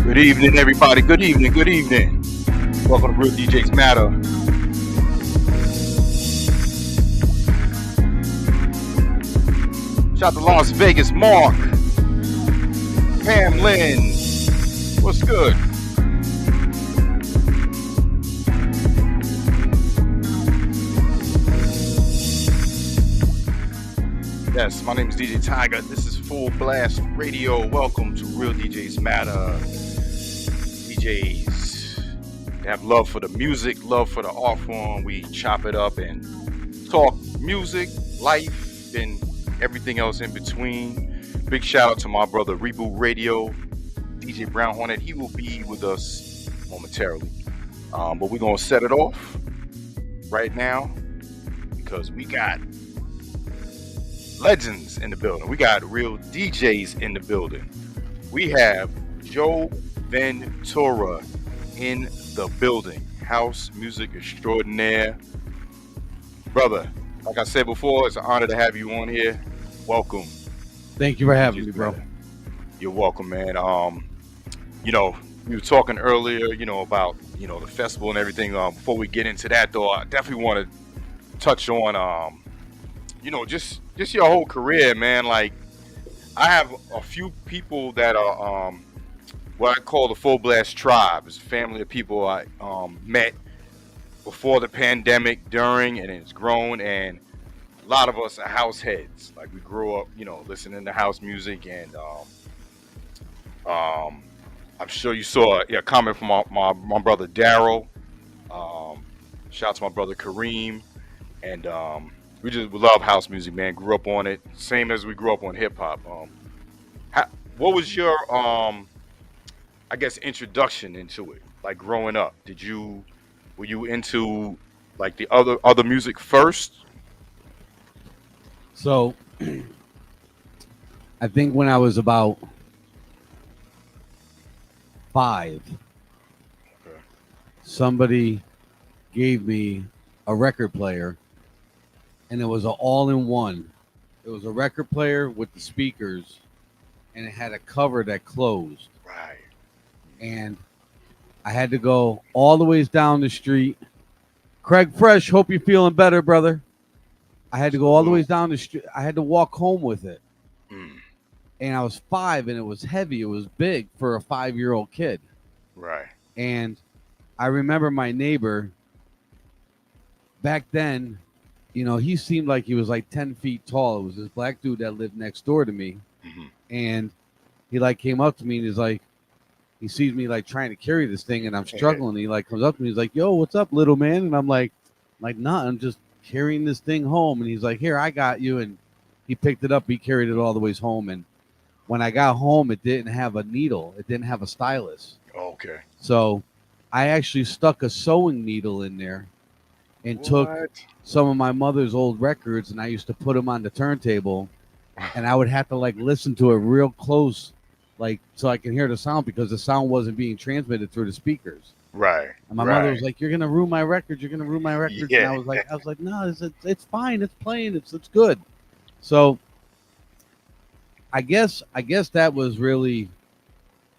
Good evening, everybody. Good evening. Good evening. Welcome to Real DJs Matter. Shout out to Las Vegas, Mark, Pam Lynn. What's good? Yes, my name is DJ Tiger. This is Full Blast Radio. Welcome to Real DJs Matter. DJs have love for the music, love for the art form. We chop it up and talk music, life, and everything else in between. Big shout out to my brother Reboot Radio, DJ Brown Hornet. He will be with us momentarily. But we're going to set it off right now because we got legends in the building. We got real DJs in the building. We have Joe Ventura in the building. House music extraordinaire. Brother, like I said before, it's an honor to have you on here. Welcome. Thank you for having me, bro. You're welcome, man. We were talking earlier, about, the festival and everything. Before we get into that, though, I definitely want to touch on, just your whole career, man. Like, I have a few people that are what I call the Full Blast Tribe. It's a family of people I met before the pandemic, during, and it's grown. And a lot of us are house heads. Like, we grew up, listening to house music. And I'm sure you saw a comment from my brother Daryl. Shout out to my brother Kareem. And we love house music, man. Grew up on it, same as we grew up on hip hop. What was your, introduction into it? Like growing up, were you into like the other music first? So, I think when I was about 5, Okay. somebody gave me a record player. And it was an all-in-one. It was a record player with the speakers, and it had a cover that closed. Right. And I had to go all the ways down the street. Craig Fresh, hope you're feeling better, brother. I had to go all the ways down the street. I had to walk home with it. And I was 5, and it was heavy. It was big for a 5-year-old kid. Right. And I remember my neighbor back then. He seemed like he was like 10 feet tall. It was this black dude that lived next door to me. Mm-hmm. And he like came up to me and he's like, he sees me like trying to carry this thing and I'm struggling. He like comes up to me. He's like, yo, what's up, little man? And I'm like, nah, I'm just carrying this thing home. And he's like, here, I got you. And he picked it up. He carried it all the ways home. And when I got home, it didn't have a needle. It didn't have a stylus. Okay. So I actually stuck a sewing needle in there and took some of my mother's old records, and I used to put them on the turntable, and I would have to like listen to it real close, like so I can hear the sound because the sound wasn't being transmitted through the speakers. Right. And my mother was like, "You're gonna ruin my records. You're gonna ruin my records." Yeah. And I was like, "No, it's fine. It's playing. It's good." So I guess that was really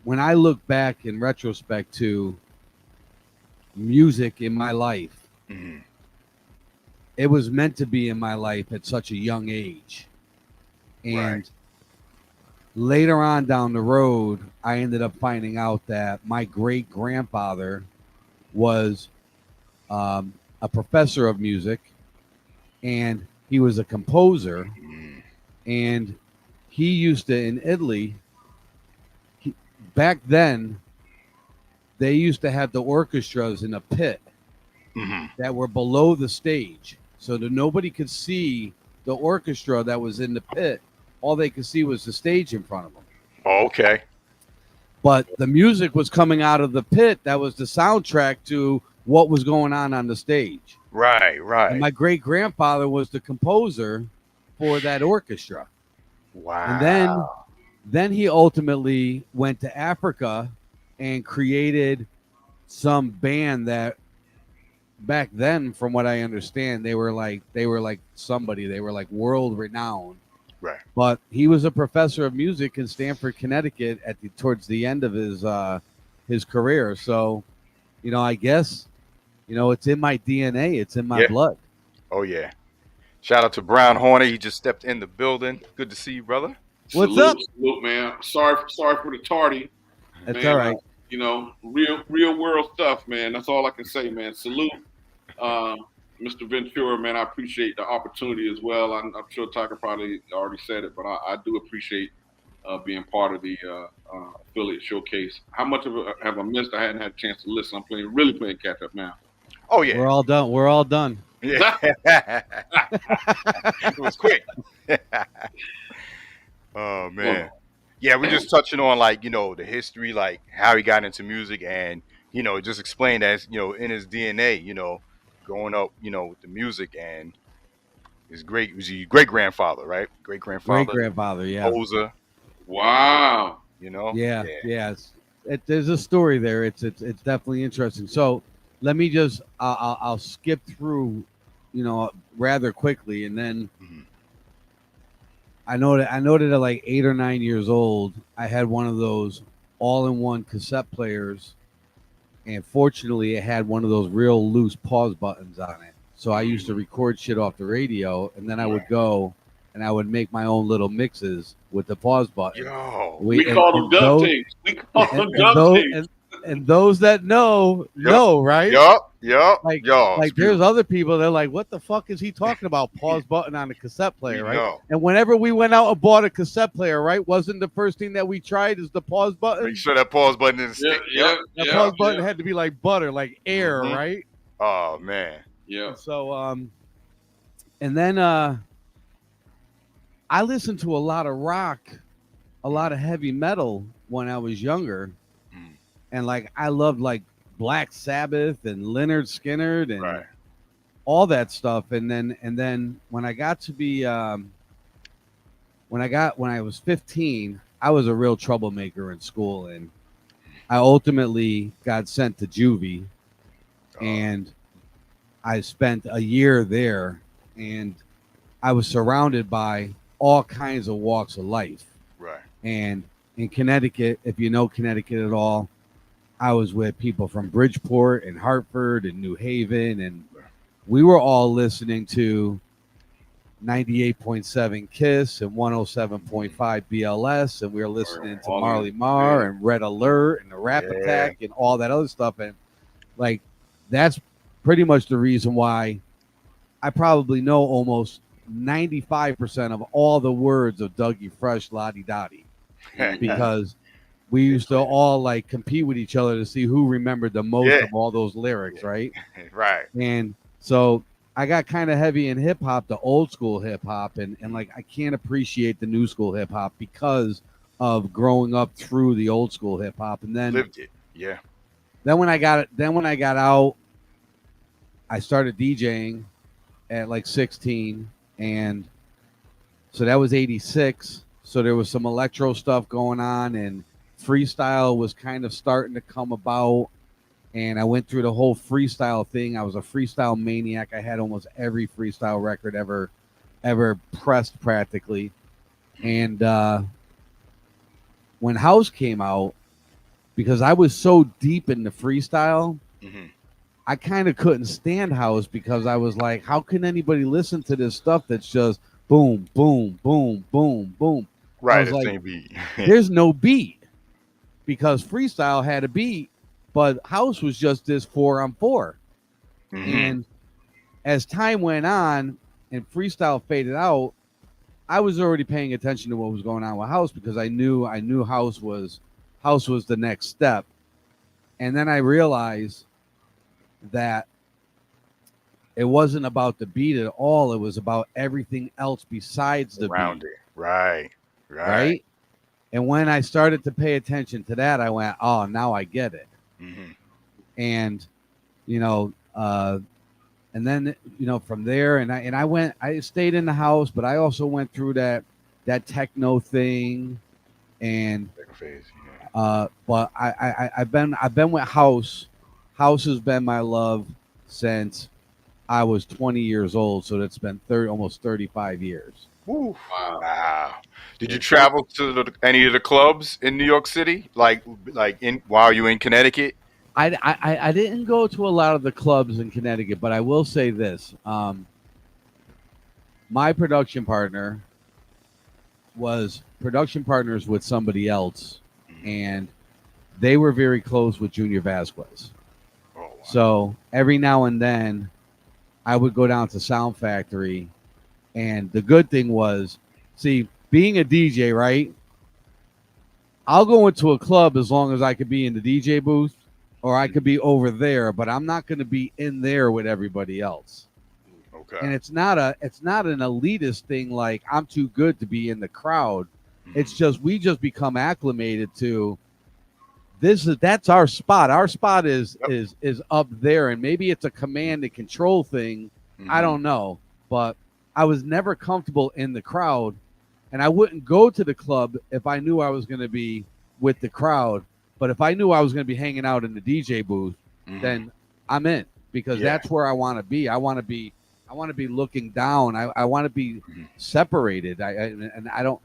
when I look back in retrospect to music in my life. Mm-hmm. It was meant to be in my life at such a young age. And later on down the road, I ended up finding out that my great-grandfather was a professor of music, and he was a composer. And he used to, in Italy, back then, they used to have the orchestras in a pit that were below the stage. So that nobody could see the orchestra that was in the pit. All they could see was the stage in front of them. Oh, okay. But the music was coming out of the pit. That was the soundtrack to what was going on the stage. Right. And my great-grandfather was the composer for that orchestra. Wow. And then he ultimately went to Africa and created some band that back then, from what I understand, they were like somebody. They were like world renowned. Right. But he was a professor of music in Stamford, Connecticut towards the end of his his career. So, I guess, it's in my DNA. It's in my Yeah. blood. Oh yeah. Shout out to Brown Horner. He just stepped in the building. Good to see you, brother. What's up? Salute, man. Sorry for the tardy, That's man. all right. Real world stuff, man. That's all I can say, man. Salute, Mr. Ventura, man. I appreciate the opportunity as well. I'm sure Tiger probably already said it, but I do appreciate being part of the affiliate showcase. How much of it have I missed? I hadn't had a chance to listen. I'm really playing catch up now. Oh yeah. We're all done. We're all done. Yeah. It was quick. Oh man. Yeah, we're just touching on the history, like how he got into music, and just explain that in his DNA, growing up, with the music, and his was he great grandfather, right? Great Great grandfather, yeah. Composer. Wow. Yeah. There's a story there. It's definitely interesting. So let me just I'll skip through, rather quickly, and then I know that at like 8 or 9 years old, I had one of those all-in-one cassette players, and fortunately, it had one of those real loose pause buttons on it. So I used to record shit off the radio, and then I would go and I would make my own little mixes with the pause button. Yo, we call them dub tapes. We call them dub tapes. And those that know, right? Yup. Like there's other people that are like, what the fuck is he talking about? Pause button on a cassette player, right? And whenever we went out and bought a cassette player, right, wasn't the first thing that we tried is the pause button? Make sure that pause button didn't stick. That pause button had to be like butter, like air, right? Oh man. Yeah. So and then I listened to a lot of rock, a lot of heavy metal when I was younger. And like I loved like Black Sabbath and Leonard Skinner and all that stuff. And then when I got to be when I was 15, I was a real troublemaker in school, and I ultimately got sent to juvie, and I spent a year there, and I was surrounded by all kinds of walks of life. Right. And in Connecticut, if you know Connecticut at all, I was with people from Bridgeport and Hartford and New Haven, and we were all listening to 98.7 KISS and 107.5 BLS, and we were listening to Marley Marr and Red Alert and the Rap Attack and all that other stuff. And like, that's pretty much the reason why I probably know almost 95% of all the words of Dougie Fresh, Lottie Dottie, because we used to all like compete with each other to see who remembered the most of all those lyrics, right? Right. And so I got kind of heavy in hip hop, the old school hip hop, and like I can't appreciate the new school hip hop because of growing up through the old school hip hop. And then lived it. Yeah. Then when I got out, I started DJing at like 16, and so that was 86. So there was some electro stuff going on, and freestyle was kind of starting to come about, and I went through the whole freestyle thing. I was a freestyle maniac. I had almost every freestyle record ever pressed practically. And when House came out, because I was so deep in the freestyle, I kind of couldn't stand House, because I was like, how can anybody listen to this stuff that's just boom, boom, boom, boom, boom? Right, I was like, same beat. There's no beat, because freestyle had a beat, but House was just this 4-on-4. And as time went on and freestyle faded out, I was already paying attention to what was going on with House, because I knew House was the next step. And then I realized that it wasn't about the beat at all. It was about everything else besides the Around beat. It. Right. And when I started to pay attention to that, I went, oh, now I get it. And, and then, from there, and I stayed in the house, but I also went through that techno thing. And, but I've been with House. House has been my love since I was 20 years old. So that's been almost 35 years. Woo. Wow. Wow. Did you Yeah. travel to any of the clubs in New York City, like in while you in Connecticut? I didn't go to a lot of the clubs in Connecticut, but I will say this: my production partner was production partners with somebody else, and they were very close with Junior Vasquez. Oh, wow. So every now and then, I would go down to Sound Factory, and the good thing was, see, being a DJ, right? I'll go into a club as long as I could be in the DJ booth, or I could be over there, but I'm not going to be in there with everybody else. Okay. And it's not an elitist thing like I'm too good to be in the crowd. It's just we just become acclimated to that's our spot. Our spot is up there, and maybe it's a command and control thing. I don't know, but I was never comfortable in the crowd, and I wouldn't go to the club if I knew I was going to be with the crowd. But if I knew I was going to be hanging out in the DJ booth, then I'm in, because that's where I want to be. I want to be looking down. I want to be separated. I don't,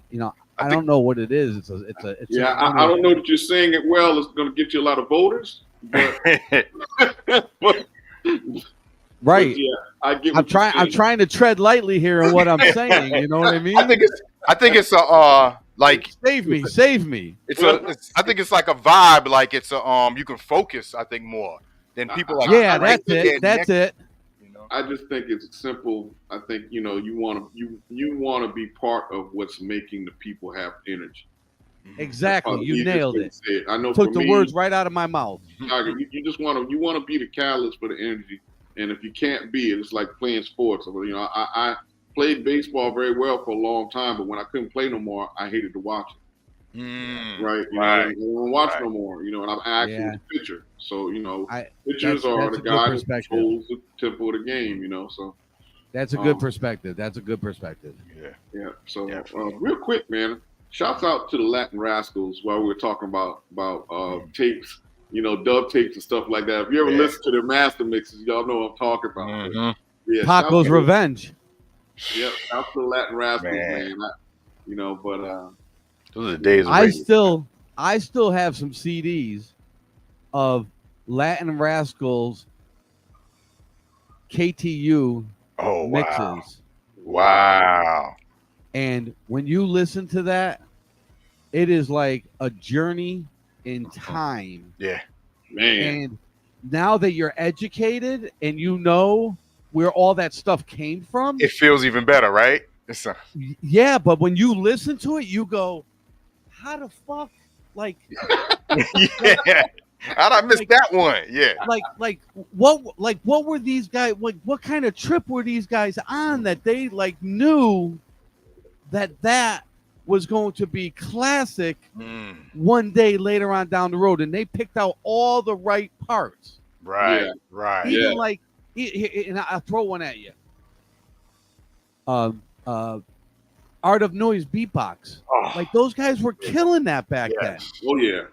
I don't know what it is. I don't know that you're saying it well. It's going to get you a lot of voters, but, right. But yeah, I get. I'm trying to tread lightly here in what I'm saying. You know what I mean? I think it's a like save me. I think it's like a vibe. Like it's a you can focus. I think more than people. Like that's it. I just think it's simple. I think you want to be part of what's making the people have energy. Exactly, you nailed it. I know. Took the words right out of my mouth. You just want to be the catalyst for the energy, and if you can't be it, it's like playing sports. I played baseball very well for a long time, but when I couldn't play no more, I hated to watch it. Right? I don't watch no more. And I'm actually a pitcher, so pitchers are the guy who controls the tempo of the game. So that's a good perspective. Yeah. So real quick, man. Shouts out to the Latin Rascals while we were talking about tapes, dub tapes and stuff like that. If you ever listen to their master mixes, y'all know what I'm talking about. Yeah, Paco's Revenge. Yep, shouts to the Latin Rascals, man. Those are the days. I still have some CDs of Latin Rascals KTU mixes. Wow. And when you listen to that, it is like a journey in time. Yeah. Man. And now that you're educated and you know where all that stuff came from, it feels even better, right? Yeah, but when you listen to it, you go, how the fuck? Like, yeah. How'd I miss that one? Yeah. What were these guys, what kind of trip were these guys on that they knew that was going to be classic one day later on down the road, and they picked out all the right parts. Right. Even and I'll throw one at you. Art of Noise beatbox. Those guys were killing that back then. Oh yeah.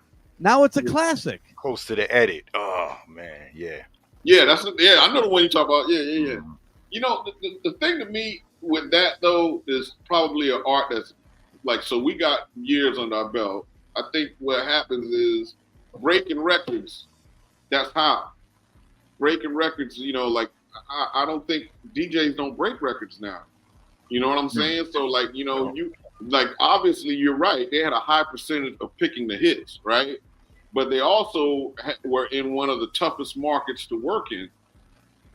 Now it's a classic. Close to the edit. Oh man, yeah. Yeah, I know the one you talk about. Yeah. The thing to me with that though is probably an art that's so we got years under our belt. I think what happens is breaking records. That's how breaking records. I don't think DJs don't break records now. You know what I'm saying? So obviously you're right. They had a high percentage of picking the hits, right? But they also were in one of the toughest markets to work in.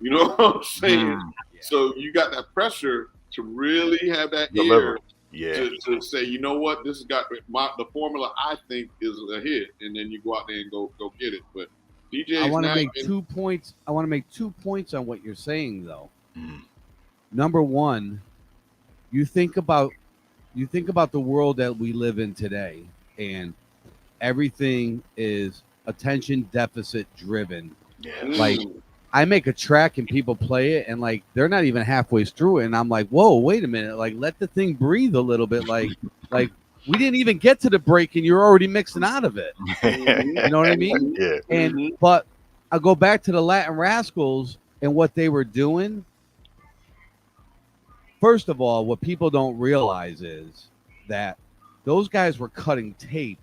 You know what I'm saying? Yeah. So you got that pressure to really have that ear to say, you know what, this has got the formula I think is a hit, and then you go out there and go get it. But DJs, I want to make 2 points. I want to make 2 points on what you're saying, though. Number one, you think about the world that we live in today, and everything is attention deficit driven. Yeah. I make a track and people play it, and they're not even halfway through it, and I'm like, whoa, wait a minute, let the thing breathe a little bit, like we didn't even get to the break and you're already mixing out of it. You know what I mean? Yeah. But I go back to the Latin Rascals and what they were doing. first of all, what people don't realize is that those guys were cutting tape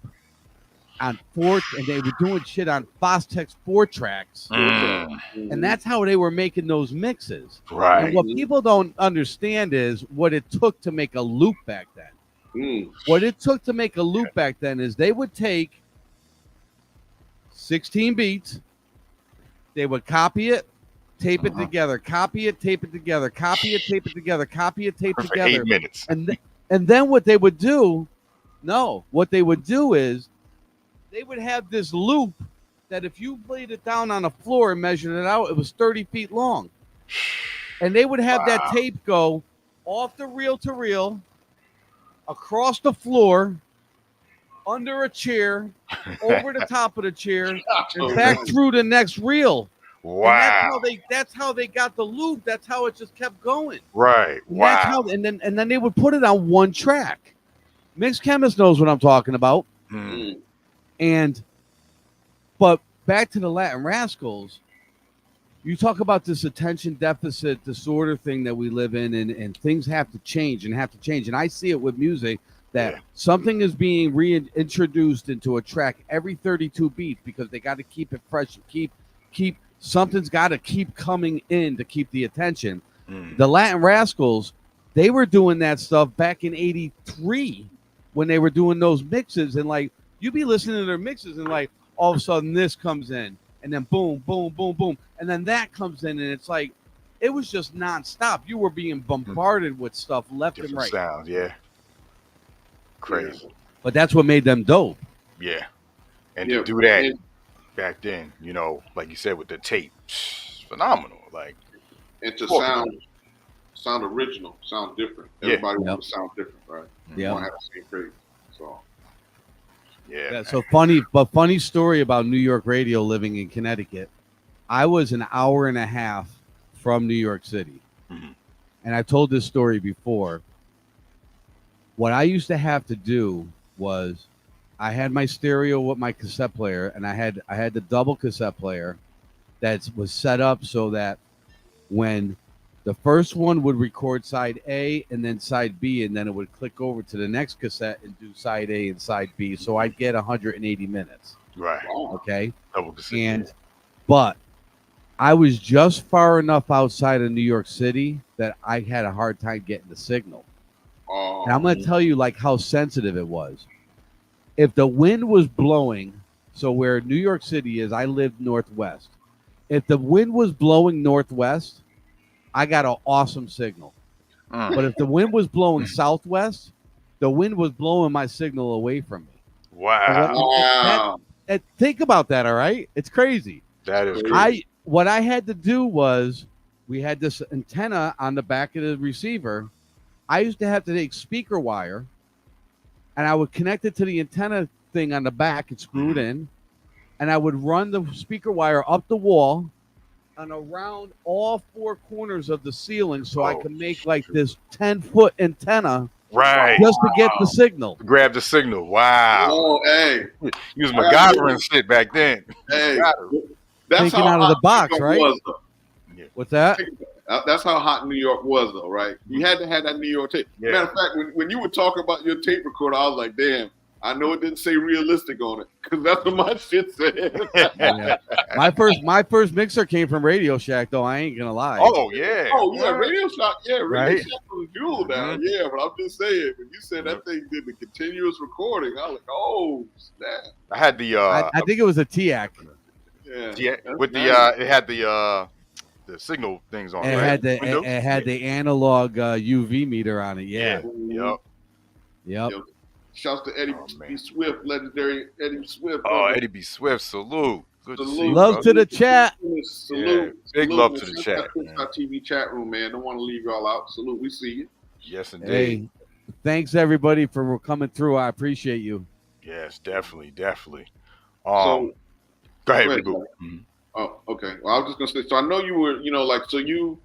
on and they were doing shit on Fostex 4-tracks. And that's how they were making those mixes. Right. And what people don't understand is what it took to make a loop back then. What it took to make a loop back then is they would take 16 beats, they would copy it, tape it together, copy it, tape it together, copy it, tape it together, copy it, tape it together. For 8 minutes. And then what they would do, is they would have this loop that if you laid it down on the floor and measured it out, it was 30 feet long. And they would have that tape go off the reel to reel, across the floor, under a chair, over the top of the chair, and back through the next reel. Wow. And that's how they got the loop. That's how it just kept going. Right. And Wow. and then they would put it on one track. Mixed Chemist knows what I'm talking about. But back to the Latin Rascals, you talk about this attention deficit disorder thing that we live in, and things have to change. And I see it with music that something is being reintroduced into a track every 32 beats because they got to keep it fresh and keep something's got to keep coming in to keep the attention. The Latin Rascals, they were doing that stuff back in '83 when they were doing those mixes, and like you'd be listening to their mixes and like all of a sudden this comes in and then boom, boom, boom, boom. And then that comes in and it's like, it was just nonstop. You were being bombarded with stuff left and right. Sounds, crazy. But that's what made them dope. Yeah. And to do that back then, like you said with the tape, phenomenal. Like, and to sound original, sound different. Everybody wants to sound different, right? Yeah. Want to have the same phrase. So. Yeah. So funny story about New York radio living in Connecticut. I was an hour and a half from New York City. And I told this story before. What I used to have to do was I had my stereo with my cassette player, and I had the double cassette player that was set up so that when the first one would record side A and then side B, and then it would click over to the next cassette and do side A and side B. So I'd get 180 minutes. Right. Okay. Double cassette. But I was just far enough outside of New York City that I had a hard time getting the signal. And I'm going to tell you like how sensitive it was. If the wind was blowing, so where New York City is, I live northwest. If the wind was blowing northwest, I got an awesome signal. But if the wind was blowing southwest, the wind was blowing my signal away from me. Wow. Think about that, all right? It's crazy. That is crazy. What I had to do was we had this antenna on the back of the receiver. I used to have to take speaker wire, and I would connect it to the antenna thing on the back and screw it in, and I would run the speaker wire up the wall and around all four corners of the ceiling so I could make like this 10-foot antenna just to get the signal. Grab the signal. Wow. Oh, hey. You was MacGyver and shit back then. Hey. That's thinking out of the box, right? What's that? That's how hot New York was, though, right? You had to have that New York tape. Matter of fact, when you were talking about your tape recorder, I was like, damn, I know it didn't say realistic on it because that's what my shit said. My first mixer came from Radio Shack, though. I ain't gonna lie. Oh yeah, Radio Shack. Yeah, Radio Shack was a jewel down. Yeah, but I'm just saying, when you said that thing did the continuous recording, I was like, oh snap. I had the. I think it was a TIAC. Yeah, with the it had the signal things on it. It had the analog UV meter on it. Yeah. Yep. Shouts to Eddie B. Swift, legendary Eddie Swift. Oh, Eddie B. Swift, salute. Good to see you, love to the chat. Salute. Big love to the chat. Our TV chat room, man. Don't want to leave y'all out. Salute. We see you. Yes, indeed. Hey, thanks everybody for coming through. I appreciate you. Yes, definitely. So, go ahead. Oh, okay. Well, I was just gonna say. So I know you were, you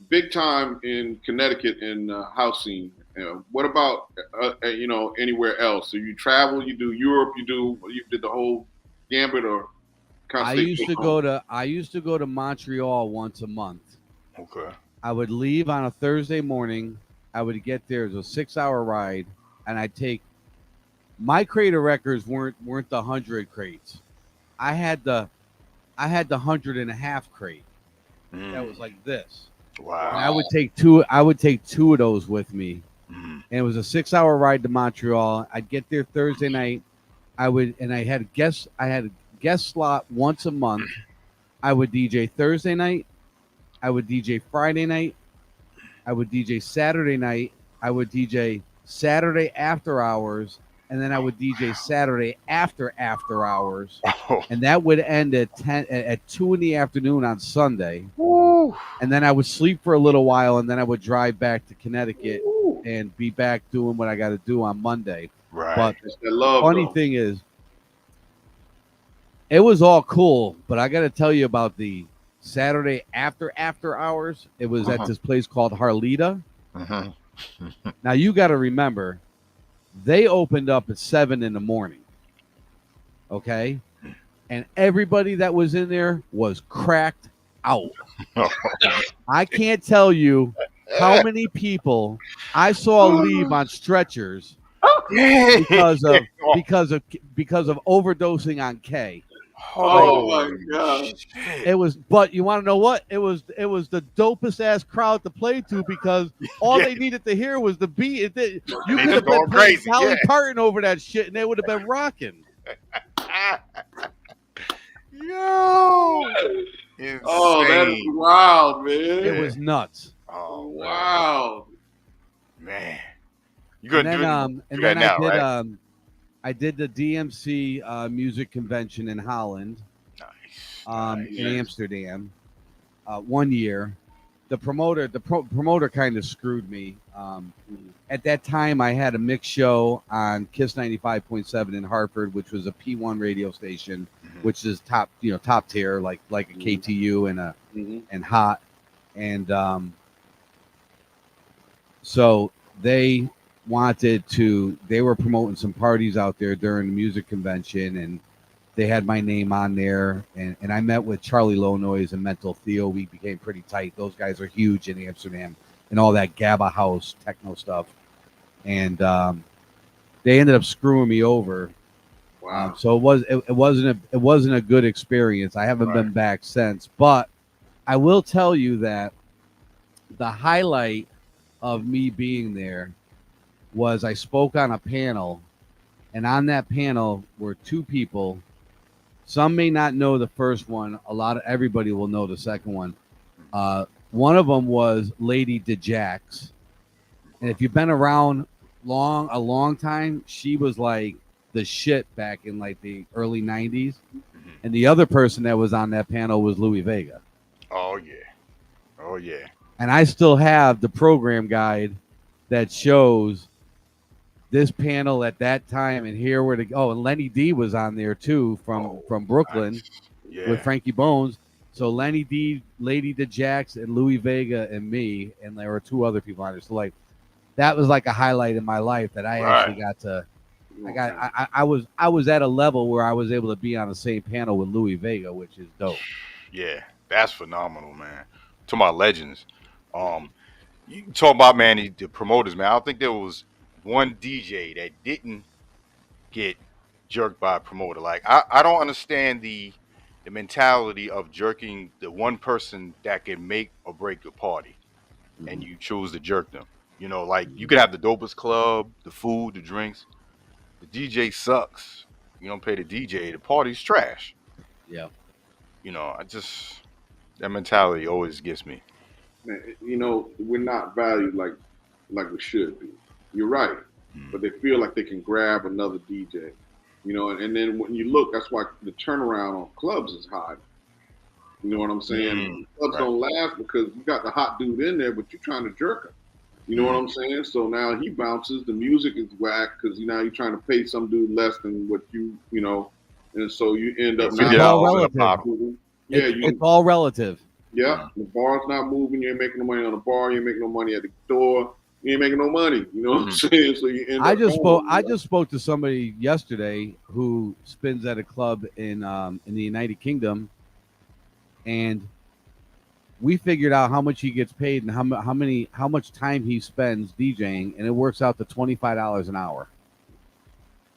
big time in Connecticut in house scene. What about anywhere else? So you travel, you do Europe, you did the whole gambit, or I used to go to Montreal once a month. Okay. I would leave on a Thursday morning. I would get there. It was a 6-hour ride, and I'd take my crate of records weren't the 100 crates. I had the 100.5 crate. That was like this. Wow. And I would take two of those with me. And it was a 6-hour ride to Montreal. I'd get there Thursday night. I had a guest slot once a month. I would DJ Thursday night. I would DJ Friday night. I would DJ Saturday night. I would DJ Saturday after hours, and then I would DJ Saturday after hours, and that would end at 2 in the afternoon on Sunday. Woo. And then I would sleep for a little while, and then I would drive back to Connecticut and be back doing what I got to do on Monday. Right. But the funny thing is, it was all cool, but I got to tell you about the Saturday after hours. It was at this place called Harlita. Now you got to remember, they opened up at 7 in the morning. Okay, and everybody that was in there was cracked out. I can't tell you how many people I saw leave on stretchers because of overdosing on K. Oh my God! It was, but you want to know what? It was the dopest ass crowd to play to because all they needed to hear was the beat. You could have been playing Dolly Parton over that shit, and they would have been rocking. Yo! Insane. Oh, that is wild, man! It was nuts. Oh wow, man! You gonna do that now, right? I did the DMC music convention in Holland, in Amsterdam, 1 year. The promoter kind of screwed me. At that time, I had a mix show on Kiss 95.7 in Hartford, which was a P1 radio station, which is top tier, like a KTU and Hot, and so they were promoting some parties out there during the music convention, and they had my name on there, and I met with Charlie Low Noise and Mental Theo. We became pretty tight. Those guys are huge in Amsterdam and all that GABA house techno stuff, and they ended up screwing me over. Wow! So it wasn't a good experience. I haven't been back since, but I will tell you that the highlight of me being there was I spoke on a panel, and on that panel were two people. Some may not know the first one. Everybody will know the second one. One of them was Lady DeJax, and if you've been around a long time, she was like the shit back in like the early 90s. And the other person that was on that panel was Louis Vega. Oh yeah. And I still have the program guide that shows this panel at that time, and here where to go. And Lenny D was on there too from Brooklyn with Frankie Bones. So Lenny D, Lady DeJax, and Louis Vega and me, and there were two other people on there. So like that was like a highlight in my life that I actually got to. I was at a level where I was able to be on the same panel with Louis Vega, which is dope. Yeah, that's phenomenal, man. To my legends. You talk about, man, the promoters, man. I don't think there was one DJ that didn't get jerked by a promoter. Like I don't understand the mentality of jerking the one person that can make or break your party, and you choose to jerk them. You know, like you could have the dopest club, the food, the drinks. The DJ sucks. You don't pay the DJ, the party's trash. Yeah. You know, that mentality always gets me. Man, you know, we're not valued like we should be. You're right, but they feel like they can grab another DJ, you know. And then when you look, that's why the turnaround on clubs is high. You know what I'm saying? Clubs don't last because you got the hot dude in there, but you're trying to jerk him. You know what I'm saying? So now he bounces. The music is whack because now you're trying to pay some dude less than what you know, and so you end up. It's all relative. Yeah, it's all relative. Yeah, the bar's not moving. You ain't making no money on the bar. You ain't making no money at the door. You ain't making no money. You know what I'm saying? So you end up. I just spoke to somebody yesterday who spins at a club in the United Kingdom, and we figured out how much he gets paid and how much time he spends DJing, and it works out to $25 an hour.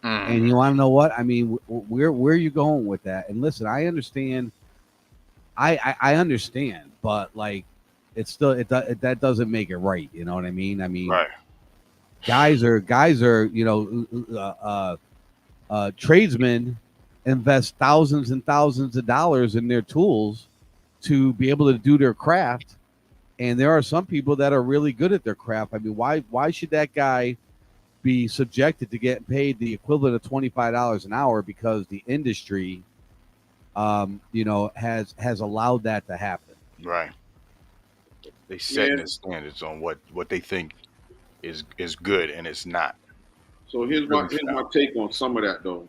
And you want to know what? I mean, where are you going with that? And listen, I understand. I understand, but like, it's still that doesn't make it right. You know what I mean? I mean, right. guys are tradesmen invest thousands and thousands of dollars in their tools to be able to do their craft, and there are some people that are really good at their craft. I mean, why should that guy be subjected to getting paid the equivalent of $25 an hour because the industry has allowed that to happen? Right. They set the standards on what they think is good, and it's not. So here's my take on some of that though.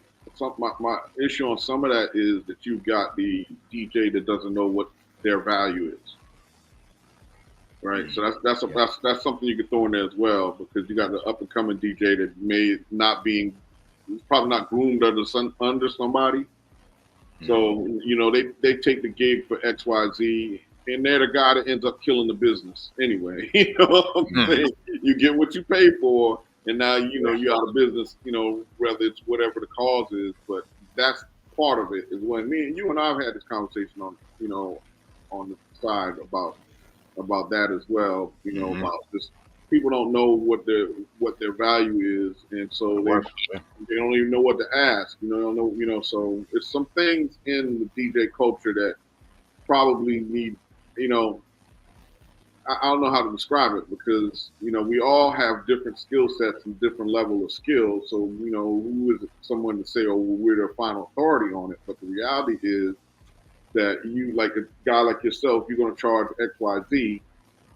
My issue on some of that is that you've got the DJ that doesn't know what their value is, right? So that's something you could throw in there as well, because you got the up and coming DJ that may not being probably not groomed under somebody. So they take the gig for XYZ, and they're the guy that ends up killing the business anyway. You know what I'm saying? You get what you pay for. And now, you're out of business, whether it's whatever the cause is, but that's part of it is when me and you and I have had this conversation on the side about that as well, about this. People don't know what their value is. And so they don't even know what to ask, so there's some things in the DJ culture that probably need, I don't know how to describe it, because we all have different skill sets and different level of skill. So who is someone to say, oh, well, we're the final authority on it? But the reality is that you, like a guy like yourself, you're going to charge XYZ,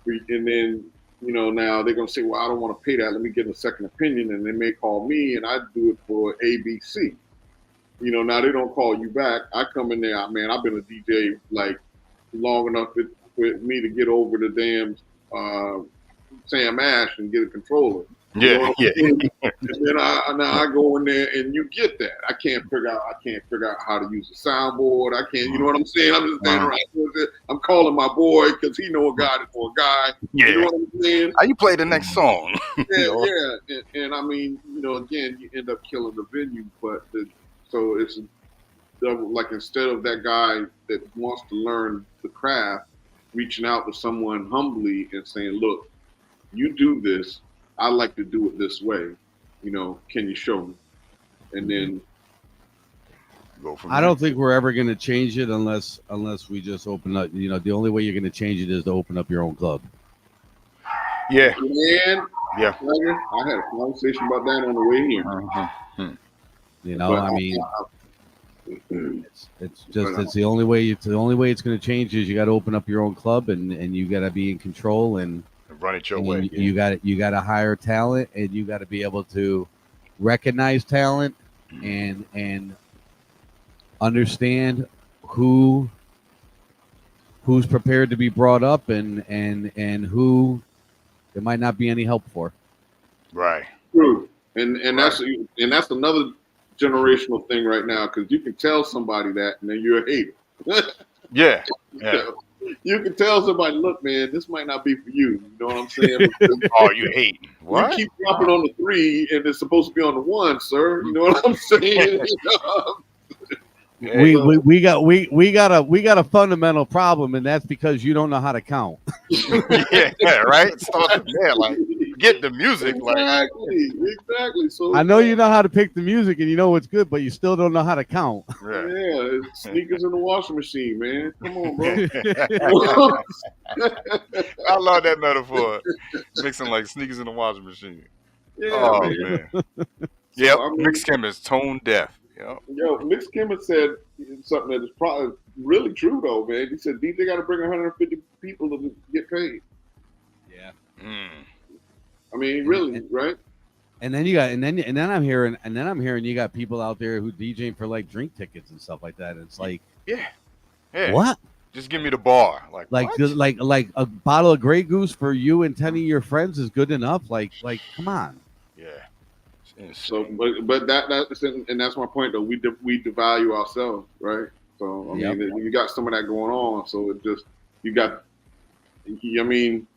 and then now they're going to say, well, I don't want to pay that. Let me get a second opinion, and they may call me, and I do it for ABC. Now they don't call you back. I come in there, man. I've been a DJ like long enough for me to get over the damn Sam Ash and get a controller. Yeah. And then I go in there and you get that. I can't figure out how to use a soundboard. I can't, you know what I'm saying? I'm just standing around with it. I'm calling my boy because he know a guy to know a guy. Yeah. You know what I'm saying? How you play the next song? Yeah. And I mean, again, you end up killing the venue, but so it's like, instead of that guy that wants to learn the craft reaching out to someone humbly and saying, look, you do this, I like to do it this way, can you show me? And then go from I don't think we're ever going to change it unless we just open up. The only way you're going to change it is to open up your own club. Yeah. Man, yeah. I had a conversation about that on the way here. I mean, it's the only way. It's the only way it's going to change is you got to open up your own club, and you got to be in control and run it your way. You got to hire talent, and you got to be able to recognize talent and understand who's prepared to be brought up and who there might not be any help for. Right. True. And that's another generational thing right now, because you can tell somebody that and then you're a hater. Yeah. You can tell somebody, look, man, this might not be for you. You know what I'm saying? Oh, you hating. What? You keep dropping on the 3 and it's supposed to be on the 1, sir. You know what I'm saying? We got a fundamental problem, and that's because you don't know how to count. yeah, right. Start from there, like get the music, exactly. So I know you know how to pick the music and you know what's good, but you still don't know how to count. Right. Yeah, it's sneakers in the washing machine, man. Come on, bro. I love that metaphor. Mixing like sneakers in the washing machine. Yeah, oh man. Yep. So, Mix Kim is tone deaf. Yep. Yo, Mix Kim said something that is probably really true though, man. He said DJ got to bring 150 people to get paid. Yeah. I mean, really, right? And then you got, and then I'm hearing you got people out there who DJing for like drink tickets and stuff like that. It's like, yeah. What? Just give me the bar, like a bottle of Grey Goose for you and 10 of your friends is good enough. Like, come on. Yeah. So, but that's my point though. We devalue ourselves, right? So I mean, you got some of that going on. So it just you got I mean,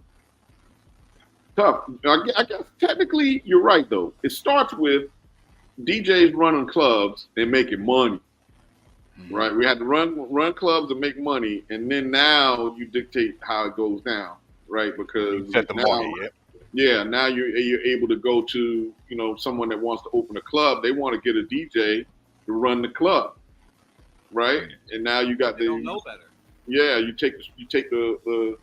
tough. I guess technically you're right though. It starts with DJs running clubs and making money. Right, we had to run clubs and make money, and then now you dictate how it goes down, right? Because You set the now, market, yeah. yeah, now you're able to go to someone that wants to open a club. They want to get a DJ to run the club, right? And now you got They don't know better. yeah, you take the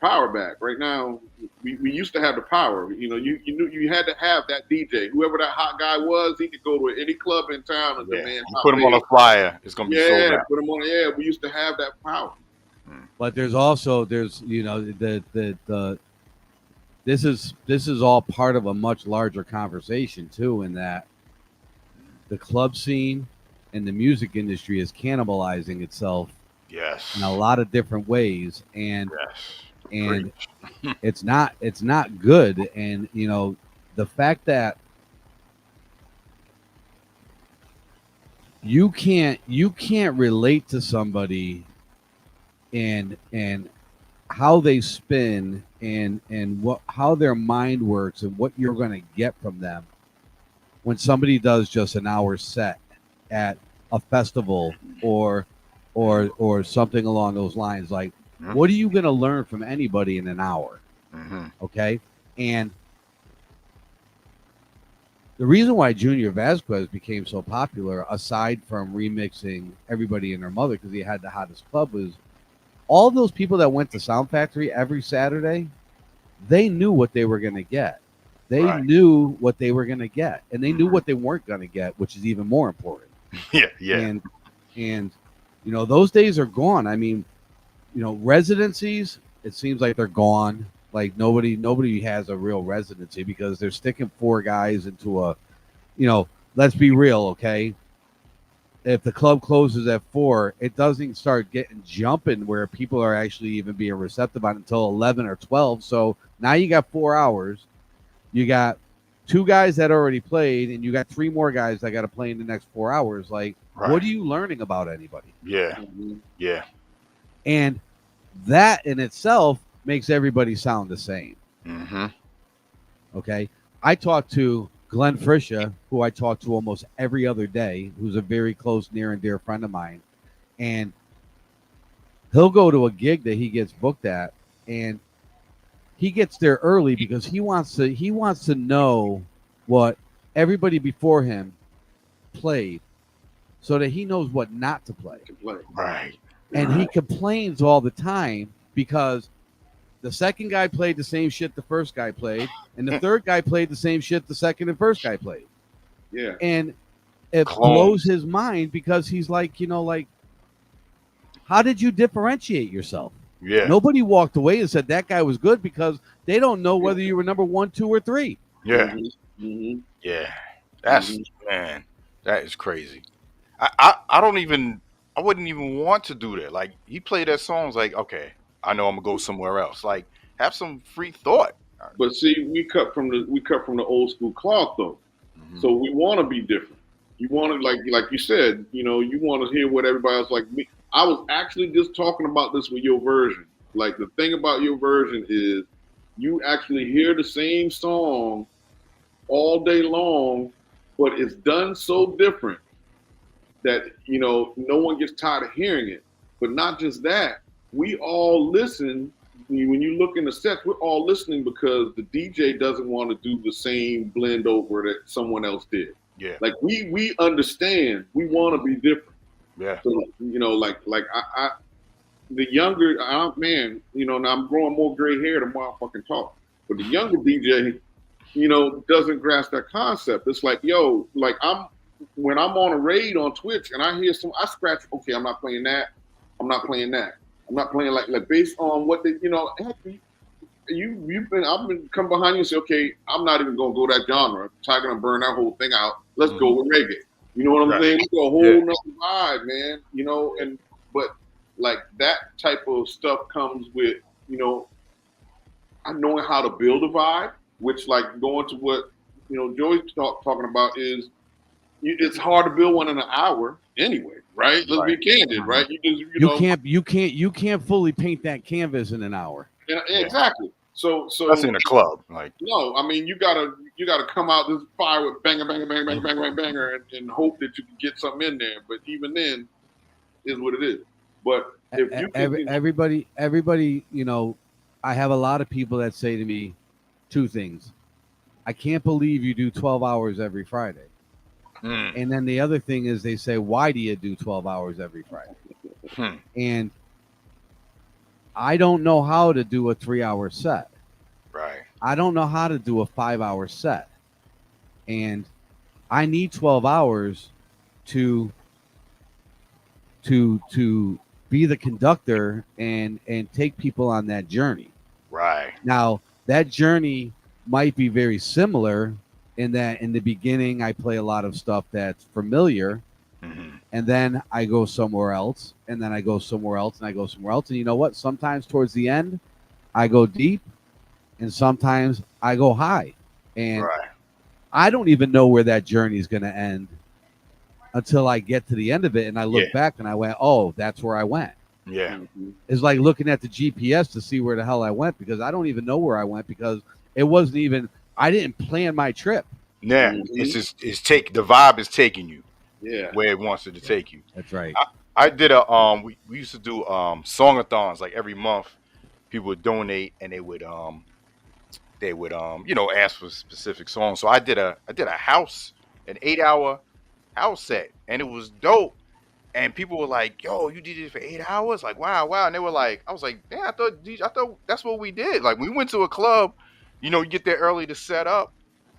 power back. Right now, we used to have the power. You knew you had to have that DJ. Whoever that hot guy was, he could go to any club in town and demand. You put him on a flyer, it's gonna be sold out. Put him on. Yeah, we used to have that power. But there's the this is all part of a much larger conversation too, in that the club scene and the music industry is cannibalizing itself. Yes. In a lot of different ways, and it's not good. And the fact that you can't relate to somebody and how they spin and how their mind works and what you're going to get from them when somebody does just an hour set at a festival or something along those lines. Like, what are you going to learn from anybody in an hour? Okay. And the reason why Junior Vasquez became so popular, aside from remixing Everybody and Their Mother because he had the hottest club, was all those people that went to Sound Factory every Saturday, they knew what they were going to get. They knew what they were going to get, and they knew what they weren't going to get, which is even more important. Yeah. And those days are gone. I mean, residencies, it seems like they're gone. Like nobody has a real residency because they're sticking 4 guys into a, let's be real, okay? If the club closes at 4, it doesn't start getting jumping where people are actually even being receptive on until 11 or 12. So now you got 4 hours. You got 2 guys that already played, and you got 3 more guys that got to play in the next 4 hours. Like, what are you learning about anybody? Yeah. Yeah. And that in itself makes everybody sound the same. Okay. I talked to Glenn Frisha, who I talk to almost every other day, who's a very close, near and dear friend of mine. And he'll go to a gig that he gets booked at, and he gets there early because he wants to know what everybody before him played so that he knows what not to play. Right. And he complains all the time because the second guy played the same shit the first guy played, and the third guy played the same shit the second and first guy played. Yeah. And it blows his mind because he's like, how did you differentiate yourself? Yeah. Nobody walked away and said that guy was good because they don't know whether you were number 1, 2, or 3. Yeah. Yeah. That's man, that is crazy. I wouldn't even want to do that. Like, he played that songs like, okay, I know I'm gonna go somewhere else. Like, have some free thought. But see, we cut from the old school cloth though. So we want to be different. You want to like you said, you want to hear what everybody else like me. I was actually just talking about this with your version. Like, the thing about your version is you actually hear the same song all day long, but it's done so different that no one gets tired of hearing it. But not just that, we all listen. When you look in the sets, we're all listening because the DJ doesn't want to do the same blend over that someone else did. Yeah. Like, we understand. We want to be different. Yeah. So, like I the younger man, now I'm growing more gray hair the more I fucking talk. But the younger DJ, doesn't grasp that concept. It's like, when I'm on a raid on Twitch and I hear I scratch, okay, I'm not playing that. I'm not playing that. I'm not playing like based on what they, I've been come behind you and say, okay, I'm not even gonna go that genre. Tiger gonna burn that whole thing out. Let's go with reggae. You know what I'm saying? It's a whole nother vibe, man. But like that type of stuff comes with, knowing how to build a vibe, which, like, going to what, Joey's talking about is it's hard to build one in an hour anyway. right? Let's be candid, right? You can't fully paint that canvas in an hour. Yeah, exactly. So that's in a club. Like, no, I mean you gotta come out this fire with banger, banger, banger, banger, banger, banger, banger, and hope that you can get something in there. But even then, is what it is. But if you can, everybody, you know, I have a lot of people that say to me two things. I can't believe you do 12 hours every Friday. And then the other thing is they say, why do you do 12 hours every Friday? And I don't know how to do a 3-hour set. Right. I don't know how to do a 5-hour set. And I need 12 hours to be the conductor and take people on that journey. Right. Now, that journey might be very similar in that in the beginning I play a lot of stuff that's familiar, and then I go somewhere else, and then I go somewhere else, and I go somewhere else. And you know what? Sometimes towards the end, I go deep, and sometimes I go high. And I don't even know where that journey is going to end until I get to the end of it, and I look back and I went, oh, that's where I went. Yeah. It's like looking at the GPS to see where the hell I went, because I don't even know where I went, because it wasn't even, I didn't plan my trip. Yeah. It's just, the vibe is taking you where it wants it to take you. That's right. I did a, we used to do songathons, like every month people would donate and they would you know, ask for specific songs. So I did a house, an 8-hour house set, and it was dope. And people were like, yo, you did it for 8 hours? Like, wow. And they were like, I was like, yeah, I thought that's what we did. Like, we went to a club, you know, you get there early to set up.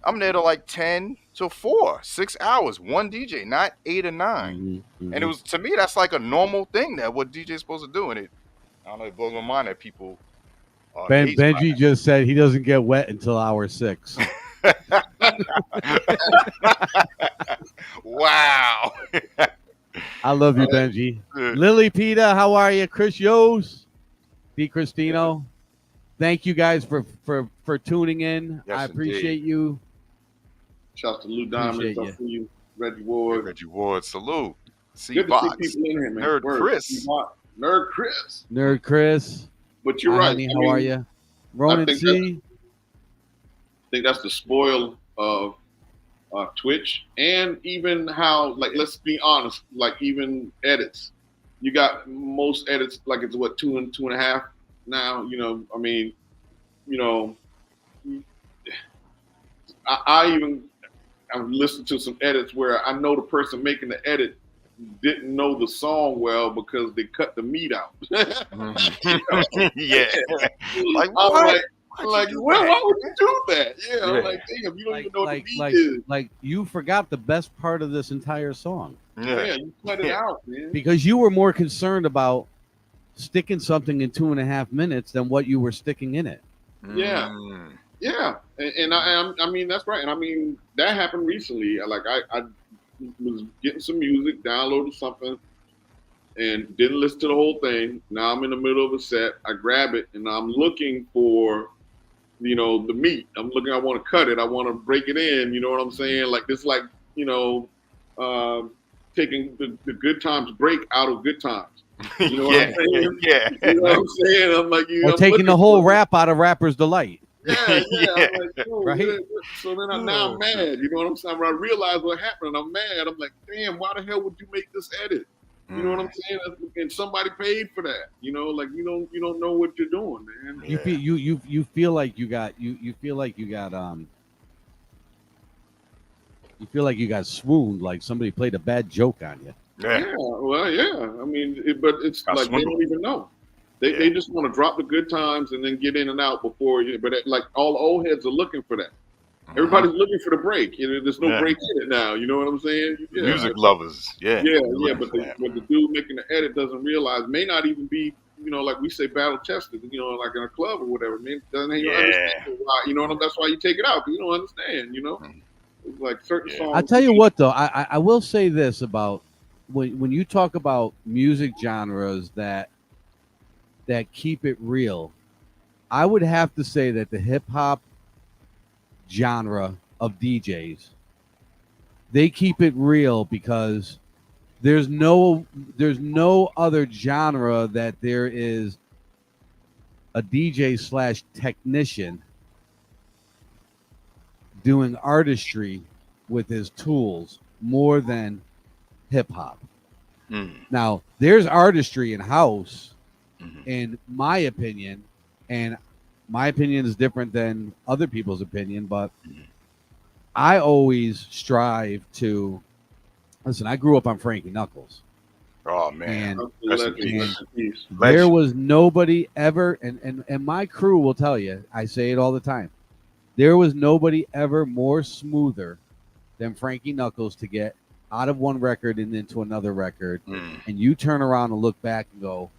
I'm there to like 10 to 4, 6 hours, one DJ, not 8 or 9. And it was, to me, that's like a normal thing that what DJ is supposed to do. And it, I don't know, it blows my mind that people. Benji just said he doesn't get wet until hour 6. Wow. I love you, Benji. Lily Pita, how are you? Chris Yos, D. Cristino. Thank you guys for tuning in. Yes, I appreciate you. Shout out to Lou Diamond. Shout to you, Reggie Ward. Reggie Ward, salute. Good to see people in here, man. Nerd Chris. Nerd Chris. Nerd Chris. But you're right. Honey, how are you? Ronan C. I think that's the spoil of Twitch, and even how, like, let's be honest, like even edits. You got most edits, like it's what, 2 and 2.5 now. You know, I mean, you know, I've listened to some edits where I know the person making the edit didn't know the song well because they cut the meat out. Yeah. Like, what? Why would you do that? Yeah, I'm like, damn, you don't even know what the beat is. Like, you forgot the best part of this entire song. Yeah, you cut it out, man. Because you were more concerned about sticking something in 2.5 minutes than what you were sticking in it. Yeah. Yeah. And I mean, that's right. And I mean, that happened recently. Like, I was getting some music, downloaded something, and didn't listen to the whole thing. Now I'm in the middle of a set. I grab it, and I'm looking for, you know, the meat. I want to cut it. I want to break it in. You know what I'm saying? Like, this, like, you know, taking the good times break out of good times. You know what I'm saying? Yeah. You know what I'm saying? I'm like, or taking the whole rap out of Rapper's Delight. Yeah. I'm like, right? So then I'm mad. You know what I'm saying? When I realize what happened, I'm mad. I'm like, damn, why the hell would you make this edit? You know what I'm saying? And somebody paid for that. You know, like you don't know what you're doing, man. You feel like you got swooned, like somebody played a bad joke on you. Yeah. Well, yeah. I mean, but it's like they don't even know. They just want to drop the good times and then get in and out before you. But like all the old heads are looking for that. Everybody's looking for the break. You know, there's no break in it now. You know what I'm saying? Yeah. Music lovers. Yeah. But the dude making the edit doesn't realize, may not even be, you know, like we say, battle tested. You know, like in a club or whatever. Man, doesn't even understand why. You know, that's why you take it out. You don't understand. You know, it's like certain songs. I tell you what, though, I will say this about when you talk about music genres that keep it real. I would have to say that the hip hop genre of DJs, they keep it real because there's no other genre that there is a DJ slash technician doing artistry with his tools more than hip hop. Now, there's artistry in house, in my opinion, and my opinion is different than other people's opinion, but I always strive to listen. I grew up on Frankie Knuckles. Oh man, and there was nobody ever, and my crew will tell you, I say it all the time, there was nobody ever more smoother than Frankie Knuckles to get out of one record and into another record, and you turn around and look back and go,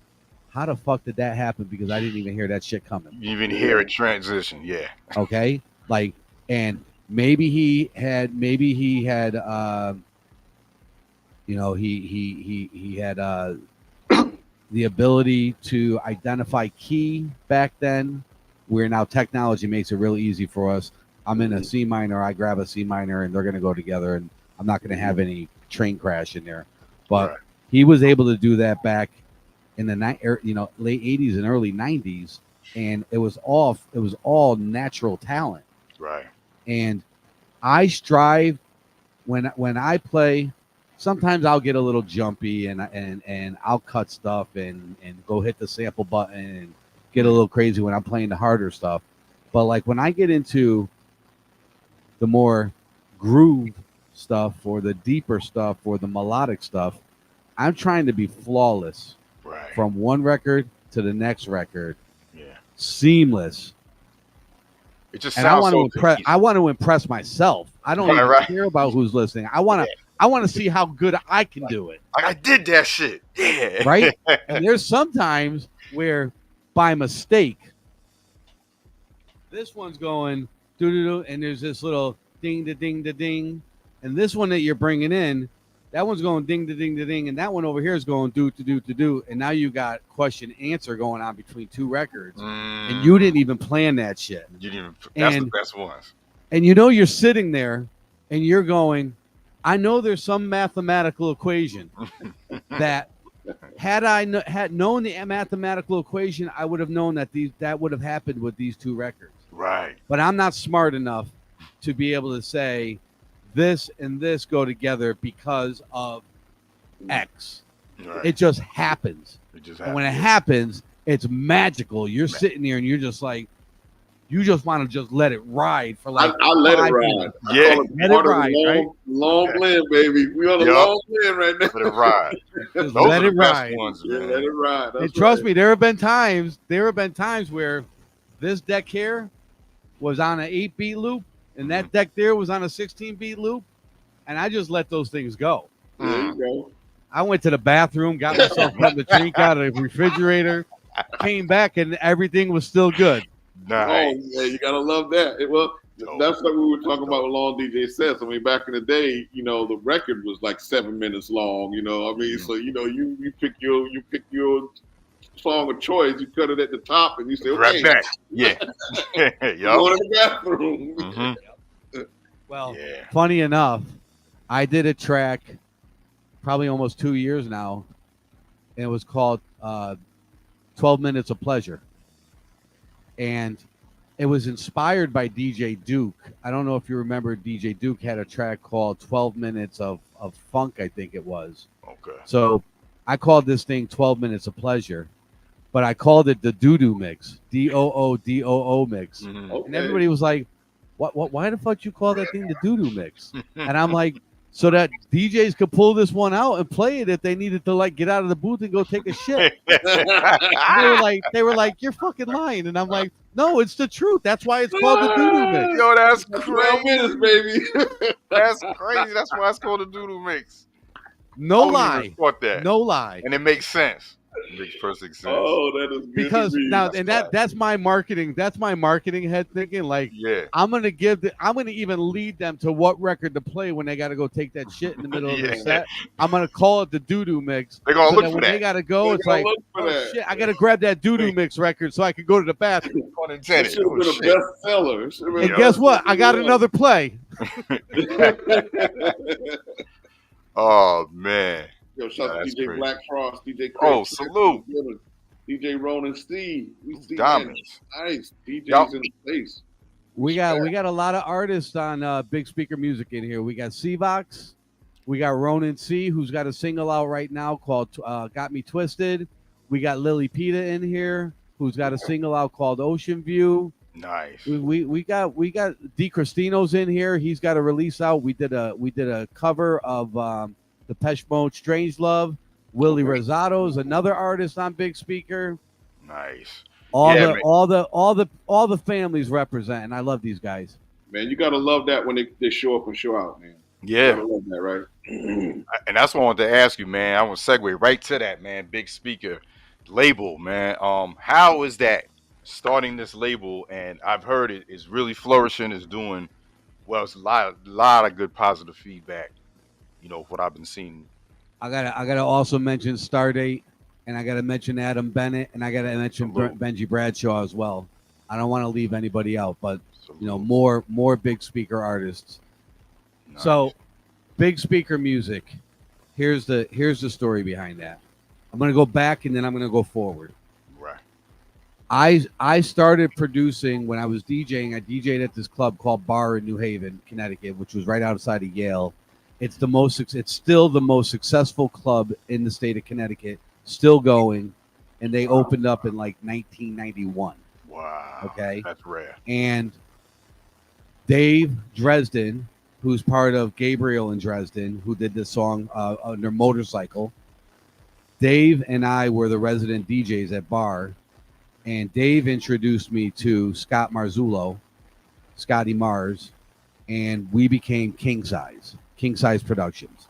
how the fuck did that happen? Because I didn't even hear that shit coming. You even hear it transition, yeah. Okay, like, and maybe he had you know, he had the ability to identify key back then, where now technology makes it real easy for us. I'm in a C minor, I grab a C minor, and they're going to go together, and I'm not going to have any train crash in there. But he was able to do that back in the late 80s and early 90s, and it was all natural talent. Right. And I strive when I play. Sometimes I'll get a little jumpy and I'll cut stuff and go hit the sample button and get a little crazy when I'm playing the harder stuff. But like when I get into the more groove stuff or the deeper stuff or the melodic stuff, I'm trying to be flawless from one record to the next record. Yeah. Seamless. It just and sounds I want to impress myself. I don't even care about who's listening. I want to see how good I can do it. I did that shit. Yeah. Right? And there's sometimes where by mistake, this one's going doo-doo-doo, and there's this little ding-da-ding-da-ding. And this one that you're bringing in, that one's going ding-da-ding-da-ding, and that one over here is going do-to-do-to-do. And now you got question-answer going on between two records. And you didn't even plan that shit. You didn't even, that's the best ones. And you know you're sitting there, and you're going, I know there's some mathematical equation that had known the mathematical equation, I would have known that would have happened with these two records. Right. But I'm not smart enough to be able to say this and this go together because of X. Right. It just happens. And when it happens, it's magical. You're sitting there and you're just like, you just want to just let it ride for like I let it ride. Minutes. Yeah. Let it ride, right? Long blend, baby. We on a long blend right now. Let it ride. Just let it ride. Ones, let it ride. That's and trust me, there have been times where this deck here was on an 8-beat loop, and that deck there was on a 16-beat loop, and I just let those things go. There you go. I went to the bathroom, got myself a drink out of the refrigerator, came back, and everything was still good. Nice. Oh, yeah, you gotta love that. That's what we were talking about with long DJ sets. I mean, back in the day, the record was like 7 minutes long. So you pick your song of choice, you cut it at the top, and you say, okay, right back. Yeah. Go to the bathroom. Well, funny enough, I did a track probably almost 2 years now, and it was called 12 Minutes of Pleasure. And it was inspired by DJ Duke. I don't know if you remember, DJ Duke had a track called 12 Minutes of Funk, I think it was. Okay. So I called this thing 12 Minutes of Pleasure, but I called it the Doo-Doo Mix, DOODOO Mix. Mm-hmm. Okay. And everybody was like, "What? Why the fuck you call that thing the Doo-Doo Mix?" And I'm like, so that DJs could pull this one out and play it if they needed to like get out of the booth and go take a shit. they were like, you're fucking lying. And I'm like, no, it's the truth. That's why it's called the Doo-Doo Mix. Yo, that's 12 minutes, crazy. baby. That's crazy. That's why it's called the Doo-Doo Mix. No lie. That. No lie. And it makes sense. It makes perfect sense. Oh, that is good. Because now, and that's my marketing. That's my marketing head thinking. Like, I'm gonna even lead them to what record to play when they got to go take that shit in the middle of the set. I'm gonna call it the Doo-Doo Mix. They're gonna look that for when that. they gotta go, it's like, oh, shit, I gotta grab that Doo-Doo Mix record so I can go to the bathroom. It should have been a bestseller. And guess what? I got another play. Oh man. Yo, shout out to that's DJ crazy. Black Frost, DJ Oh, Craig, salute. DJ Ronan Steve. We see, man, Diamonds. nice Yup. DJs in the place. We got a lot of artists on Big Speaker Music in here. We got Seavox, we got Ronan C, who's got a single out right now called "Got Me Twisted." We got Lily Pita in here, who's got a single out called "Ocean View." Nice. We got D Cristino's in here. He's got a release out. We did a cover of the Depeche Mode "Strange Love." Willie Rosado's another artist on Big Speaker. Nice. All Yeah, man. all the families represent, and I love these guys. Man, you gotta love that when they show up and show out, man. You Yeah. gotta love that, right? And that's what I wanted to ask you, man. I want to segue right to that, man. Big Speaker label, man. How is that starting this label? And I've heard it is really flourishing. It's doing well. It's a lot of good positive feedback. You know what I've been seeing. I gotta also mention Stardate, and I gotta mention Adam Bennett, and I gotta mention Benji Bradshaw as well. I don't want to leave anybody out, but you know, more Big Speaker artists. Nice. So, Big Speaker Music. Here's the story behind that. I'm gonna go back and then I'm gonna go forward. Right. I started producing when I was DJing. I DJ'd at this club called Bar in New Haven, Connecticut, which was right outside of Yale. It's still the most successful club in the state of Connecticut, still going, and they opened up in like 1991. Wow. Okay. That's rare. And Dave Dresden, who's part of Gabriel and Dresden, who did this song under Motorcycle. Dave and I were the resident DJs at Bar, and Dave introduced me to Scott Marzullo, Scotty Mars, and we became King Size Productions.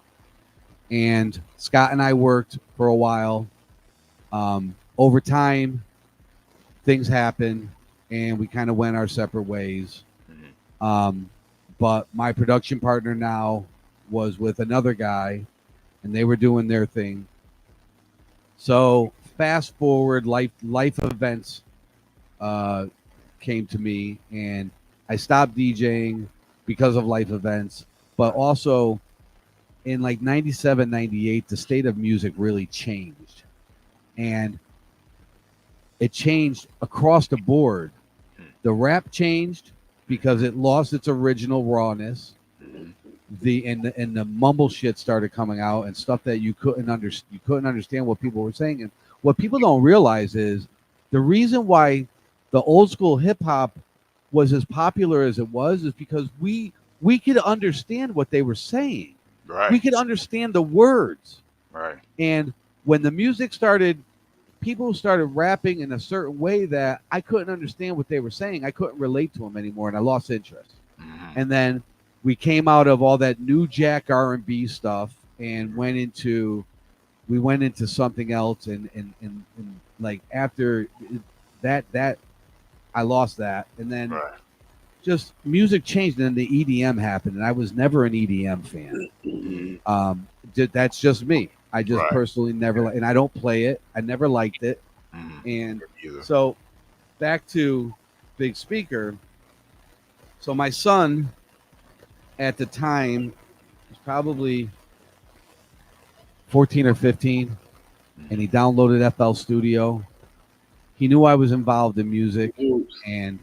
And Scott and I worked for a while. Over time, things happened, and we kind of went our separate ways. But my production partner now was with another guy, and they were doing their thing. So fast forward, life events came to me, and I stopped DJing because of life events. But also in like 97, 98, the state of music really changed. And it changed across the board. The rap changed because it lost its original rawness. The mumble shit started coming out and stuff that you couldn't understand what people were saying. And what people don't realize is the reason why the old school hip hop was as popular as it was is because we could understand what they were saying. Right. We could understand the words. Right. And when the music started, people started rapping in a certain way that I couldn't understand what they were saying. I couldn't relate to them anymore, and I lost interest. And then we came out of all that new jack R&B stuff and went into something else. And like after that, I lost that. And then just music changed, and then the EDM happened, and I was never an EDM fan. That's just me. I just personally never, and I don't play it. I never liked it. And so back to Big Speaker. So my son at the time was probably 14 or 15, and he downloaded FL Studio. He knew I was involved in music, and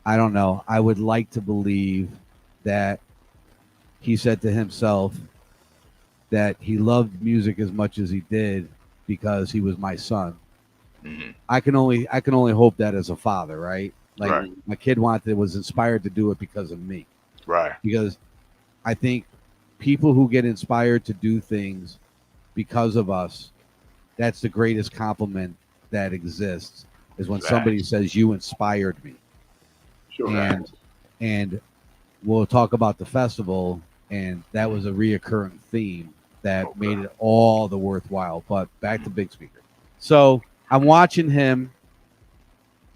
I don't know. I would like to believe that he said to himself that he loved music as much as he did because he was my son. I can only hope that as a father, right? Like my kid was inspired to do it because of me. Right. Because I think people who get inspired to do things because of us, that's the greatest compliment that exists, is when somebody says you inspired me. Sure. And we'll talk about the festival, and that was a reoccurring theme that made it all the worthwhile. But back to Big Speaker. So I'm watching him,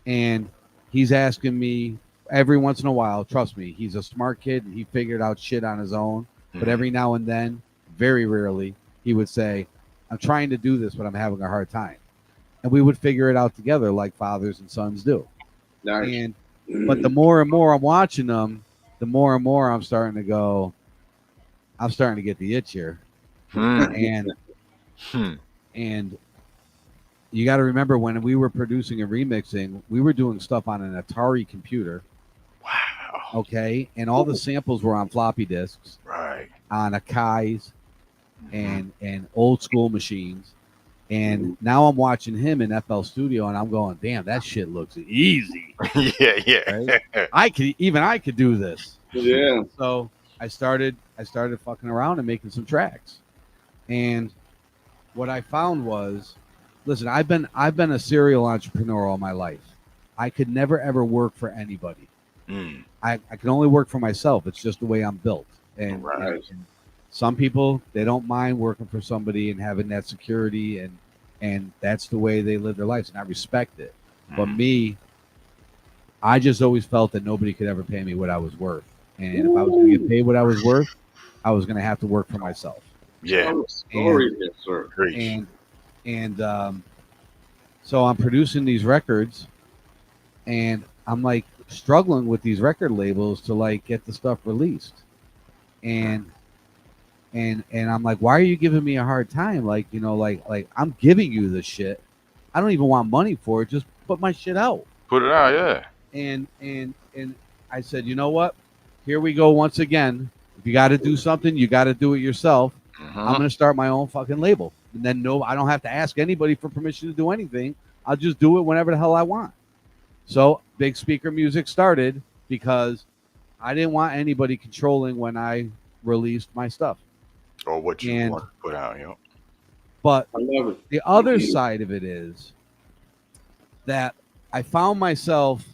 and he's asking me every once in a while, trust me, he's a smart kid and he figured out shit on his own. But every now and then, very rarely, he would say, I'm trying to do this, but I'm having a hard time. And we would figure it out together like fathers and sons do. Nice. But the more and more I'm watching them, the more and more I'm starting to go, I'm starting to get the itch here. Hmm. And you got to remember when we were producing and remixing, we were doing stuff on an Atari computer. Wow. Okay, and all the samples were on floppy disks, Right. on Akai's, and old school machines. And now I'm watching him in FL Studio, and I'm going, damn, that shit looks easy. Yeah. Right? I could do this. Yeah. So I started fucking around and making some tracks. And what I found was, listen, I've been a serial entrepreneur all my life. I could never ever work for anybody. Mm. I can only work for myself. It's just the way I'm built. And, Right. and some people, they don't mind working for somebody and having that security, and that's the way they live their lives, and I respect it. But me, I just always felt that nobody could ever pay me what I was worth. And if I was going to get paid what I was worth, I was going to have to work for myself. Yeah. Story, yes, sir. Great. And so I'm producing these records, and I'm like struggling with these record labels to like get the stuff released. And I'm like, why are you giving me a hard time? Like, you know, like I'm giving you this shit. I don't even want money for it. Just put my shit out. Put it out, yeah. And I said, you know what? Here we go once again. If you got to do something, you got to do it yourself. I'm going to start my own fucking label. And then I don't have to ask anybody for permission to do anything. I'll just do it whenever the hell I want. So Big Speaker Music started because I didn't want anybody controlling when I released my stuff. Or what you want to put out, you know. But I love it. the other side of it is that I found myself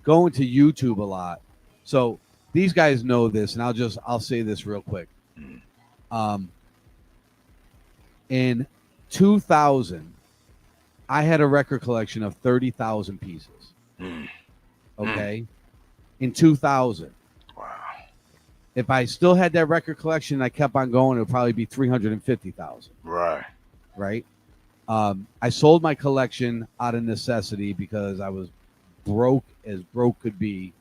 going to YouTube a lot. So these guys know this, and I'll say this real quick. In 2000, I had a record collection of 30,000 pieces. Okay? In 2000. Wow. If I still had that record collection and I kept on going, it would probably be 350,000. Right? I sold my collection out of necessity because I was broke as broke could be.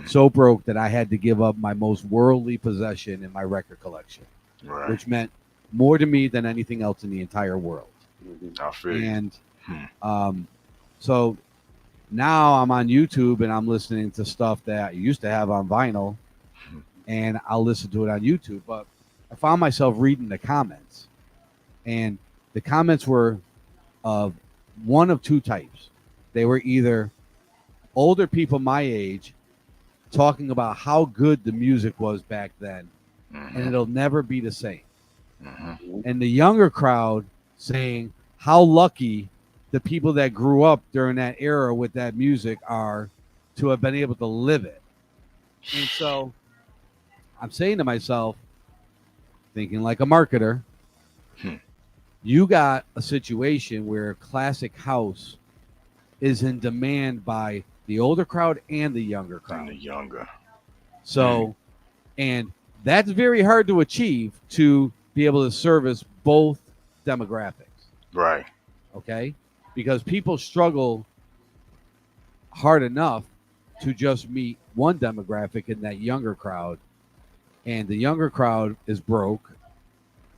So broke that I had to give up my most worldly possession in my record collection, which meant more to me than anything else in the entire world. And so now I'm on YouTube and I'm listening to stuff that I used to have on vinyl, and I'll listen to it on YouTube. But I found myself reading the comments, and the comments were of one of two types. They were either older people my age talking about how good the music was back then, and it'll never be the same. And the younger crowd saying how lucky the people that grew up during that era with that music are to have been able to live it. And so I'm saying to myself, thinking like a marketer, you got a situation where classic house is in demand by the older crowd and the younger crowd. So, and that's very hard to achieve, to be able to service both demographics. Right. Okay? Because people struggle hard enough to just meet one demographic in that younger crowd. And the younger crowd is broke.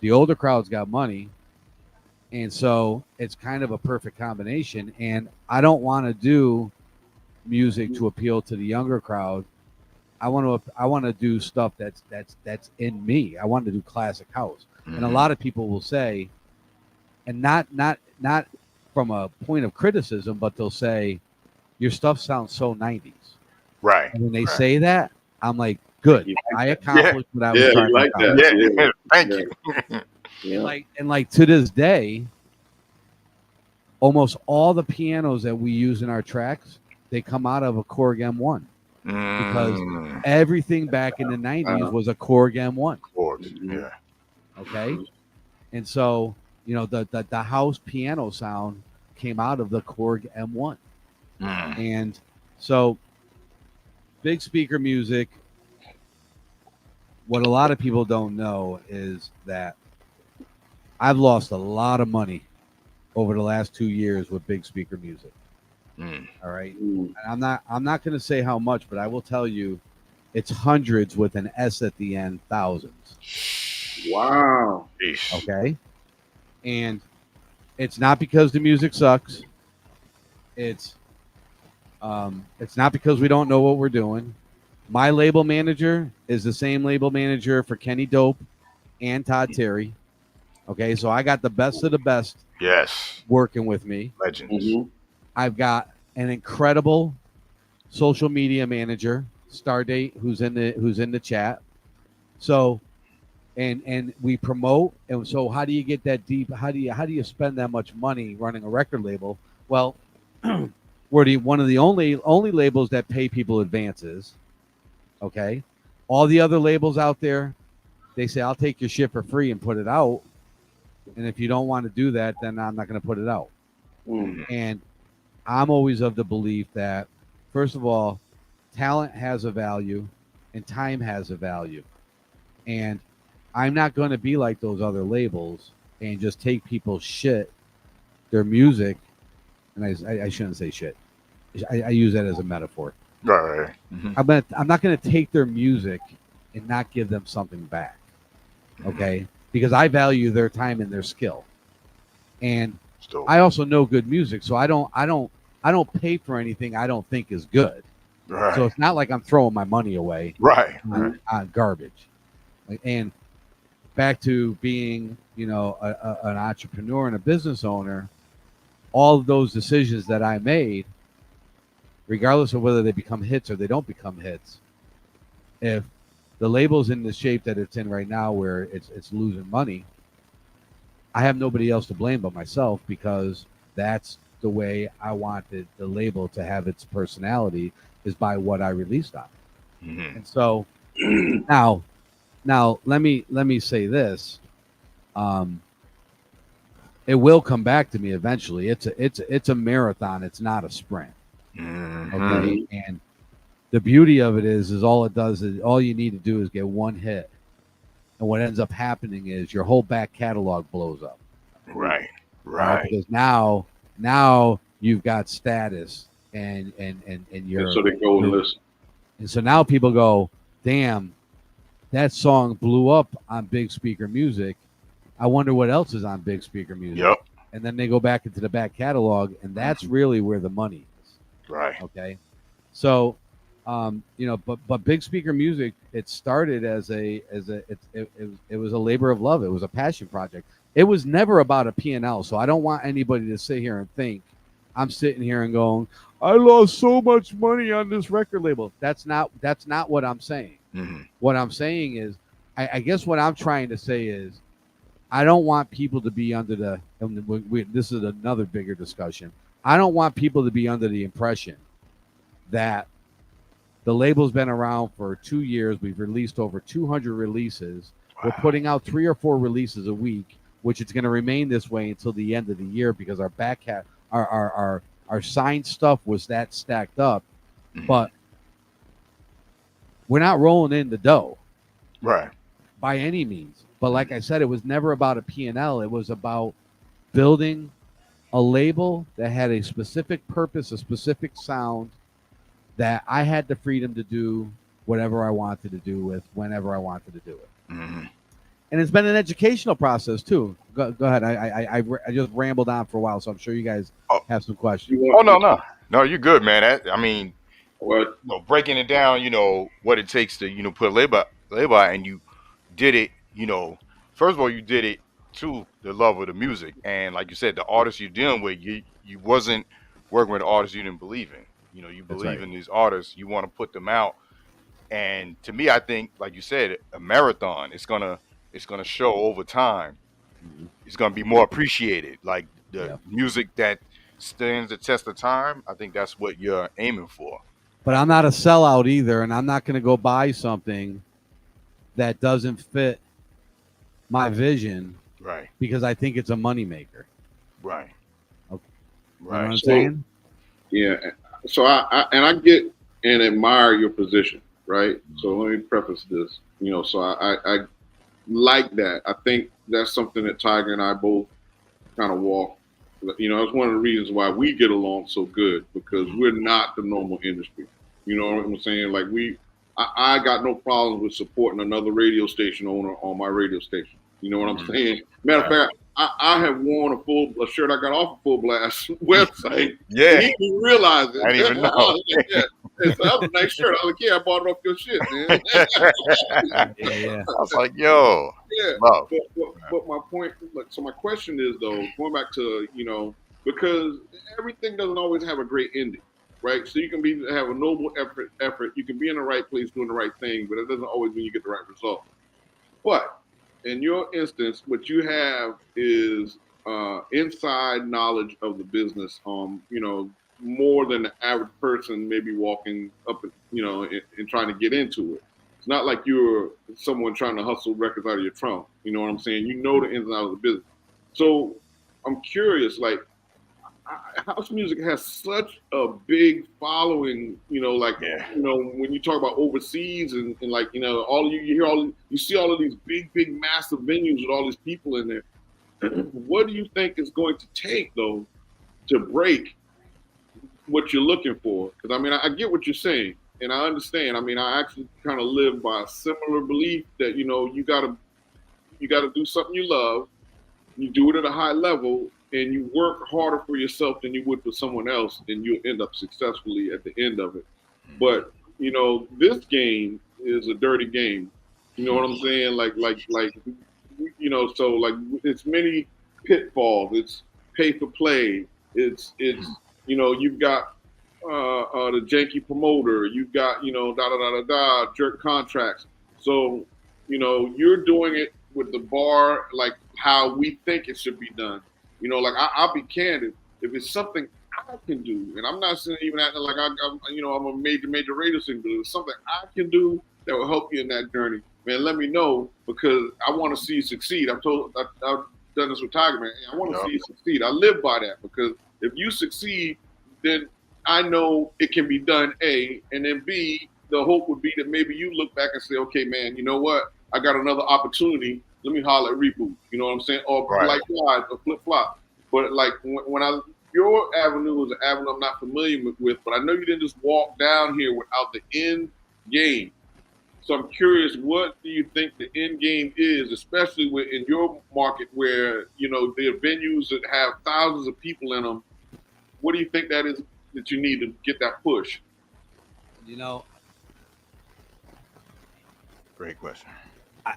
The older crowd's got money. And so it's kind of a perfect combination. And I don't want to do music to appeal to the younger crowd. I want to do stuff that's in me. I want to do classic house. And a lot of people will say, and not from a point of criticism, but they'll say, your stuff sounds so 90s. Right. And when they say that, I'm like, good. I accomplished what I was trying to accomplish. Yeah. Thank you. Like to this day, almost all the pianos that we use in our tracks, they come out of a Korg M1. Because everything back in the 90s was a Korg M1. Yeah. Okay? And so, you know, the house piano sound came out of the Korg M1. And so Big Speaker Music, what a lot of people don't know is that I've lost a lot of money over the last 2 years with Big Speaker Music. All right. And I'm not going to say how much, but I will tell you it's hundreds with an S at the end, thousands. Wow. Okay. And it's not because the music sucks. It's not because we don't know what we're doing. My label manager is the same label manager for Kenny Dope and Todd Terry. Okay, so I got the best of the best. Yes. Working with me. Legends. Mm-hmm. I've got an incredible social media manager, Stardate, who's in the chat. So, and we promote. And so, how do you get that deep? How do you spend that much money running a record label? Well, we're one of the only labels that pay people advances. Okay, all the other labels out there, they say I'll take your shit for free and put it out. And if you don't want to do that, then I'm not going to put it out. Mm. And I'm always of the belief that, first of all, talent has a value and time has a value. And I'm not going to be like those other labels and just take people's shit, their music, and I shouldn't say shit. I use that as a metaphor. Right. Mm-hmm. I'm not going to take their music and not give them something back. Okay? Because I value their time and their skill. And I also know good music, so I don't pay for anything I don't think is good. Right. So it's not like I'm throwing my money away on garbage. And back to being, an entrepreneur and a business owner, all of those decisions that I made, regardless of whether they become hits or they don't become hits, if the label's in the shape that it's in right now where it's losing money, I have nobody else to blame but myself, because that's the way I wanted the label to have its personality, is by what I released on. Mm-hmm. And so now let me say this. It will come back to me eventually. It's a marathon. It's not a sprint. Mm-hmm. Okay. And the beauty of it is all it does is all you need to do is get one hit. And what ends up happening is your whole back catalog blows up. Right. Because now you've got status and you're. And so they go and listen. And so now people go, damn, that song blew up on Big Speaker Music. I wonder what else is on Big Speaker Music. Yep. And then they go back into the back catalog, and that's really where the money is. Right. Okay. So, but Big Speaker Music, it started as it was a labor of love. It was a passion project. It was never about a P&L. So I don't want anybody to sit here and think I'm sitting here and going, I lost so much money on this record label. That's not what I'm saying. Mm-hmm. What I'm saying is, I guess what I'm trying to say is, I don't want people to be under the, this is another bigger discussion. I don't want people to be under the impression that the label's been around for 2 years. We've released over 200 releases. Wow. We're putting out 3 or 4 releases a week, which it's going to remain this way until the end of the year, because our back our signed stuff was that stacked up. Mm-hmm. But we're not rolling in the dough. Right. By any means. But like I said, it was never about a P&L. It was about building a label that had a specific purpose, a specific sound, that I had the freedom to do whatever I wanted to do with whenever I wanted to do it. Mm-hmm. And it's been an educational process too. Go ahead. I just rambled on for a while, so I'm sure you guys have some questions. Oh, no, you're good, man. Breaking it down, what it takes to, put a label out, and you did it, first of all, you did it to the love of the music. And like you said, the artists you're dealing with, you wasn't working with artists you didn't believe in. You believe in these artists, you want to put them out. And to me, I think, like you said, a marathon, it's gonna show over time. Mm-hmm. It's gonna be more appreciated. Like the music that stands the test of time, I think that's what you're aiming for. But I'm not a sellout either, and I'm not gonna go buy something that doesn't fit my vision, right? Because I think it's a moneymaker, right? Okay, right. You know what I'm saying? Yeah. So I get and admire your position, right? Mm-hmm. So let me preface this, So I like that. I think that's something that Tiger and I both kind of walk. It's one of the reasons why we get along so good, because we're not the normal industry. You know what I'm saying? Like I got no problems with supporting another radio station owner on my radio station. You know what I'm saying? Matter of fact, I have worn a shirt I got off of Full Blast website. Yeah. And he didn't realize it. I didn't even know. Yeah. It's a nice shirt. I was like, yeah, I bought it off your shit, man. Yeah. I was like, yo. Yeah. Love. But my point, so my question is though, going back to, because everything doesn't always have a great ending, right? So you can have a noble effort. You can be in the right place doing the right thing, but it doesn't always mean you get the right result. But in your instance, what you have is inside knowledge of the business, more than the average person maybe walking up, and trying to get into it. It's not like you're someone trying to hustle records out of your trunk. You know what I'm saying? You know the ins and outs of the business. So I'm curious, like, house music has such a big following, when you talk about overseas and like, you see all of these big, massive venues with all these people in there. What do you think is going to take though to break what you're looking for? Because I mean, I get what you're saying and I understand. I mean, I actually kind of live by a similar belief that, you gotta do something you love, you do it at a high level, and you work harder for yourself than you would for someone else, and you'll end up successfully at the end of it. But, this game is a dirty game. You know what I'm saying? So like it's many pitfalls. It's pay for play. It's you've got the janky promoter. You've got, jerk contracts. So, you're doing it with the bar, like how we think it should be done. I'll be candid. If it's something I can do, and I'm not saying even acting like I'm a major radio singer, but if it's something I can do that will help you in that journey, man, let me know, because I want to see you succeed. I've done this with Tiger, man. I want to see you succeed. I live by that, because if you succeed, then I know it can be done, A, and then B, the hope would be that maybe you look back and say, okay, man, you know what? I got another opportunity. Let me holler at Reboot. You know what I'm saying? Or likewise, a flip flop. But like your avenue is an avenue I'm not familiar with, but I know you didn't just walk down here without the end game. So I'm curious, what do you think the end game is, especially in your market where, there are venues that have thousands of people in them? What do you think that is that you need to get that push? Great question.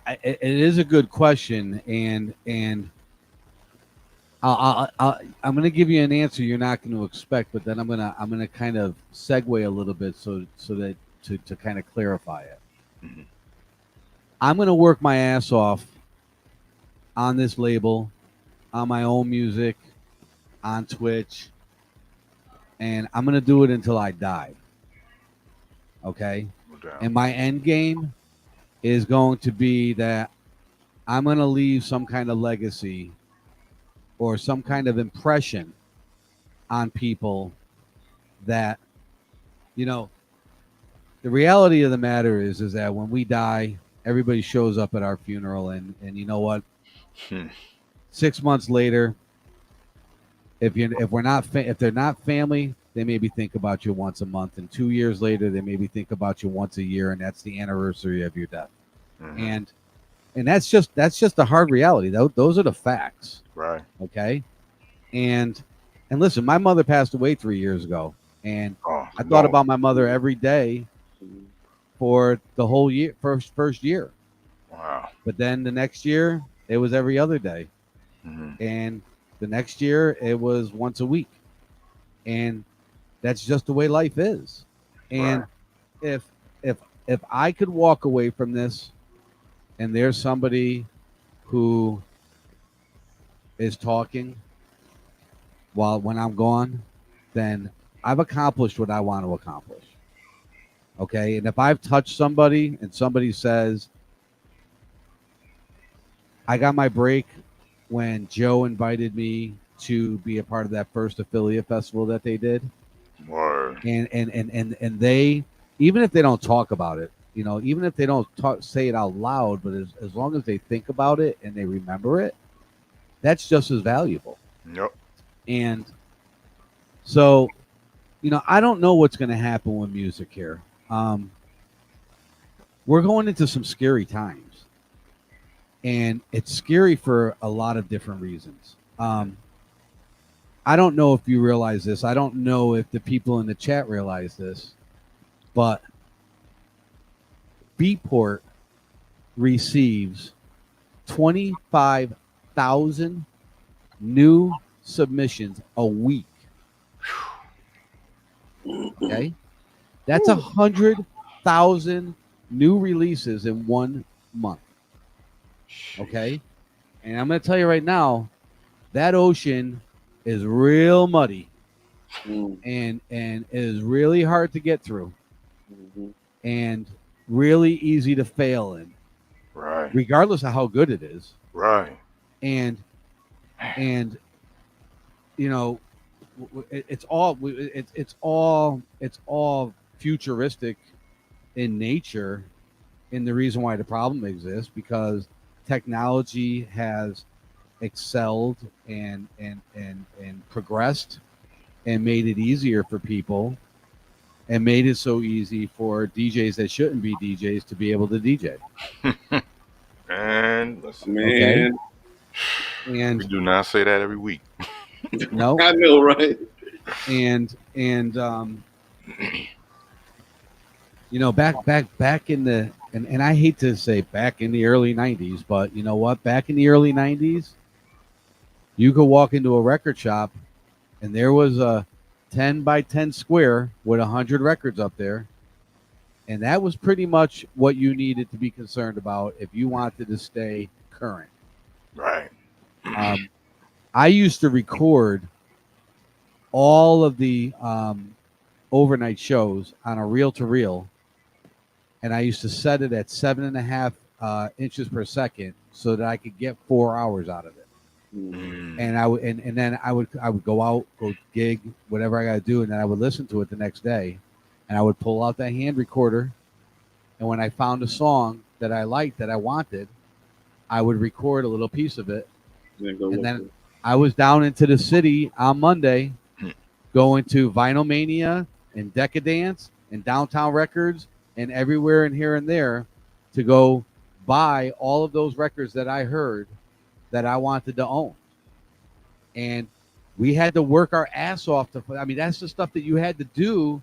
It is a good question, and I'm going to give you an answer you're not going to expect, but then I'm going to kind of segue a little bit so that to kind of clarify it. Mm-hmm. I'm going to work my ass off on this label, on my own music, on Twitch, and I'm going to do it until I die. Okay? And my end game is going to be that I'm going to leave some kind of legacy or some kind of impression on people that, the reality of the matter is that when we die, everybody shows up at our funeral, and you know what? 6 months later, if they're not family, they maybe think about you once a month, and 2 years later, they maybe think about you once a year, and that's the anniversary of your death. Mm-hmm. And that's just the hard reality. Those are the facts. Right. Okay. And listen, my mother passed away 3 years ago, and I thought about my mother every day for the whole year, first year. Wow. But then the next year, it was every other day. Mm-hmm. And the next year, it was once a week. And that's just the way life is. And if I could walk away from this, and there's somebody who is talking when I'm gone, then I've accomplished what I want to accomplish. Okay. And if I've touched somebody and somebody says, I got my break when Joe invited me to be a part of that first affiliate festival that they did. Word. And they, even if they don't talk about it, even if they don't say it out loud, but as long as they think about it and they remember it, that's just as valuable. Yep. And so, I don't know what's going to happen with music here. we're going into some scary times, and it's scary for a lot of different reasons. I don't know if you realize this. I don't know if the people in the chat realize this, but Beatport receives 25,000 new submissions a week. Okay, that's 100,000 new releases in 1 month. Okay, and I'm going to tell you right now, that ocean is real muddy, and it is really hard to get through, and really easy to fail in. Right. Regardless of how good it is. Right. And you know, it's all futuristic in nature, and the reason why the problem exists because technology has excelled and progressed and made it easier for people and made it so easy for DJs that shouldn't be DJs to be able to DJ. And listen, okay, and we do not say that every week. No, I know, right? And you know, back in the and I hate to say back in the early 90s, but you know what? Back in the early 90s, you could walk into a record shop and there was a 10 by 10 square with 100 records up there. And that was pretty much what you needed to be concerned about if you wanted to stay current. Right. I used to record all of the overnight shows on a reel-to-reel, and I used to set it at 7.5 inches per second so that I could get 4 hours out of it. And I would, and then I would go out, go gig, whatever I got to do, and then I would listen to it the next day, and I would pull out that hand recorder, and when I found a song that I liked that I wanted, I would record a little piece of it, and then I was down into the city on Monday, going to Vinyl Mania and Decadence and Downtown Records and everywhere and here and there to go buy all of those records that I heard that I wanted to own. And we had to work our ass off to, I mean, that's the stuff that you had to do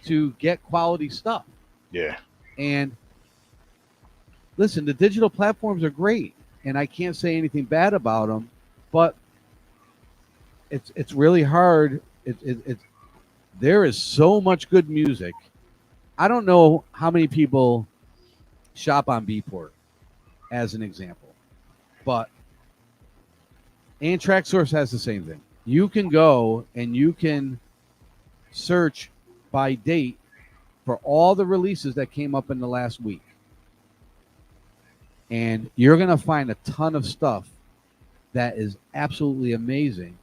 to get quality stuff. Yeah. And listen, the digital platforms are great, and I can't say anything bad about them, but it's really hard. There is so much good music. I don't know how many people shop on Beatport, as an example, but and TrackSource has the same thing. You can go and you can search by date for all the releases that came up in the last week, and you're going to find a ton of stuff that is absolutely amazing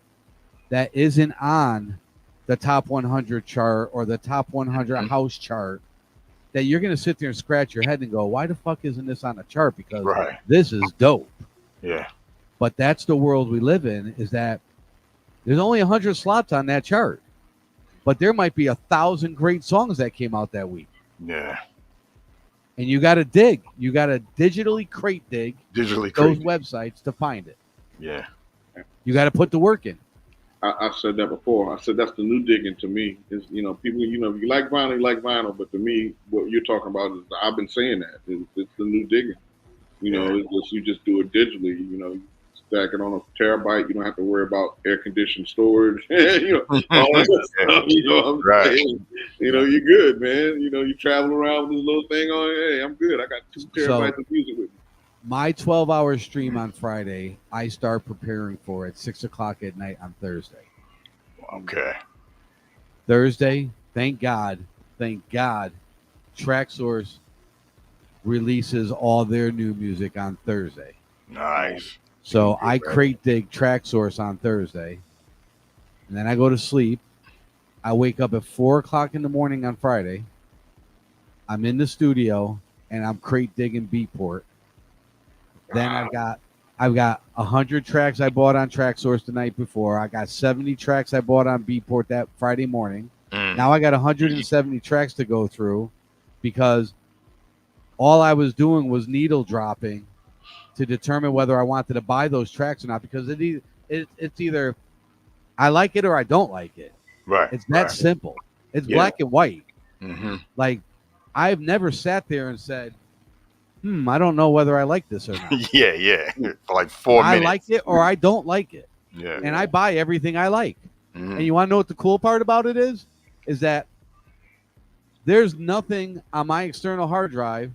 that isn't on the top 100 chart or the top 100 house chart, that you're going to sit there and scratch your head and go, why the fuck isn't this on the chart? Because this is dope. Yeah. But that's the world we live in, is that there's only 100 slots on that chart, but there might be 1,000 great songs that came out that week. Yeah. And you got to dig. You got to digitally crate dig those websites to find it. Yeah. You got to put the work in. I've said that before. I said that's the new digging to me. Is, you know, people, you know, if you like vinyl, but to me, what you're talking about is, I've been saying that it's the new digging. You know, it's just, you just do it digitally. You know, you stack it on a terabyte. You don't have to worry about air conditioned storage. You know, all that stuff. You know, what I'm saying? You know, you're good, man. You know, you travel around with this little thing on. Hey, I'm good. I got 2 terabytes of music with me. My 12-hour stream on Friday, I start preparing for at 6 o'clock at night on Thursday. Okay. Thursday, thank God, TrackSource releases all their new music on Thursday. Nice. So I crate dig TrackSource on Thursday, and then I go to sleep. I wake up at 4 o'clock in the morning on Friday. I'm in the studio, and I'm crate digging Beatport. Then I've got 100 tracks I bought on TrackSource the night before. I got 70 tracks I bought on Beatport that Friday morning. Now I got 170 tracks to go through, because all I was doing was needle dropping to determine whether I wanted to buy those tracks or not, because it's either I like it or I don't like it. Right. It's that simple. It's black and white. Mm-hmm. Like, I've never sat there and said, I don't know whether I like this or not. yeah. For like 4 minutes. I like it or I don't like it. Yeah. And I buy everything I like. Mm-hmm. And you want to know what the cool part about it is that there's nothing on my external hard drive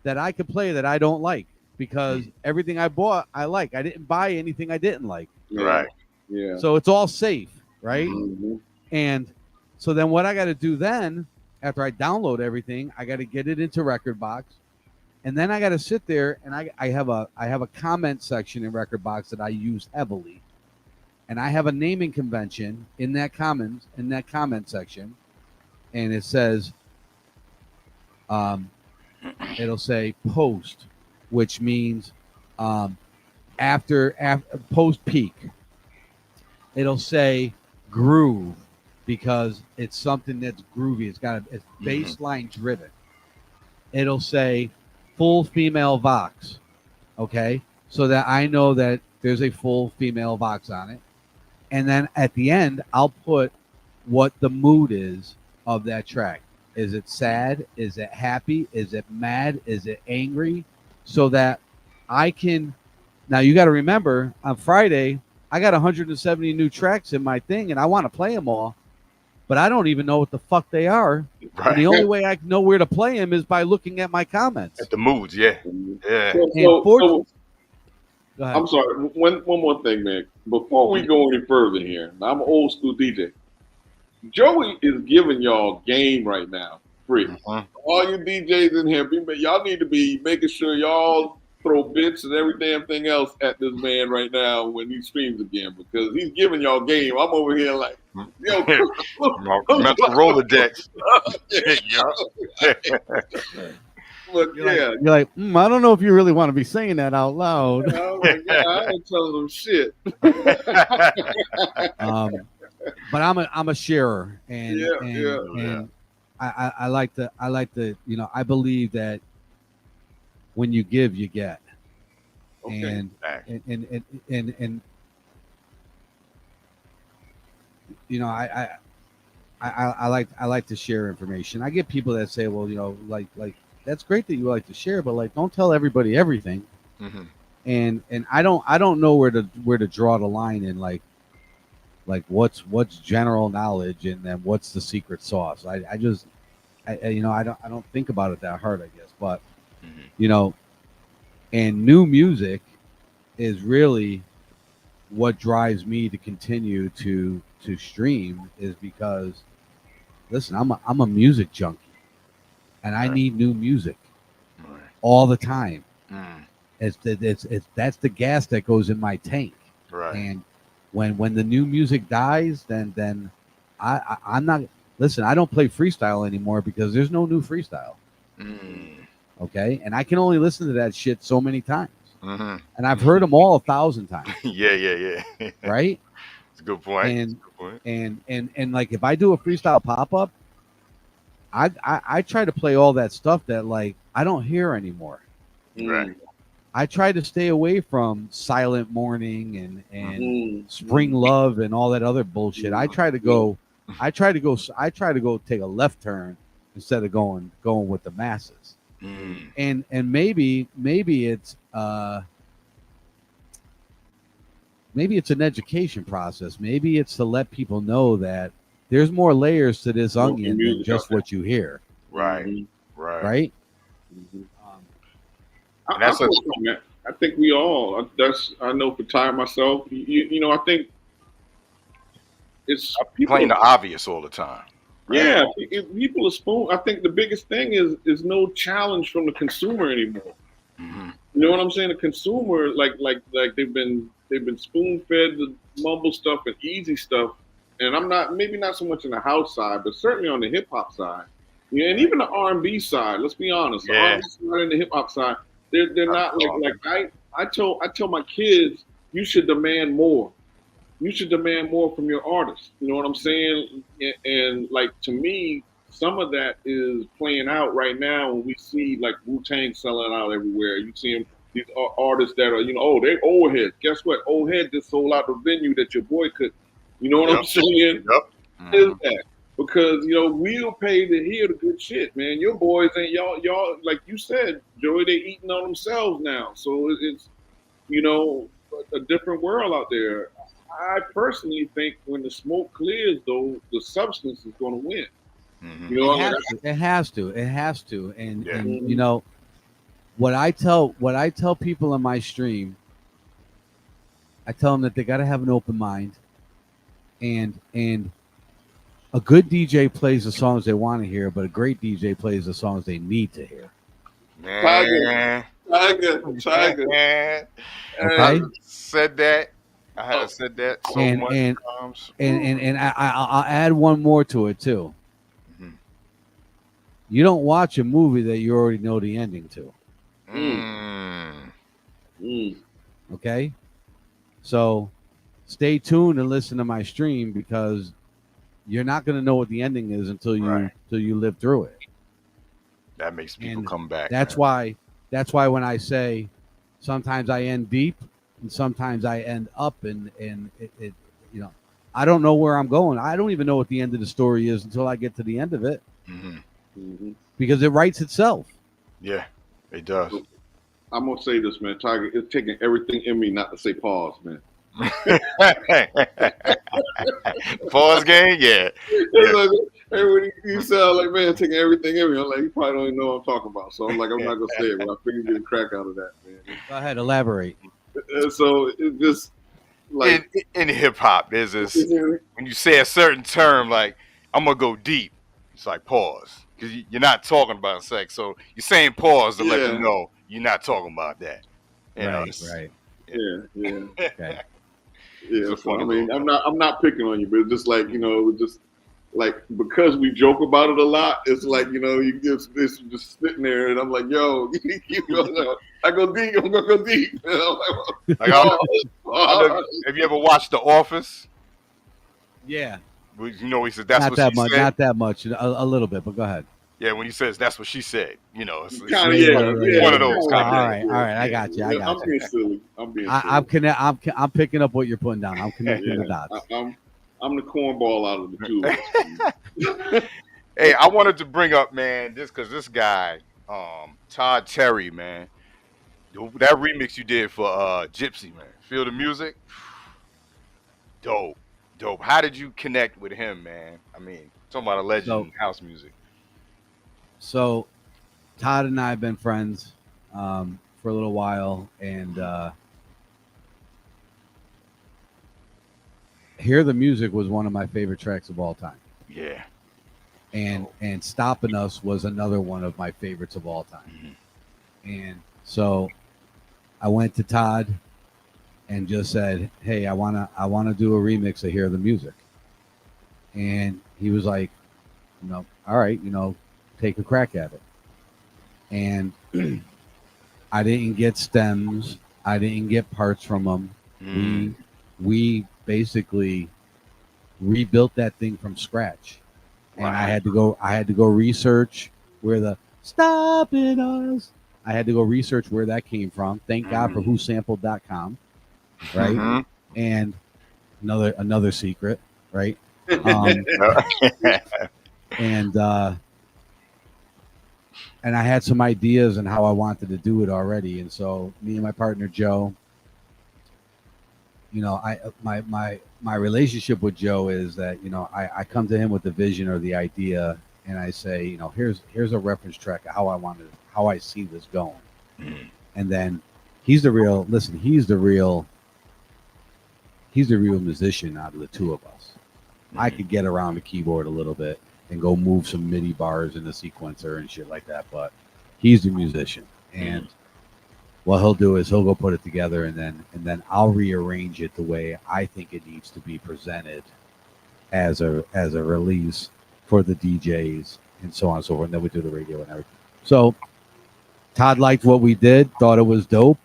that I could play that I don't like, because everything I bought, I like. I didn't buy anything I didn't like. Right. Yeah. So it's all safe, right? Mm-hmm. And so then what I got to do then, after I download everything, I got to get it into Rekordbox. And then I got to sit there, and I have a comment section in Rekordbox that I use heavily. And I have a naming convention in that comment section, and it says, it'll say post, which means after post peak. It'll say groove, because it's something that's groovy. It's baseline driven. It'll say full female vox, okay, so that I know that there's a full female vox on it. And then at the end, I'll put what the mood is of that track. Is it sad? Is it happy? Is it mad? Is it angry? So that I can. Now, you got to remember, on Friday, I got 170 new tracks in my thing, and I want to play them all, but I don't even know what the fuck they are. Right. And the only way I know where to play them is by looking at my comments. At the moods, yeah. I'm sorry. One more thing, man. Before we go any further here, I'm an old school DJ. Joey is giving y'all game right now, free. All you DJs in here, y'all need to be making sure y'all throw bits and every damn thing else at this man right now when he streams again, because he's giving y'all game. I'm over here like, yo, mental Rolodex. But you're like, I don't know if you really want to be saying that out loud. Oh my God, I ain't telling them shit. But I'm a sharer, and I like to I believe that when you give, you get. Okay. And I like to share information. I get people that say, well, like that's great that you like to share, but like, don't tell everybody everything. Mm-hmm. And I don't know where to draw the line in like what's general knowledge and then what's the secret sauce. I don't think about it that hard, I guess. But and new music is really what drives me to continue to stream, is because listen, I'm a music junkie, and I need new music all the time. It's that's the gas that goes in my tank. Right. And when the new music dies, then I'm not. Listen, I don't play freestyle anymore because there's no new freestyle. Okay, and I can only listen to that shit so many times, and I've heard them all 1,000 times. Yeah. Right. It's a good point. And like, if I do a freestyle pop up, I try to play all that stuff that like I don't hear anymore. Right. I try to stay away from Silent Morning and Spring Love and all that other bullshit. I try to go take a left turn instead of going with the masses. And maybe it's an education process. Maybe it's to let people know that there's more layers to this onion than just what you hear. Right. I think we all. I know for time myself. I think it's playing the obvious all the time. Right? Yeah, if people are spoon. I think the biggest thing is no challenge from the consumer anymore. You know what I'm saying? The consumer, like they've been spoon fed the mumble stuff and easy stuff, and I'm maybe not so much in the house side, but certainly on the hip hop side. Yeah, and even the R&B side. Let's be honest, the R&B side and the hip hop side. They're not like I tell my kids, you should demand more. You should demand more from your artists. You know what I'm saying? And like, to me, some of that is playing out right now when we see like Wu-Tang selling out everywhere. You see them, these artists that are, oh, they old heads. Guess what? Old head just sold out the venue that your boy could. You know what I'm saying? Yep. Is that? Because we'll pay to hear the good shit, man. Your boys ain't y'all like you said, Joey. They eating on themselves now, so it's a different world out there. I personally think when the smoke clears, though, the substance is going to win. It has to, and what I tell people in my stream, I tell them that they got to have an open mind, and a good DJ plays the songs they want to hear, but a great DJ plays the songs they need to hear. Tiger. Man. Okay. Said that. I have said that so much times. And I'll add one more to it too. Mm-hmm. You don't watch a movie that you already know the ending to. Okay. So stay tuned and listen to my stream, because you're not going to know what the ending is until you live through it. That makes people come back. That's why when I say sometimes I end deep and sometimes I end up, and it I don't know where I'm going. I don't even know what the end of the story is until I get to the end of it, because it writes itself. Yeah, it does. I'm gonna say this, man. Tiger, it's taking everything in me not to say pause, man. Pause game, yeah. Like, when you sound like, man, taking everything in me, I'm like, you probably don't even know what I'm talking about. So I'm like, I'm not gonna say it, but I figured you'd get a crack out of that, man. Go ahead, elaborate. So it's just like in hip hop, there's this when you say a certain term, like I'm gonna go deep, it's like pause, because you're not talking about sex, so you're saying pause to let you know you're not talking about that. Right. Yeah. Okay. Yeah, so, I mean, I'm not picking on you, but it's just like, just like, because we joke about it a lot, it's like, you just sitting there, and I'm like, yo, I go deep, I'm gonna go deep. Have you ever watched The Office? Yeah. He said that's not what that she much, said. Not that much, a little bit, but go ahead. Yeah, when he says that's what she said, it's kind of one of those. All right, I got you. I'm being silly. I'm picking up what you're putting down. I'm connecting the dots. I'm the cornball out of the two. Hey, I wanted to bring up, man, because this guy, Todd Terry, man, that remix you did for Gypsy, man, Feel the Music, dope. How did you connect with him, man? I mean, talking about a legend in house music. So, Todd and I have been friends for a little while, and Hear the Music was one of my favorite tracks of all time. Yeah. And Stopping Us was another one of my favorites of all time. And so I went to Todd and just said, hey, I wanna do a remix of Hear the Music. And he was like, all right, take a crack at it. And I didn't get stems. I didn't get parts from him. We basically rebuilt that thing from scratch. And I had to go research where the Stopping Us. I had to go research where that came from. Thank God for whosampled.com. Right. And another secret, right? And I had some ideas on how I wanted to do it already. And so me and my partner Joe, my relationship with Joe is that, I come to him with the vision or the idea, and I say, here's a reference track of how I see this going. And then he's the real musician out of the two of us. I could get around the keyboard a little bit and go move some MIDI bars in the sequencer and shit like that, but he's the musician. And what he'll do is he'll go put it together, and then I'll rearrange it the way I think it needs to be presented as a release for the DJs and so on and so forth. And then we do the radio and everything. So Todd liked what we did, thought it was dope.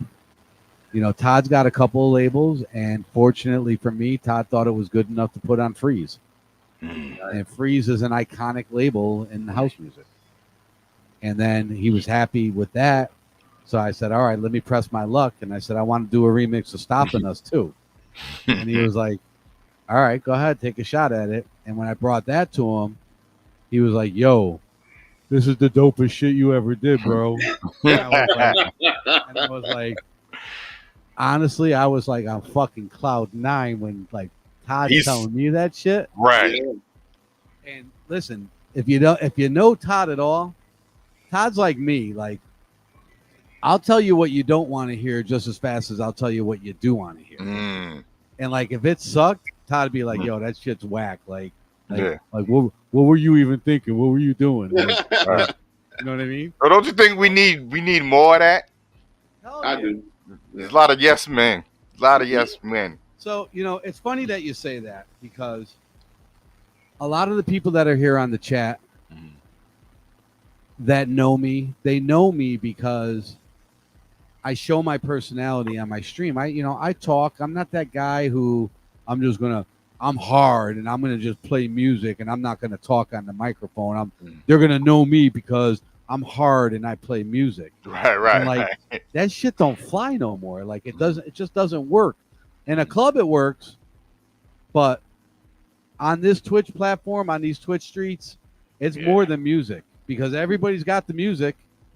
Todd's got a couple of labels, and fortunately for me, Todd thought it was good enough to put on Freeze. And Freeze is an iconic label in house music. And then he was happy with that. So I said, all right, let me press my luck. And I said, I want to do a remix of Stopping Us too. And he was like, all right, go ahead, take a shot at it. And when I brought that to him, he was like, yo, this is the dopest shit you ever did, bro. And I was like, honestly, I was like on fucking cloud 9 when like Todd's telling me that shit. Right. And listen, if you know Todd at all, Todd's like me. Like, I'll tell you what you don't want to hear just as fast as I'll tell you what you do want to hear. And like, if it sucked, Todd would be like, yo, that shit's whack. Like what were you even thinking? What were you doing? Like, you know what I mean? So don't you think we need more of that? I do. There's a lot of yes men. A lot of yes men. So, it's funny that you say that, because a lot of the people that are here on the chat that know me, they know me because I show my personality on my stream. I talk. I'm not that guy who I'm hard and I'm going to just play music and I'm not going to talk on the microphone. They're going to know me because I'm hard and I play music. Right. And like that shit don't fly no more. Like it just doesn't work. In a club it works, but on this Twitch platform, on these Twitch streets, it's more than music, because everybody's got the music,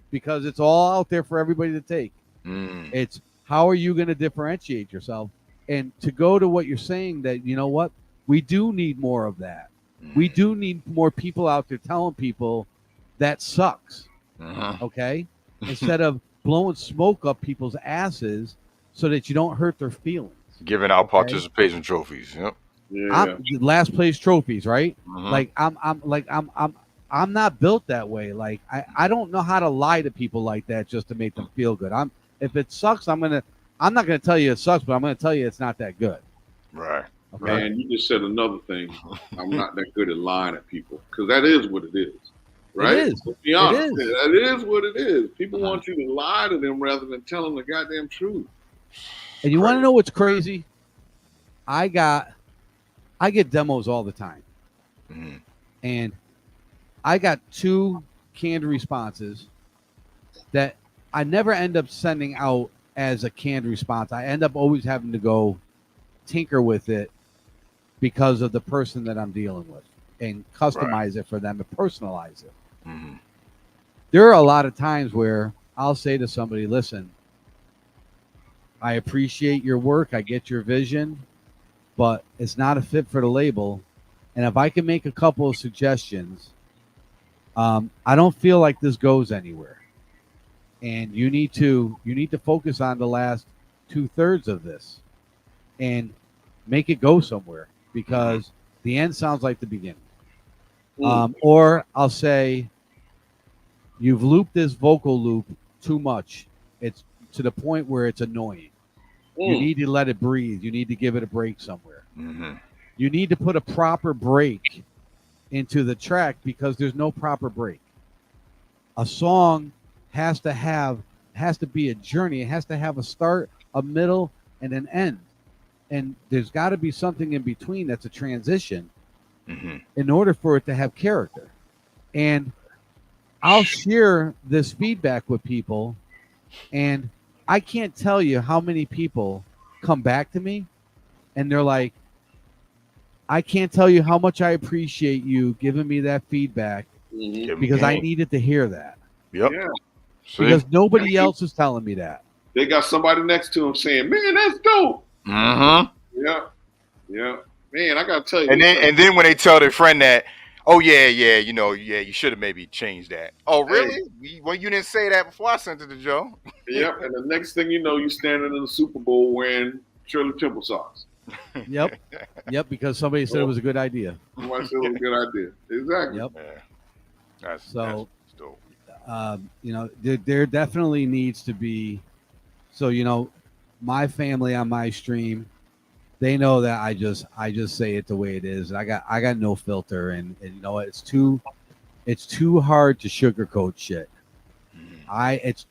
because it's all out there for everybody to take. It's how are you going to differentiate yourself? And to go to what you're saying, that, you know what, we do need more of that. We do need more people out there telling people that sucks. Okay? Instead of blowing smoke up people's asses so that you don't hurt their feelings. Giving out participation trophies. Yep. Yeah. Last place trophies, right? Like I'm not built that way. Like I don't know how to lie to people like that just to make them feel good. If it sucks, I'm not gonna tell you it sucks, but I'm gonna tell you it's not that good. Right. Okay. Man, you just said another thing. I'm not that good at lying at people, because that is what it is. Right? It is. Let's be honest. It is. That is what it is. People want you to lie to them rather than tell them the goddamn truth. And you want to know what's crazy? I get demos all the time. And I got 2 canned responses that I never end up sending out as a canned response. I end up always having to go tinker with it because of the person that I'm dealing with, and customize it for them and personalize it. There are a lot of times where I'll say to somebody, listen, I appreciate your work. I get your vision, but it's not a fit for the label. And if I can make a couple of suggestions, I don't feel like this goes anywhere. And you need to focus on the last 2/3 of this and make it go somewhere, because the end sounds like the beginning. Or I'll say, you've looped this vocal loop too much. It's to the point where it's annoying. You need to let it breathe. You need to give it a break somewhere. You need to put a proper break into the track, because there's no proper break. A song has to be a journey. It has to have a start, a middle, and an end. And there's got to be something in between that's a transition in order for it to have character. And I'll share this feedback with people, and I can't tell you how many people come back to me and they're like, I can't tell you how much I appreciate you giving me that feedback, because I needed to hear that. Yep. Yeah. Because nobody else is telling me that. They got somebody next to them saying, man, that's dope. Yeah. Man, I gotta tell you. And then when they tell their friend that, oh yeah, you should have maybe changed that. Oh really? Well, you didn't say that before I sent it to Joe. Yep. And the next thing you know, you standing in the Super Bowl wearing Shirley Temple socks. Yep. Because somebody said it was a good idea. Somebody said it was a good idea. Exactly. Yep. Yeah. That's dope. So, there definitely needs to be. So, my family on my stream, they know that I just say it the way it is. And I got no filter, and it's too hard to sugarcoat shit.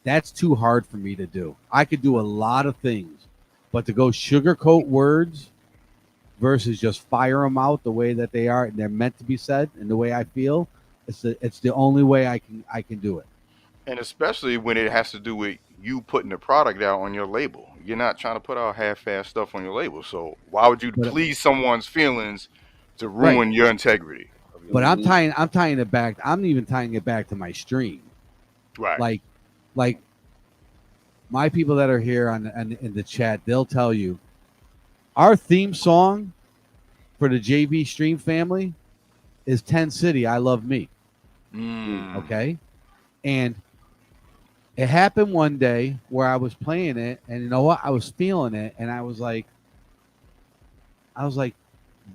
That's too hard for me to do. I could do a lot of things, but to go sugarcoat words, versus just fire them out the way that they are and they're meant to be said and the way I feel. It's the only way I can do it. And especially when it has to do with you putting the product out on your label. You're not trying to put out half-ass stuff on your label. So why would you But please someone's feelings to right. ruin your integrity? But I'm tying it back. I'm even tying it back to my stream. Right. Like my people that are here in the chat, they'll tell you our theme song for the JV stream family is 10 City, I Love Me. Okay. And it happened one day where I was playing it, and you know what? I was feeling it, and I was like,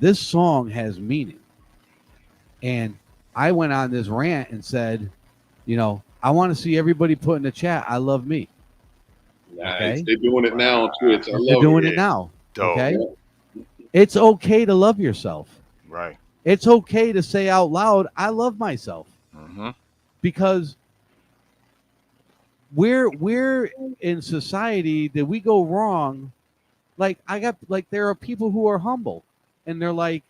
this song has meaning. And I went on this rant and said, you know, I want to see everybody put in the chat, I love me. Nice. Okay? They're doing it now on Twitch. They're doing it now. Dope. Okay. It's okay to love yourself. Right. It's okay to say out loud, I love myself. Mm-hmm. Because we're in society that we go wrong. Like there are people who are humble and they're like,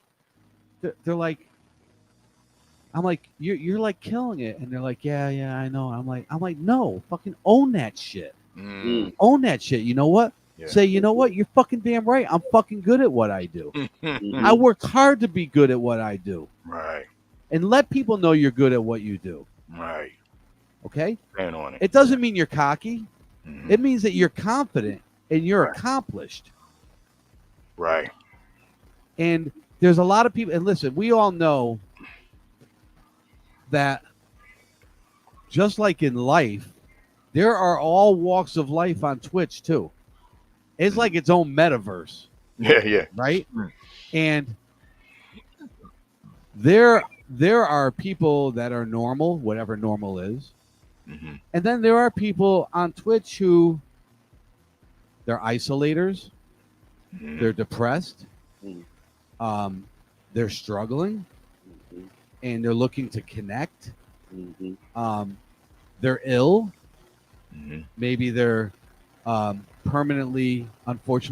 I'm like, you're like killing it. And they're like, yeah, I know. I'm like, no, fucking own that shit. Own that shit. You know what? Yeah. Say, you know what? You're fucking damn right. I'm fucking good at what I do. I work hard to be good at what I do. Right. And let people know you're good at what you do. Right. Okay? Stand on it. It doesn't mean you're cocky. It means that you're confident and you're accomplished. Right. And there's a lot of people, and listen, we all know that just like in life, there are all walks of life on Twitch too. It's like its own metaverse. Yeah. Right? And there are people that are normal, whatever normal is. And then there are people on Twitch who they're isolators, they're depressed, they're struggling, and they're looking to connect. They're ill. Maybe they're unfortunately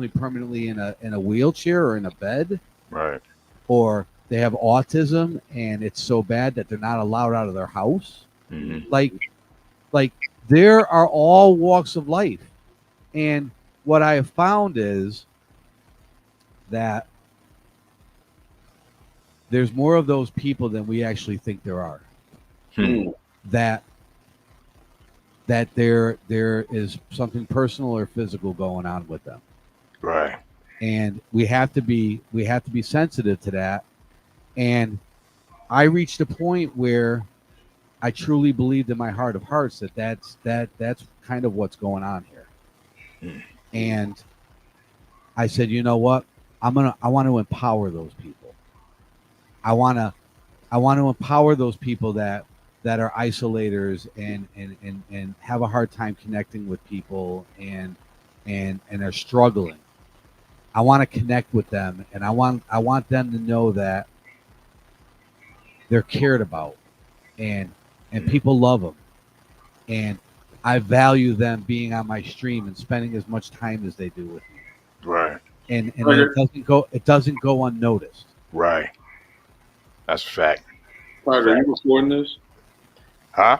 permanently in a wheelchair or in a bed. Right. Or they have autism and it's so bad that they're not allowed out of their house. Like there are all walks of life. And what I have found is that there's more of those people than we actually think there are. That there is something personal or physical going on with them. Right. And we have to be sensitive to that. And I reached a point where I truly believed in my heart of hearts that that's kind of what's going on here. And I said, you know what? I want to empower those people. I want to empower those people that are isolators and have a hard time connecting with people and are struggling. I want to connect with them, and I want them to know that they're cared about, and people love them, and I value them being on my stream and spending as much time as they do with me. Right. And it doesn't go unnoticed. Right. That's a fact. Tiger, are you recording this? Huh?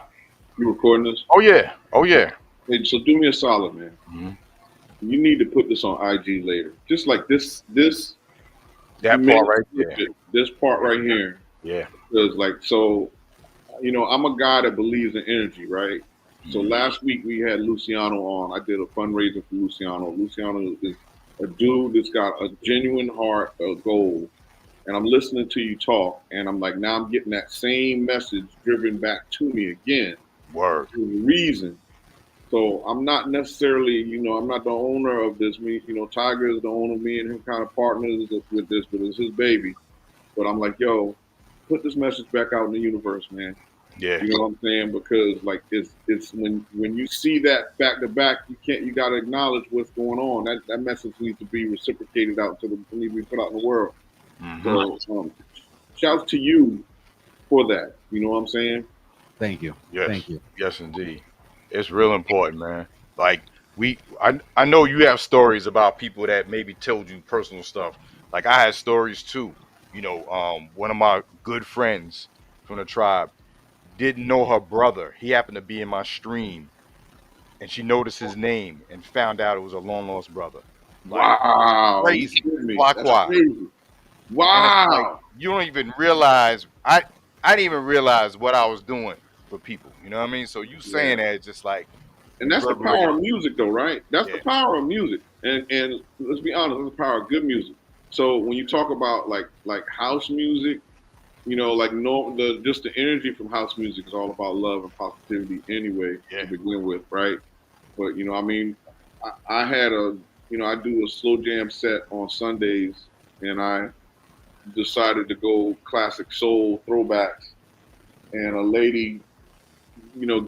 You recording this? Oh yeah. Hey, so do me a solid, man. You need to put this on IG later. Just like this that part right there. This part right here. Yeah. Because like, so, you know, I'm a guy that believes in energy, right? So last week we had Luciano on. I did a fundraiser for Luciano. Luciano is a dude that's got a genuine heart of gold. And I'm listening to you talk, and I'm like, now I'm getting that same message driven back to me again. Word. For the reason. So I'm not necessarily, you know, I'm not the owner of this. Me, you know, Tiger is the owner. Me and him kind of partners with this, but it's his baby. But I'm like, yo, put this message back out in the universe, man. Yeah. You know what I'm saying? Because like it's when you see that back to back, you got to acknowledge what's going on. That message needs to be reciprocated out to the need to be put out in the world. So shouts to you for that. You know what I'm saying? Thank you. Yes. Thank you. Yes, indeed. It's real important, man. Like I know you have stories about people that maybe told you personal stuff, Like I had stories too. One of my good friends from the tribe didn't know her brother. He happened to be in my stream, and she noticed his name and found out it was a long lost brother. Like Wow, you crazy, kidding me? block That's wide. crazy. And it's like Wow. you don't even realize. I didn't even realize what I was doing for people. You know what I mean? So you Yeah. saying that it's just like And that's the power of music, though, right? That's the Yeah. power of music. And let's be honest, that's the power of good music. So when you talk about like house music, like just the energy from house music is all about love and positivity anyway to begin with, right? But I mean, I had I do a slow jam set on Sundays, and I decided to go classic soul throwbacks, and a lady,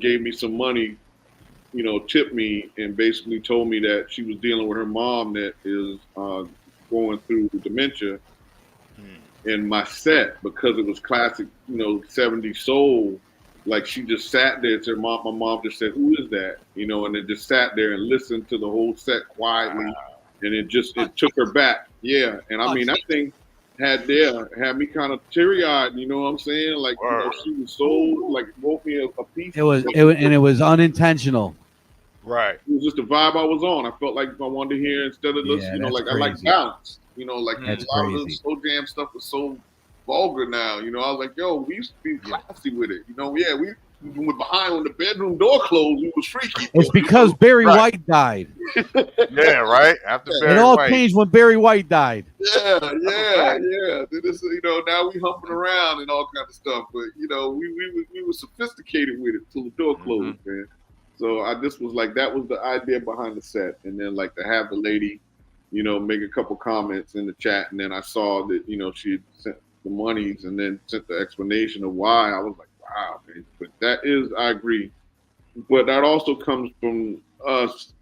gave me some money, tipped me and basically told me that she was dealing with her mom that is going through dementia. In my set, because it was classic, 70s soul, like she just sat there. To my mom just said, "Who is that?" And it just sat there and listened to the whole set quietly, and it took her back. Yeah, and I mean that thing had me kind of teary eyed. You know what I'm saying? Like she was so like wrote me a piece. It was unintentional. Right. It was just the vibe I was on. I felt like I wanted to hear instead of this, like crazy. I like balance. Like that's a lot crazy. of the slow jam stuff is so vulgar now. I was like, yo, we used to be classy with it. We went behind when the bedroom door closed. We was freaky. It's because Barry White died. Yeah, right. After Barry it all White. changed when Barry White died. Yeah. Then it's, now we humping around and all kinds of stuff. But we were sophisticated with it till the door closed, man. So this was like that was the idea behind the set, and then like to have the lady, make a couple comments in the chat, and then I saw that she had sent the monies and then sent the explanation of why. I was like, wow, man. But that is, I agree, but that also comes from us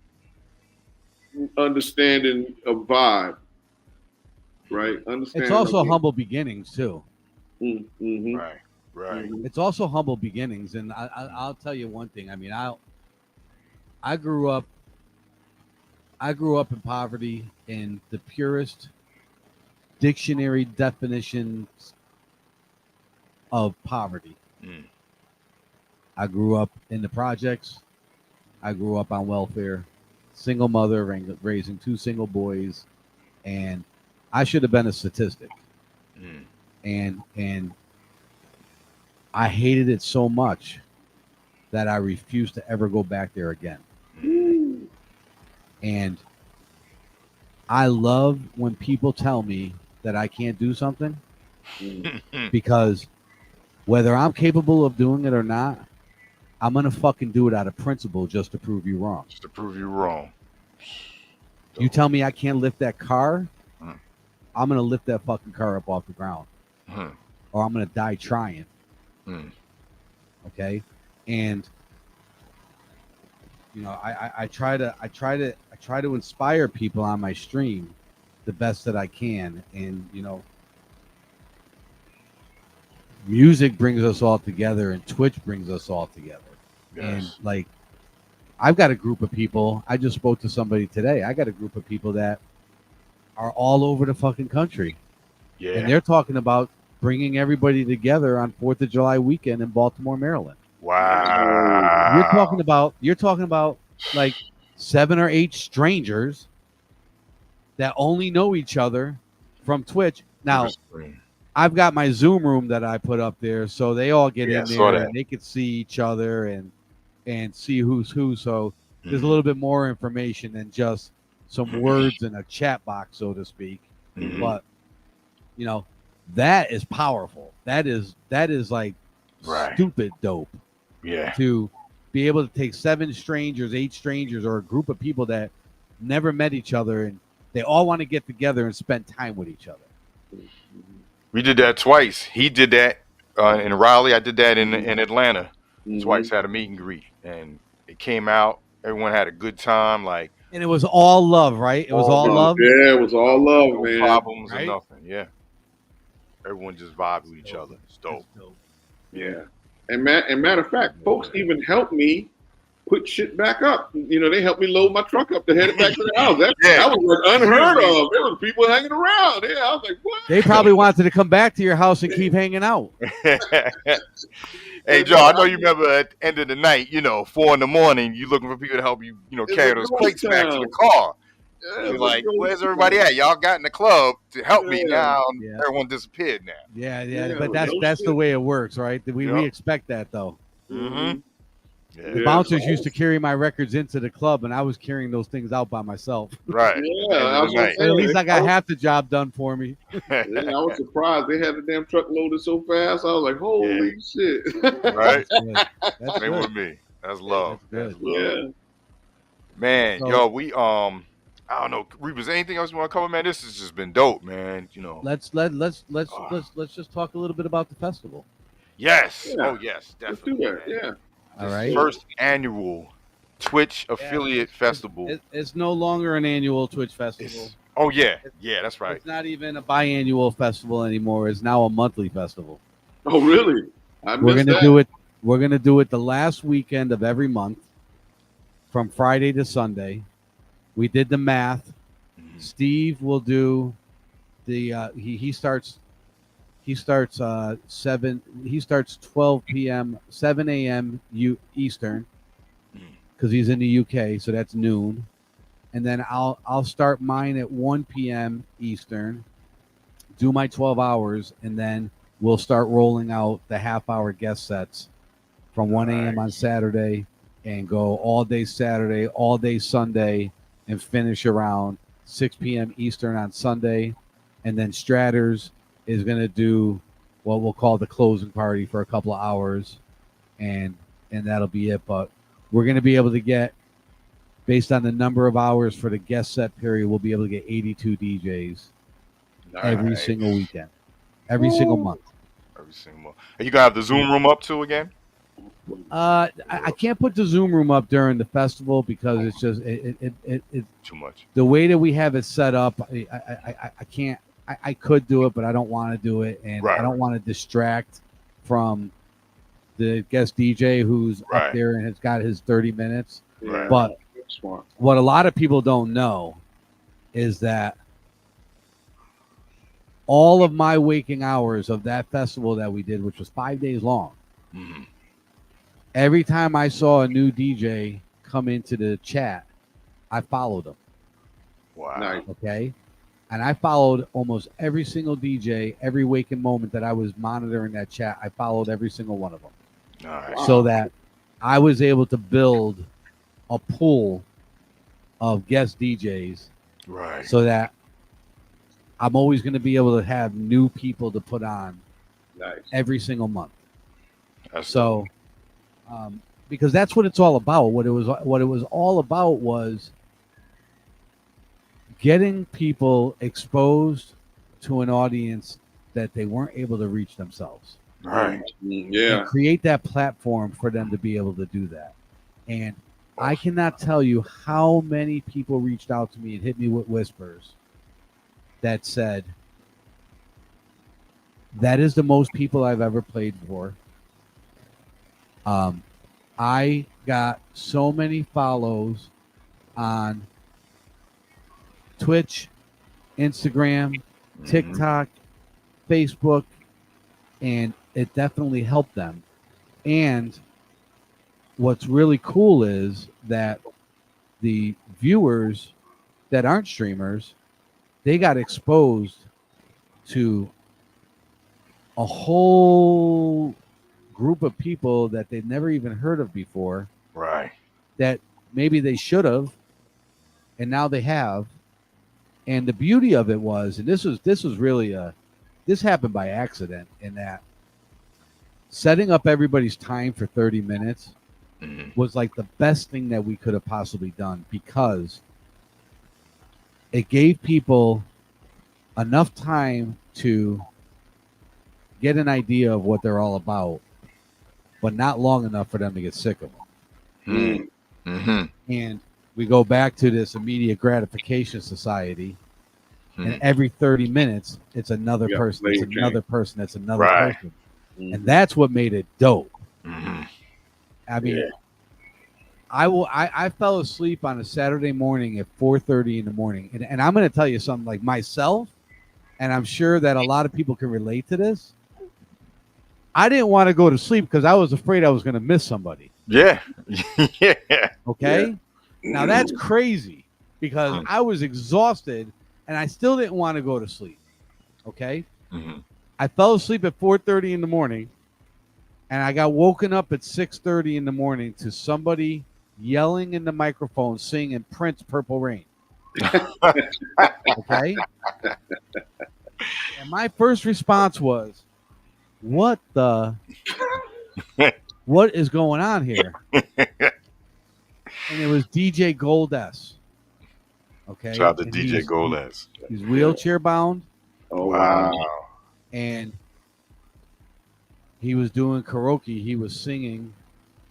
understanding a vibe, right? It's also humble beginnings too. Mm-hmm. Right. Mm-hmm. It's also humble beginnings, and I'll tell you one thing. I mean, I grew up in poverty in the purest dictionary definitions of poverty. I grew up in the projects. I grew up on welfare, single mother raising 2 single boys, and I should have been a statistic. And I hated it so much that I refused to ever go back there again. And I love when people tell me that I can't do something, because whether I'm capable of doing it or not, I'm going to fucking do it out of principle just to prove you wrong. Just to prove you wrong. You tell me I can't lift that car, I'm going to lift that fucking car up off the ground. Or I'm going to die trying. Okay? And I try to inspire people on my stream the best that I can, and music brings us all together, and Twitch brings us all together. Yes. And like, I've got a group of people. I just spoke to somebody today. I got a group of people that are all over the fucking country, and they're talking about bringing everybody together on 4th of July weekend in Baltimore, Maryland. Wow. You're talking about like 7 or 8 strangers that only know each other from Twitch. Now, I've got my Zoom room that I put up there, so they all get in there and they can see each other and see who's who. So there's a little bit more information than just some words in a chat box, so to speak. But that is powerful. That is like stupid dope. Yeah. To be able to take 7 strangers, 8 strangers, or a group of people that never met each other, and they all want to get together and spend time with each other. We did that twice. He did that in Raleigh. I did that in Atlanta. Twice had a meet and greet, and it came out. Everyone had a good time. Like, and it was all love, right? It was all love. Yeah, it was all love, no man. Problems and nothing. Yeah. Everyone just vibed with each other. It's dope. Yeah. And matter of fact, folks even helped me put shit back up. You know, they helped me load my truck up to head it back to the house. That Yeah. was unheard of. There was people hanging around. Yeah, I was like, what? They probably wanted to come back to your house and keep hanging out. Hey, Joe, I know you remember at the end of the night, 4 a.m, you looking for people to help you, carry those crates back to the car. Yeah, You're like, where's everybody at? Y'all got in the club to help me now. Yeah. Everyone disappeared now. Yeah, but that's the way it works, right? We expect that though. Mm-hmm. Yeah. The bouncers used to carry my records into the club, and I was carrying those things out by myself. Right. Yeah, at least I got half the job done for me. I was surprised they had the damn truck loaded so fast. I was like, holy shit. Right. That's Same with me. That's love. That's good. Yeah. Man, we I don't know, Reapers, anything else you want to cover, man? This has just been dope, man. Let's just talk a little bit about the festival. Yes. Yeah. Oh yes, definitely. Let's do that. Yeah. All right. First annual Twitch affiliate festival. It's no longer an annual Twitch festival. That's right. It's not even a biannual festival anymore. It's now a monthly festival. Oh, really? We're gonna do it. We're gonna do it the last weekend of every month, from Friday to Sunday. We did the math. Steve will do the. He starts 7. He starts 12 p.m. 7 a.m. Eastern, because he's in the UK, so that's noon. And then I'll start mine at 1 p.m. Eastern, do my 12 hours, and then we'll start rolling out the half-hour guest sets from 1 a.m. on Saturday and go all day Saturday, all day Sunday, and finish around 6 p.m. Eastern on Sunday. And then Stratters is going to do what we'll call the closing party for a couple of hours, and that'll be it. But we're going to be able to get, based on the number of hours for the guest set period, we'll be able to get 82 DJs every single weekend, every single month. Every single month. Are you going to have the Zoom room up too again? I can't put the Zoom room up during the festival because it's just it's too much. The way that we have it set up, I can't. I could do it, but I don't want to do it, and I don't want to distract from the guest DJ who's up there and has got his 30 minutes. Right. But what a lot of people don't know is that all of my waking hours of that festival that we did, which was 5 days long, every time I saw a new DJ come into the chat, I followed them. Wow. Nice. Okay. And I followed almost every single DJ, every waking moment that I was monitoring that chat. I followed every single one of them. Nice. So that I was able to build a pool of guest DJs. Right. So that I'm always going to be able to have new people to put on every single month. Because that's what it's all about. What it was all about was getting people exposed to an audience that they weren't able to reach themselves. Right. Yeah. And create that platform for them to be able to do that. And I cannot tell you how many people reached out to me and hit me with whispers that said, that is the most people I've ever played for. I got so many follows on Twitch, Instagram, TikTok, Facebook, and it definitely helped them. And what's really cool is that the viewers that aren't streamers, they got exposed to a whole group of people that they'd never even heard of before. Right. That maybe they should have, and now they have. And the beauty of it was, and this was really this happened by accident, in that setting up everybody's time for 30 minutes was like the best thing that we could have possibly done, because it gave people enough time to get an idea of what they're all about, but not long enough for them to get sick of them. And we go back to this immediate gratification society, and every 30 minutes, it's another person, it's another person, it's another person. And that's what made it dope. I mean, I fell asleep on a Saturday morning at 4:30 in the morning, and I'm going to tell you something, like myself, and I'm sure that a lot of people can relate to this. I didn't want to go to sleep because I was afraid I was going to miss somebody. Yeah. Yeah. Okay. Now that's crazy because I was exhausted and I still didn't want to go to sleep. Okay. Mm-hmm. I fell asleep at 4:30 in the morning, and I got woken up at 6:30 in the morning to somebody yelling in the microphone, singing Prince "Purple Rain." Okay. And my first response was, "What is going on here?" And it was DJ Gold S. Okay. Shout out to And DJ Goldaz. He's wheelchair bound. Oh Wow. And he was doing karaoke. He was singing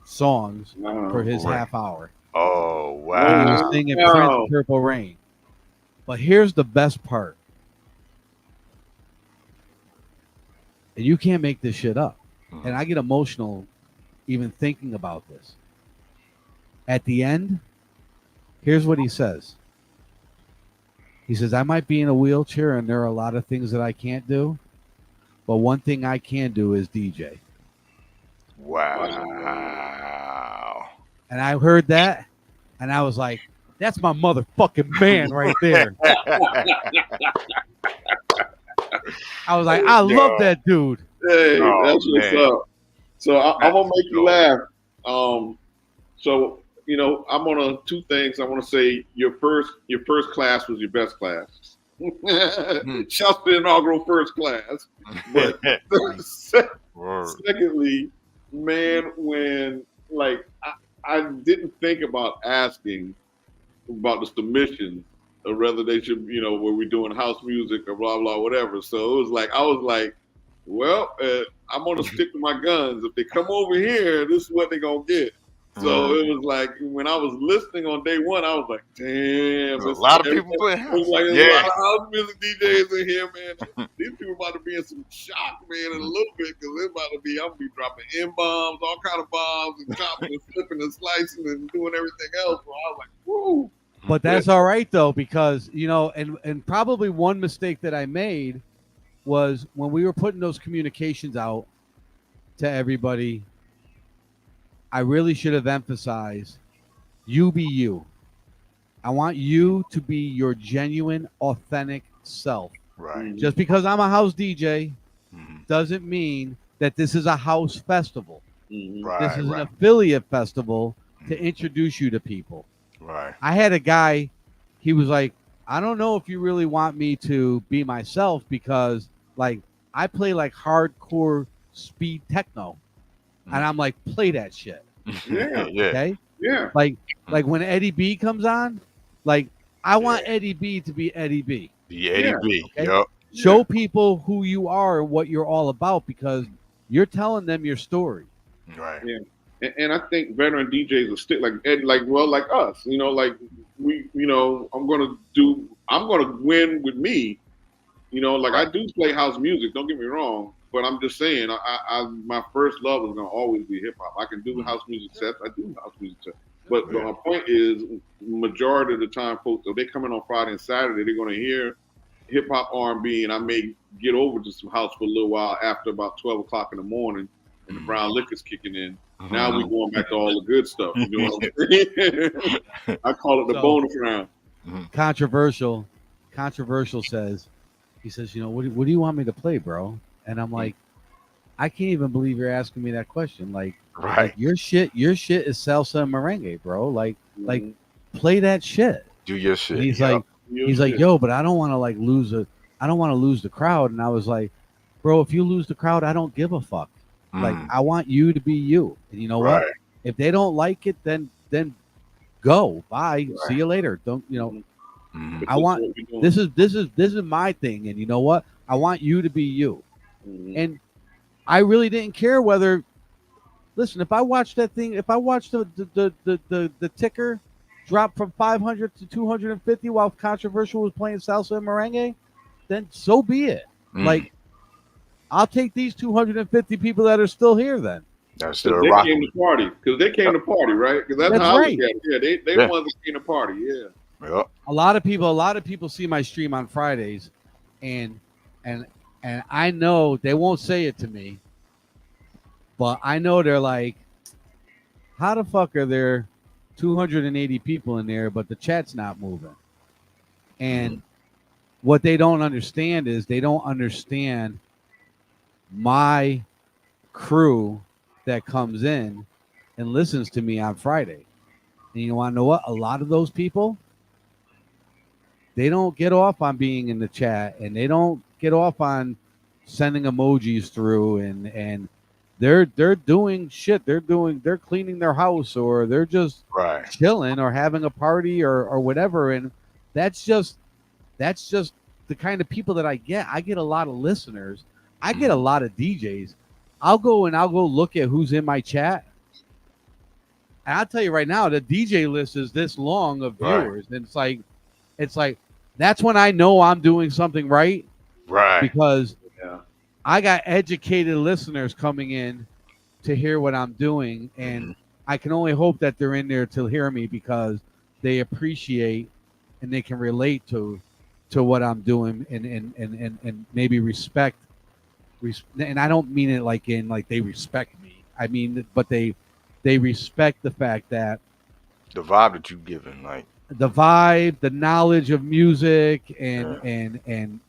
songs for his half hour. Oh, He wow. was singing Prince "Purple Rain." But here's the best part. And you can't make this shit up. And I get emotional even thinking about this. At the end, here's what he says. He says, I might be in a wheelchair and there are a lot of things that I can't do, but one thing I can do is DJ. Wow. And I heard that, and I was like, that's my motherfucking man right there. I was like, I love that dude. Hey, that's what's up. So I'm gonna make you laugh. So I'm on two things. I want to say your first class was your best class. Shouts to the inaugural first class. But secondly, man, when I didn't think about asking about the submissions or whether they should, were we doing house music or blah blah whatever. So it was like I was like, well, I'm gonna stick to my guns. If they come over here, this is what they're gonna get. So it was like when I was listening on day one, I was like, damn, a lot of people playing house. There's a lot of house music DJs in here, man. These people about to be in some shock, man, in a little bit, because I'm gonna be dropping M-bombs, all kind of bombs, and chopping and flipping and slicing and doing everything else. So I was like, woo. But that's all right though, because and probably one mistake that I made was when we were putting those communications out to everybody, I really should have emphasized, you be you. I want you to be your genuine, authentic self. Right. Just because I'm a house DJ doesn't mean that this is a house festival. Right, this is an affiliate festival to introduce you to people. Right. I had a guy, he was like, I don't know if you really want me to be myself because I play hardcore speed techno. And I'm like, play that shit. Yeah. Okay? Yeah. Like when Eddie B comes on, I want Eddie B to be Eddie B. The Eddie B. Okay? Yep. Show people who you are and what you're all about because you're telling them your story. Right. Yeah. And I think veteran DJs will stick like us. I'm gonna win with me. I do play house music. Don't get me wrong, but I'm just saying, my first love is gonna always be hip hop. I can do house music sets. I do house music sets. But my point is, majority of the time, folks, if they come in on Friday and Saturday, they're gonna hear hip hop, R&B, and I may get over to some house for a little while after about 12 o'clock in the morning, and the brown liquor's kicking in. Now we're going back to all the good stuff. You know what I'm saying? I call it the bonus round. Controversial says, he says, what do you want me to play, bro? And I'm like, I can't even believe you're asking me that question. Like your shit is salsa and merengue, bro. Like play that shit. Do your shit. And he's like, yo, but I don't want to lose the crowd. And I was like, bro, if you lose the crowd, I don't give a fuck. I want you to be you. And you know what? If they don't like it, then go. Bye. See you later. Don't I want this is my thing, and you know what? I want you to be you. And I really didn't care whether. Listen, if I watched that thing, if I watched the ticker drop from 500 to 250 while Controversial was playing salsa and merengue, then so be it. I'll take these 250 people that are still here then. That's Because the they rock. came to party. Because they came to party, right? Because that's how I look at it. Yeah, they Yeah. ones that came to party. Yeah. Yep. A lot of people see my stream on Fridays, and I know they won't say it to me, but I know they're like, how the fuck are there 280 people in there, but the chat's not moving? And what they don't understand is they don't understand my crew that comes in and listens to me on Friday. And you want to know what? A lot of those people, they don't get off on being in the chat, and they don't get off on sending emojis through, and they're doing shit. They're cleaning their house, or they're just Right. chilling or having a party or whatever. And that's just the kind of people that I get. I get a lot of listeners. I get a lot of DJs. I'll go look at who's in my chat. And I'll tell you right now, the DJ list is this long of viewers. Right. And it's like that's when I know I'm doing something right. Right. Because I got educated listeners coming in to hear what I'm doing. And I can only hope that they're in there to hear me because they appreciate and they can relate to what I'm doing and maybe respect. And I don't mean it like they respect me. I mean, but they respect the fact that the vibe that you've given, like the vibe, the knowledge of music, and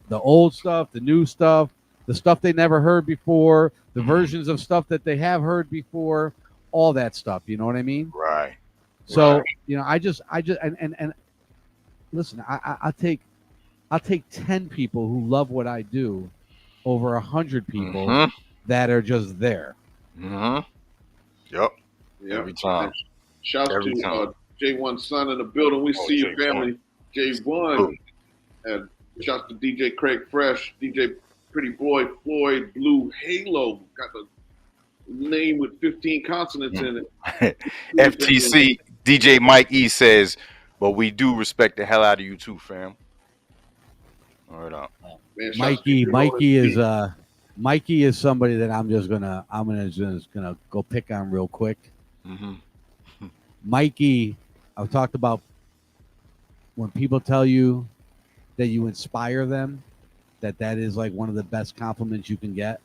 the old stuff, the new stuff, the stuff they never heard before, the versions of stuff that they have heard before, all that stuff. You know what I mean? Right. So I just and listen, I'll take 10 people who love what I do over 100 people that are just there. Yep. Every time. Shouts to J1 Son in the building. We see you, family. J1. And shouts to DJ Craig Fresh, DJ Pretty Boy, Floyd, Blue Halo. Got the name with 15 consonants in it. FTC, DJ Mike E says, but we do respect the hell out of you too, fam. All right up. Man, Mikey is somebody that I'm just gonna go pick on real quick. Mikey, I've talked about when people tell you that you inspire them, that is like one of the best compliments you can get.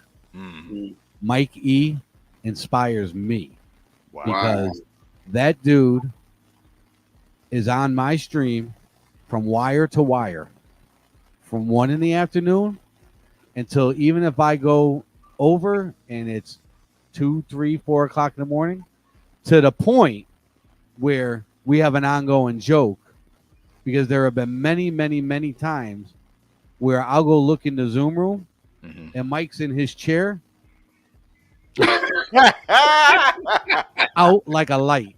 Mike E inspires me because that dude is on my stream from wire to wire, from 1 PM until even if I go over and it's 2, 3, 4 o'clock in the morning, to the point where we have an ongoing joke, because there have been many, many, many times where I'll go look in the Zoom room and Mike's in his chair out like a light.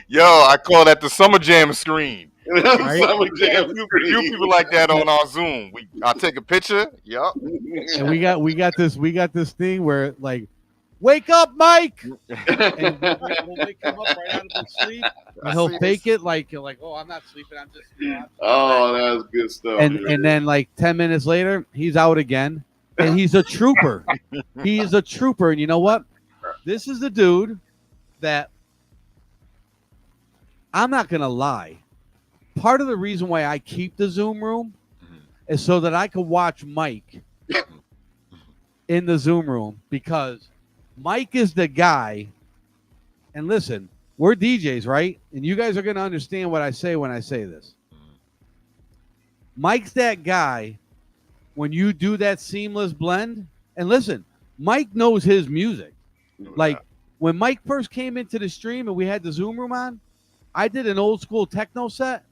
Yo, I call that the Summer Jam screen. Right? Summer Jam few people like that on our Zoom. I'll take a picture. Yep. And we got this thing where like, wake up, Mike. And we'll wake him up right out of his sleep. And he'll fake it like, oh, I'm not sleeping. I'm just. That's good stuff. And then like 10 minutes later, he's out again. And he's a trooper. He is a trooper. And you know what? This is the dude that, I'm not going to lie. Part of the reason why I keep the Zoom room is so that I can watch Mike in the Zoom room, because Mike is the guy. And listen, we're DJs, right? And you guys are going to understand what I say when I say this. Mike's that guy when you do that seamless blend. And listen, Mike knows his music. Like when Mike first came into the stream and we had the Zoom room on, I did an old school techno set,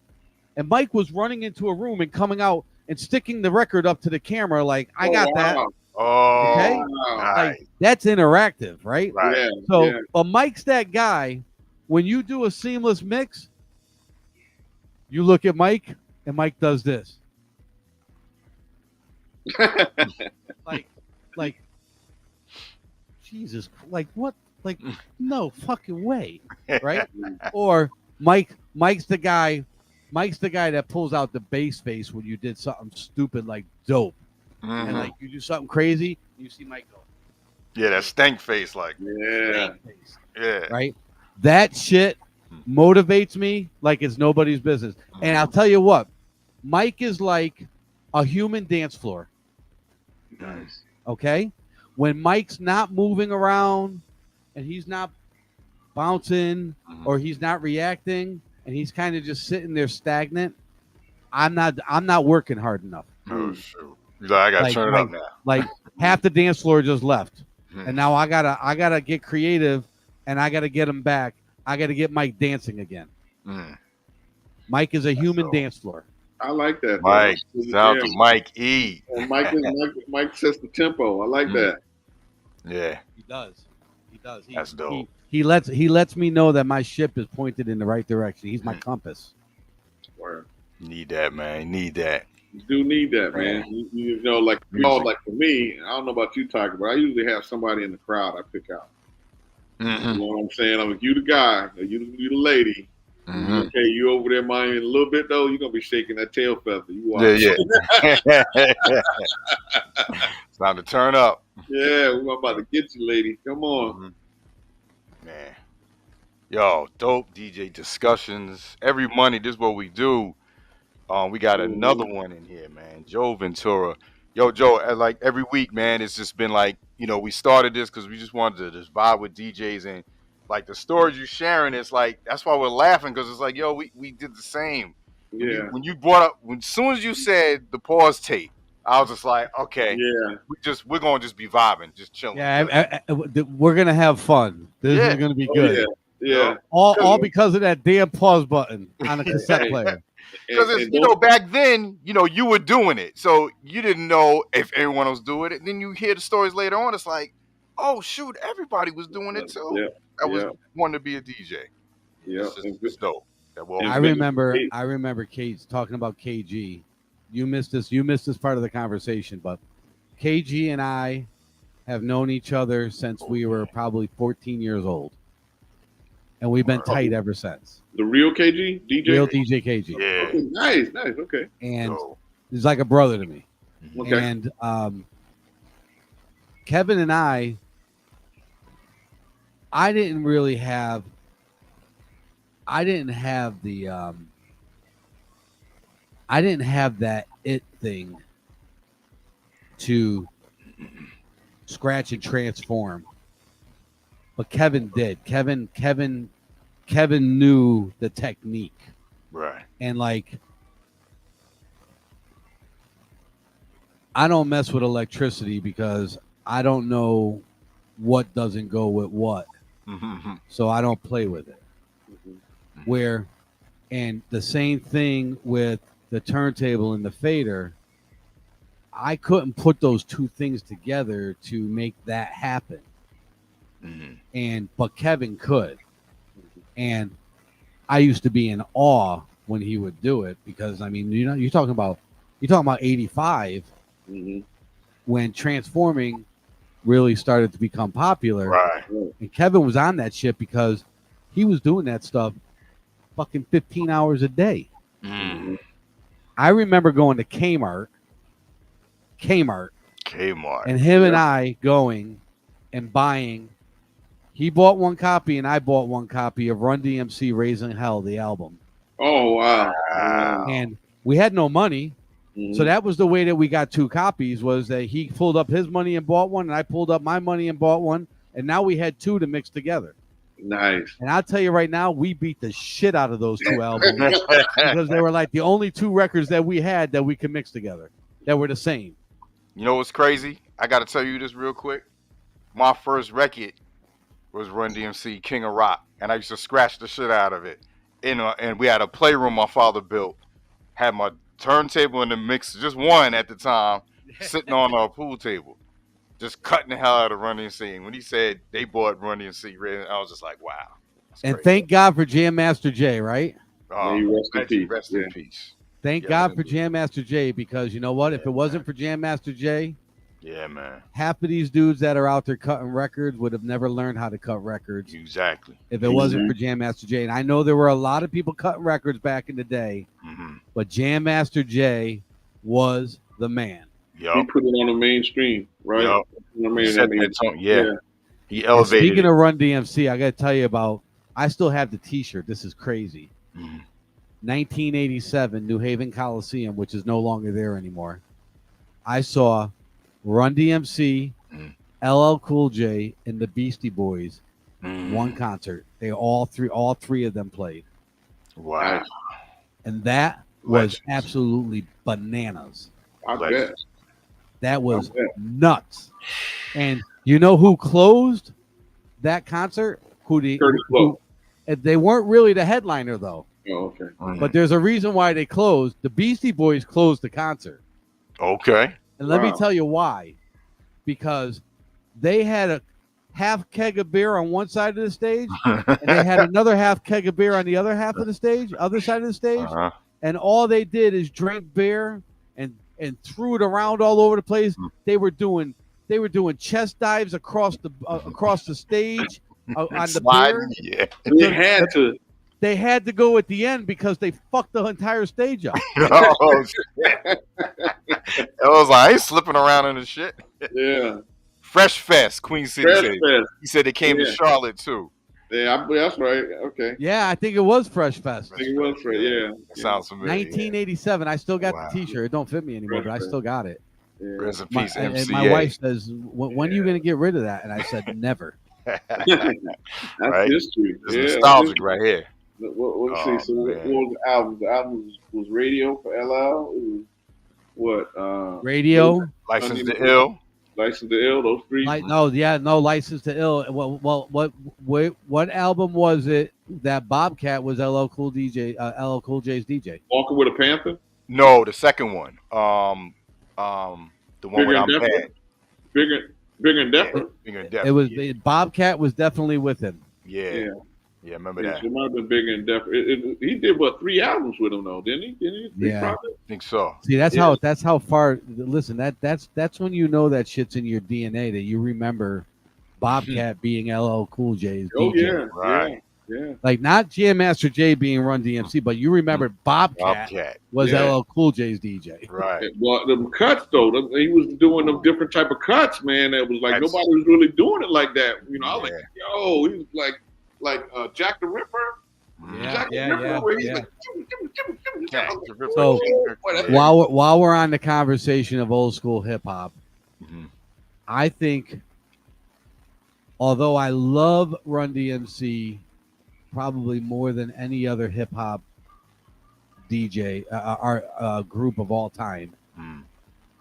and Mike was running into a room and coming out and sticking the record up to the camera like, I got that. Oh, okay. Nice. Like, that's interactive, right? Right. Yeah, So, but Mike's that guy. When you do a seamless mix, you look at Mike, and Mike does this. like, Jesus, like what? Like, no fucking way, right? Or Mike's the guy that pulls out the bass face when you did something stupid like dope, and like you do something crazy, you see Mike go. Yeah, that stank face, like, Yeah. yeah. Right? That shit motivates me like it's nobody's business. And I'll tell you what, Mike is like a human dance floor. Nice. Okay? When Mike's not moving around and he's not bouncing or he's not reacting and he's kind of just sitting there stagnant, I'm not working hard enough. Oh shoot! I gotta turn it up now. Like half the dance floor just left, and now I gotta get creative, and I gotta get him back. I gotta get Mike dancing again. Mike is a human dance floor. I like that. Mike, sounds like Mike E. And Mike sets the tempo. I like that. Yeah, he does. He does. That's dope. He lets me know that my ship is pointed in the right direction. He's my compass. Word. Need that, man. Need that. You do need that, man. You know, like for me, I don't know about you, Tiger, but I usually have somebody in the crowd I pick out. You know what I'm saying? I'm like, you the guy, you the lady. Okay, you over there, mind a little bit though. You're gonna be shaking that tail feather. You are. Yeah. It's time to turn up. Yeah, we're about to get you, lady. Come on, man. Yo, dope DJ discussions every Monday. This is what we do. We got another one in here, man. Joe Ventura. Yo, Joe, like every week, man, it's just been like, you know, we started this because we just wanted to just vibe with DJs, and like the stories you're sharing, it's like, that's why we're laughing, because it's like, yo, we did the same. Yeah. When you brought up, as soon as you said the pause tape, I was just like, okay, yeah, we're gonna just be vibing, just chilling. Yeah, we're gonna have fun. This is gonna be good. Yeah. All because of that damn pause button on a cassette player. Because you know, back then, you know, you were doing it, so you didn't know if everyone was doing it. Then you hear the stories later on. It's like, oh shoot, everybody was doing it too. Yeah. I was wanting to be a DJ. Yeah, it's dope. I remember Kate talking about KG. You missed this part of the conversation, but KG and I have known each other since we were probably 14 years old. And we've been tight ever since. The real KG? DJ? Real DJ KG. Yeah. Okay, nice. Okay. And he's like a brother to me. Okay. And Kevin and I didn't have that it thing to scratch and transform. But Kevin did. Kevin knew the technique. Right. And like, I don't mess with electricity because I don't know what doesn't go with what. So I don't play with it. And the same thing with the turntable and the fader. I couldn't put those two things together to make that happen. But Kevin could. And I used to be in awe when he would do it, because I mean, you're talking about 85 when transforming really started to become popular. Right. And Kevin was on that shit because he was doing that stuff fucking 15 hours a day. I remember going to Kmart, and him and I going and buying. He bought one copy and I bought one copy of Run DMC Raising Hell, the album. Oh, wow. And we had no money. So that was the way that we got two copies, was that he pulled up his money and bought one, and I pulled up my money and bought one. And now we had two to mix together. Nice. And I'll tell you right now, we beat the shit out of those two albums because they were like the only two records that we had that we could mix together that were the same. You know what's crazy? I got to tell you this real quick. My first record was Run DMC King of Rock, and I used to scratch the shit out of it. And we had a playroom my father built. Had my turntable in the mix, just one at the time, sitting on a pool table, just cutting the hell out of Run DMC. And when he said they bought Run DMC, I was just like, wow. And crazy. Thank God for Jam Master Jay, right? Rest in peace. Thank God for Jam Master Jay, because you know what? If it wasn't for Jam Master Jay, yeah, man, half of these dudes that are out there cutting records would have never learned how to cut records. Exactly. If it wasn't for Jam Master Jay. And I know there were a lot of people cutting records back in the day, but Jam Master Jay was the man. He put it on the mainstream, right? You know what I mean? Set that tone. Yeah. He elevated. Speaking of Run DMC, I got to tell you about. I still have the T-shirt. This is crazy. 1987, New Haven Coliseum, which is no longer there anymore. I saw Run DMC, LL Cool J, and the Beastie Boys. One concert. They all three of them played. Wow. And that was absolutely bananas. I bet. That was nuts. And you know who closed that concert? They weren't really the headliner, though. Oh, okay. But there's a reason why they closed. The Beastie Boys closed the concert. Okay. And let me tell you why. Because they had a half keg of beer on one side of the stage, and they had another half keg of beer on the other half of the stage, other side of the stage. And all they did is drink beer and threw it around all over the place. They were doing chest dives across the stage on the beer. Yeah. They had to go at the end because they fucked the entire stage up. Oh, shit. I was like, I ain't slipping around in the shit. Yeah. Fresh Fest, Queen City. He said they came to Charlotte too. Yeah, that's right. Okay. Yeah, I think it was Fresh Fest. I think it was Fresh. Yeah. That sounds familiar. 1987. I still got the T-shirt. It don't fit me anymore, but I still got it. Yeah. Rest in peace, MCA. And my wife says, "When are you going to get rid of that?" And I said, "Never." That's history. It's nostalgic right here. Let's see. So what was the album? The album was Radio for LL. It was what? Radio. License to Ill. License to Ill. Those three. License to Ill. Well, what album was it that Bobcat was LL Cool J's DJ? Walking with a Panther. No, the second one. The one with I'm Bad. Bigger and Different. Bigger and Different. It was Bobcat was definitely with him. Yeah. Yeah, remember that. It might have been Bigger and Different. He did 3 albums with him though, didn't he? Yeah, I think so. See, that's how far. Listen, that's when you know that shit's in your DNA, that you remember Bobcat being LL Cool J's DJ. Oh yeah, right. Yeah. Like not Jam Master Jay being Run DMC, but you remember Bobcat was LL Cool J's DJ. Right. Well, them cuts though, he was doing them different type of cuts, man. That was like nobody was really doing it like that. You know, I was like, yo, he was like Jack the Ripper. So while we're on the conversation of old school hip hop, I think, although I love Run DMC probably more than any other hip hop DJ or group of all time,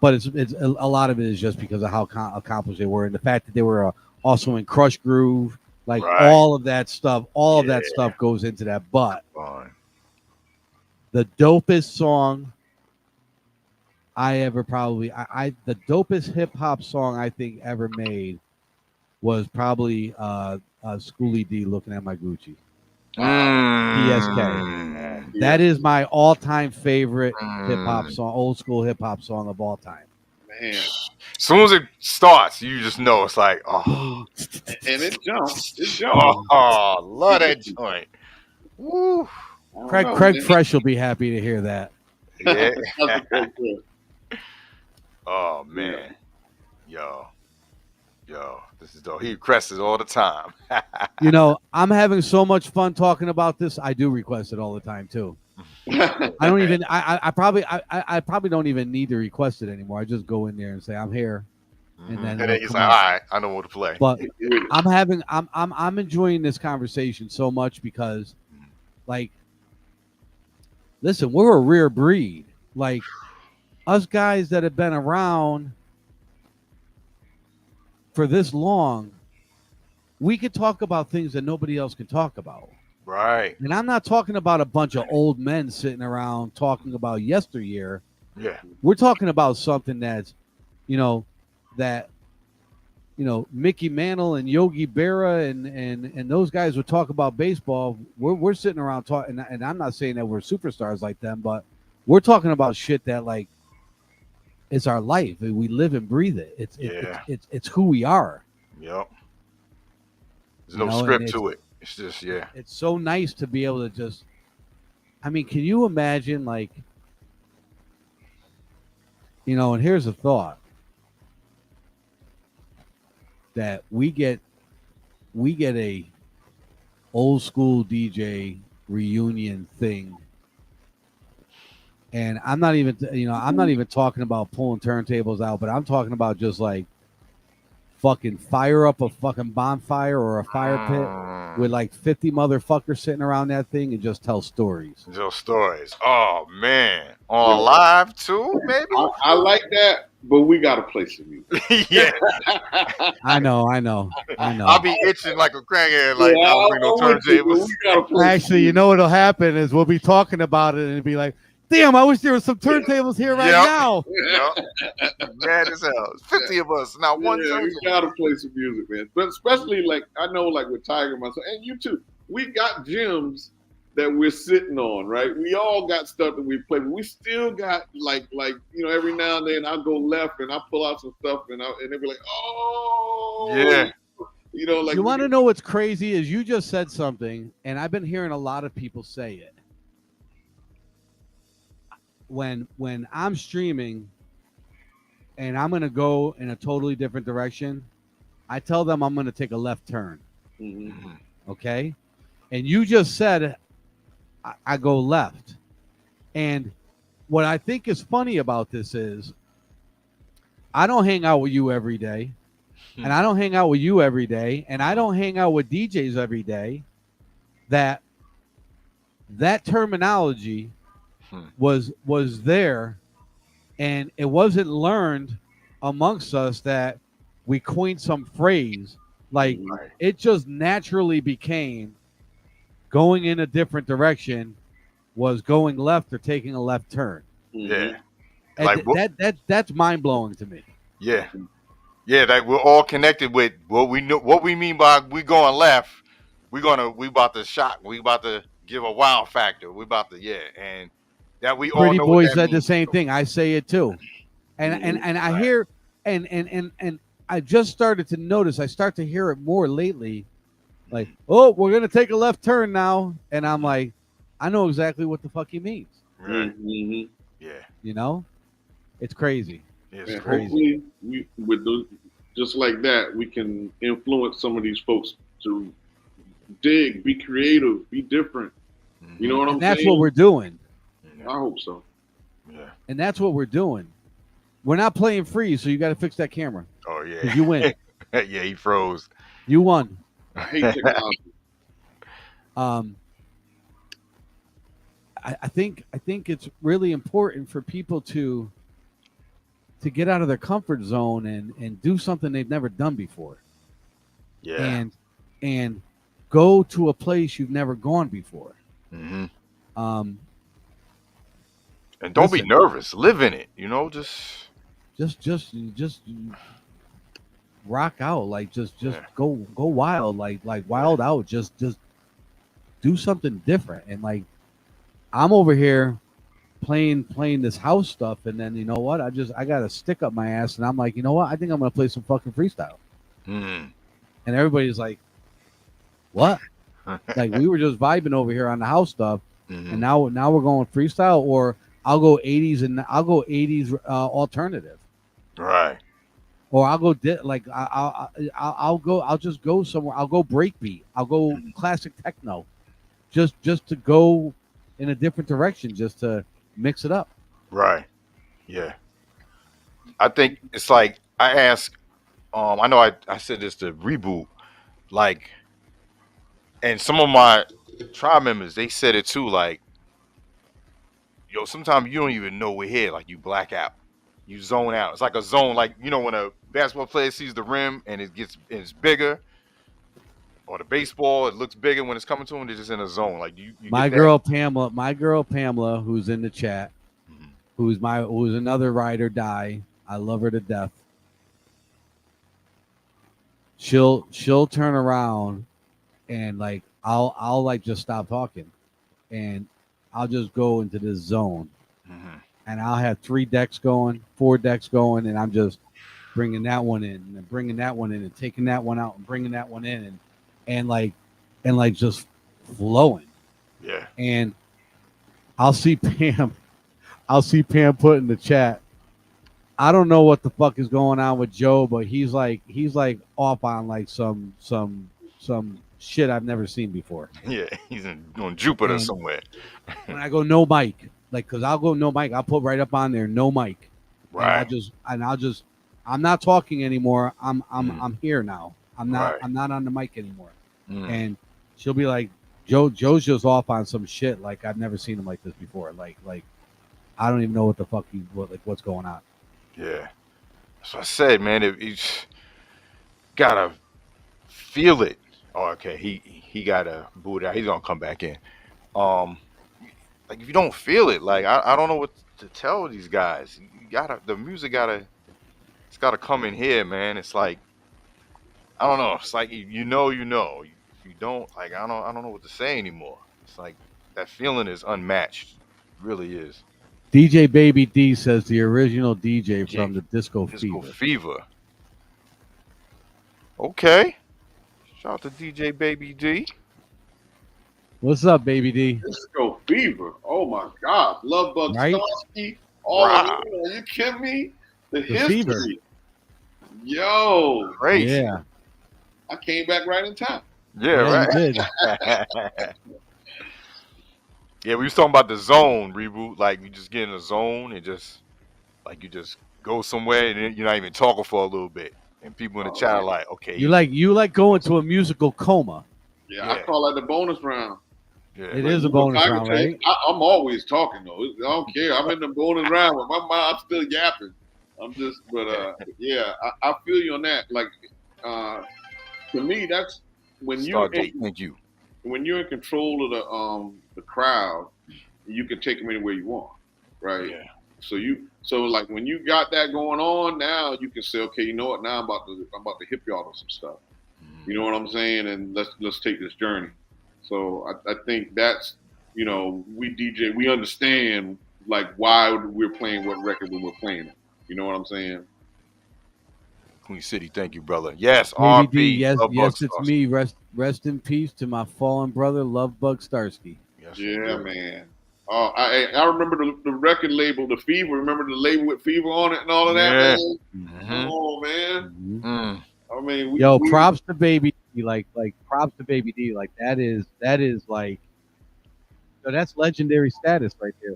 but it's a lot of it is just because of how accomplished they were, and the fact that they were also in Crush Groove. Like all of that stuff, all of that stuff goes into that. But the dopest song the dopest hip hop song I think ever made was probably Schoolie D, Looking at My Gucci. PSK. That is my all-time favorite hip hop song, old school hip hop song of all time. Man. As soon as it starts, you just know it's like, oh. And it jumps. Oh, love that joint. Woo. Craig Fresh will be happy to hear that. Yeah. Oh, man. Yo, this is dope. He requests it all the time. You know, I'm having so much fun talking about this. I do request it all the time, too. I don't even. I probably don't even need to request it anymore. I just go in there and say I'm here, and then he's like, all right, I know what to play. But I'm enjoying this conversation so much because, like, listen, we're a rare breed. Like, us guys that have been around for this long, we could talk about things that nobody else can talk about. Right. And I'm not talking about a bunch of old men sitting around talking about yesteryear. Yeah. We're talking about something that's, Mickey Mantle and Yogi Berra and those guys would talk about baseball. We're sitting around talking, and I'm not saying that we're superstars like them, but we're talking about shit that, like, it's our life. We live and breathe it. It's who we are. Yep. There's no script to it. It's just, It's so nice to be able to just, I mean, can you imagine, like, and here's a thought. that we get a old school DJ reunion thing. And I'm not even talking about pulling turntables out, but I'm talking about just like fucking fire up a fucking bonfire or a fire pit with like 50 motherfuckers sitting around that thing and just tell stories. Oh man, on live too, maybe. I like that, but we gotta play some music. Yeah, I know. I'll be itching like a crackhead. Like I don't bring no turntables. Actually, you know what'll happen is we'll be talking about it and it'll be like, damn, I wish there was some turntables here right now. Yep. Mad as hell. 50 of us, not one turntable. We gotta play some music, man. But especially like I know, like with Tiger, myself, and you too. We got gems that we're sitting on, right? We all got stuff that we play, but we still got like every now and then I'll go left and I pull out some stuff and they'll be like, oh yeah. Like you want to know what's crazy is you just said something, and I've been hearing a lot of people say it. When I'm streaming and I'm going to go in a totally different direction, I tell them I'm going to take a left turn. Mm-hmm. Okay? And you just said I go left. And what I think is funny about this is I don't hang out with you every day, and I don't hang out with you every day, and I don't hang out with DJs every day. That terminology was there, and it wasn't learned amongst us that we coined some phrase. Like it just naturally became going in a different direction was going left or taking a left turn. Yeah. And like that's mind blowing to me. Yeah. Yeah, that we're all connected with what we mean by we going left. We about to shock. We about to give a wow factor. We about to and that we all Pretty know. Boy what that said means. The same thing. I say it too, and I hear and I just started to notice. I start to hear it more lately. Like, oh, we're gonna take a left turn now, and I'm like, I know exactly what the fuck he means. Right. Mm-hmm. Yeah. It's crazy. It's crazy. Hopefully, just like that, we can influence some of these folks to dig, be creative, be different. You know what I'm saying? That's what we're doing. I hope so. Yeah. And that's what we're doing. We're not playing free, so you got to fix that camera. Oh yeah. You win. Yeah, he froze. You won. I hate technology. I think it's really important for people to get out of their comfort zone and do something they've never done before. Yeah. And go to a place you've never gone before. Mm-hmm. And don't be nervous. Live in it. Just rock out. Like just go wild. Like wild out. Just do something different. And like I'm over here playing this house stuff, and then you know what? I got a stick up my ass, and I'm like, you know what? I think I'm gonna play some fucking freestyle. Mm. And everybody's like, what? Like we were just vibing over here on the house stuff, and now we're going freestyle, or I'll go 80s and I'll go 80s alternative, right? Or I'll go I'll just go somewhere. I'll go breakbeat. I'll go classic techno, just to go in a different direction, just to mix it up. Right. Yeah. I think it's like I ask. I know I said this to Reboot, like, and some of my tribe members, they said it too. Like, yo, sometimes you don't even know we're here. Like, you black out, you zone out. It's like a zone. Like, when a basketball player sees the rim and it's bigger, or the baseball, it looks bigger when it's coming to them. They're just in a zone. Like you my girl Pamela, who's in the chat, who's another ride or die. I love her to death. She'll turn around and like I'll like just stop talking, and I'll just go into this zone, and I'll have 3 decks going, 4 decks going, and I'm just bringing that one in and bringing that one in and taking that one out and bringing that one in and like just flowing. Yeah. And I'll see Pam put in the chat, I don't know what the fuck is going on with Joe, but he's like off on like some shit I've never seen before. Yeah, he's on Jupiter And somewhere. when I go no mic, like, cause I'll go no mic, I'll put right up on there no mic, Right. and I'll just I'm not talking anymore. I'm here now. I'm not Right. I'm not on the mic anymore. Mm. And she'll be like, Joe's just off on some shit like I've never seen him like this before. Like I don't even know what the fuck what's going on. Yeah. So I said, man, if he's gotta feel it. Oh, okay, he gotta boot out. He's gonna come back in. Like if you don't feel it, like I don't know what to tell these guys. You gotta the music it's gotta come in here, man. It's like I don't know. It's like you know. If you don't, like I don't know what to say anymore. It's like that feeling is unmatched. It really is. DJ Baby D says the original DJ from the Disco Disco Fever. Fever. Okay. Shout out to DJ Baby D. What's up, Baby D? Disco Fever. Oh my God. Love Bug Right? Starsky. All Right. of it. Are you kidding me? The Fever. history. Yo. Crazy. Yeah. I came back right in time. Yeah, Yeah, right. you did. Yeah, we was talking about the zone reboot. Like you just get in a zone and just like you just go somewhere and then you're not even talking for a little bit, and people in the chat are like, "Okay, You like going to a musical coma. Yeah, I Yeah. call that the bonus round. yeah, It is a bonus round, right? I'm always talking though. I don't care. I'm in the bonus round, but my mind's still yapping. I'm just, yeah, I feel you on that. Like, to me, that's when Stargate. Thank you. when you're in control of the crowd, you can take them anywhere you want, right? Yeah. So like when you got that going on, now you can say, okay, you know what? Now I'm about to hip y'all to some stuff. You know what I'm saying? And let's take this journey. So I think that's, we DJ, we understand like why we're playing what record when we're playing it. You know what I'm saying? Queen City, thank you, brother. Yes, Baby D, RP. yes, Love yes, Bug it's Starsky. me. Rest in peace to my fallen brother, Love Bug Starsky. Yes, Yeah, indeed. man. I remember the record label, the Fever. Remember the label with Fever on it and all of that, Yeah. man? Come on, man. Mm. I mean, Yo, props to Baby D. Like props to Baby D. Like that is like, yo, that's legendary status right there.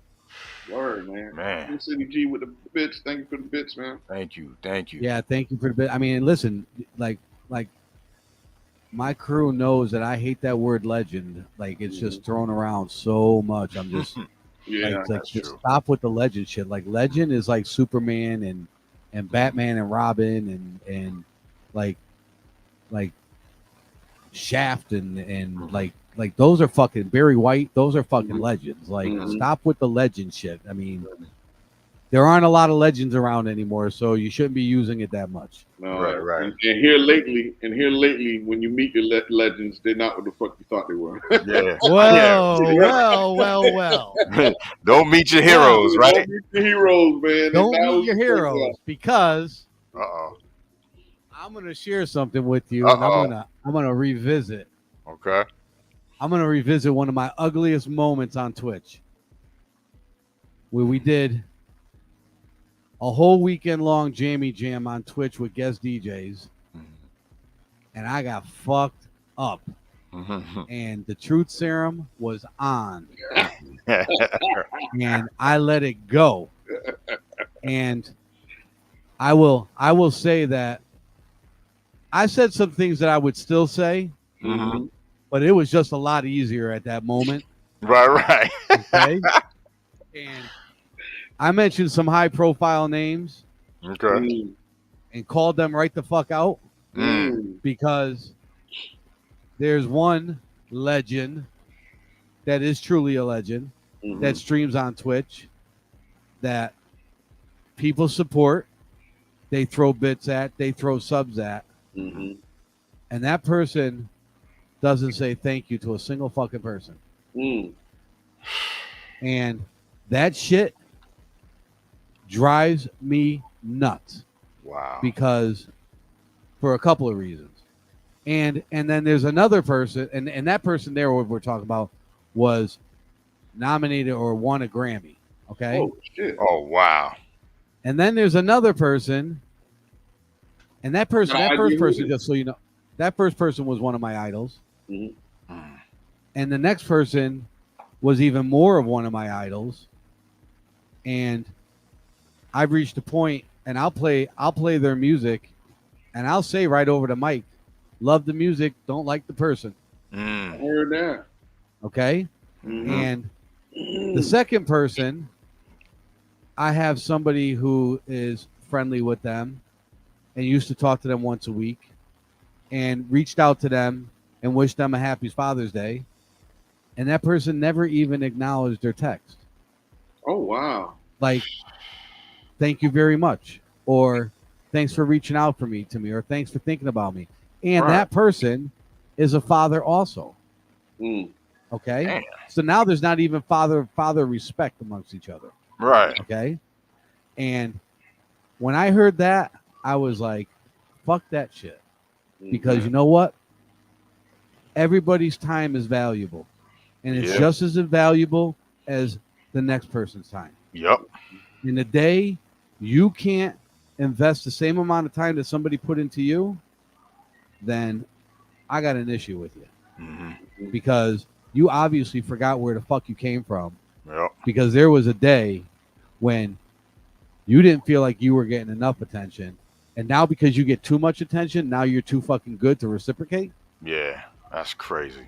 Word, man. Man. City G with the bits. Thank you for the bits, man. Thank you. Yeah, thank you for the bit. I mean, listen, like my crew knows that I hate that word legend. Like it's just thrown around so much. I'm just Yeah, like just stop with the legend shit. Like legend is like Superman and Batman and Robin and like Shaft and like those are fucking Barry White. Those are fucking legends. Like stop with the legend shit. I mean, there aren't a lot of legends around anymore, so you shouldn't be using it that much. No, Right. And here lately, when you meet your legends, they're not what the fuck you thought they were. Yeah. Well. Don't meet your heroes, right? Don't meet your heroes, man. Don't meet your heroes because Uh-oh. I'm gonna share something with you, and I'm gonna revisit. Okay. I'm gonna revisit one of my ugliest moments on Twitch, where we did a whole weekend long jammy jam on Twitch with guest DJs, and I got fucked up. And the truth serum was on, and I let it go. And I will say that I said some things that I would still say, but it was just a lot easier at that moment. Right. Okay. And I mentioned some high profile names. Okay. And called them right the fuck out. Because there's one legend that is truly a legend that streams on Twitch that people support, they throw bits at, they throw subs at, and that person doesn't say thank you to a single fucking person. And that shit drives me nuts. Wow. Because for a couple of reasons. And then there's another person, and that person there what we're talking about was nominated or won a Grammy. Okay. Oh shit. Oh wow. And then there's another person, and that first person, just so you know, that first person was one of my idols. Mm-hmm. And the next person was even more of one of my idols. And I've reached a point, and I'll play their music, and I'll say right over the mic, love the music, don't like the person. I heard that. Okay? Mm-hmm. And the second person, I have somebody who is friendly with them and used to talk to them once a week and reached out to them and wished them a happy Father's Day. And that person never even acknowledged their text. Oh, wow. Like, thank you very much. Or thanks for reaching out to me, or thanks for thinking about me. And that person is a father also. Okay? Damn. So now there's not even father respect amongst each other. Right. Okay? And when I heard that, I was like, fuck that shit. Because you know what? Everybody's time is valuable. And it's just as valuable as the next person's time. Yep. In a day, you can't invest the same amount of time that somebody put into you, then I got an issue with you. Mm-hmm. Because you obviously forgot where the fuck you came from. Yep. Because there was a day when you didn't feel like you were getting enough attention. And now because you get too much attention, now you're too fucking good to reciprocate? Yeah, that's crazy.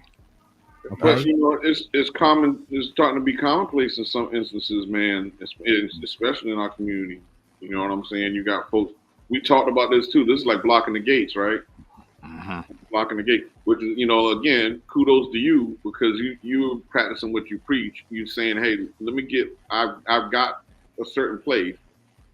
Okay. But you know, it's common. It's starting to be commonplace in some instances, man. Especially in our community. You know what I'm saying? You got folks. We talked about this too. This is like blocking the gates, right? Mm-hmm. Blocking the gate, which is, you know, again, kudos to you because you're practicing what you preach. You're saying, hey, let me get. I've got a certain place.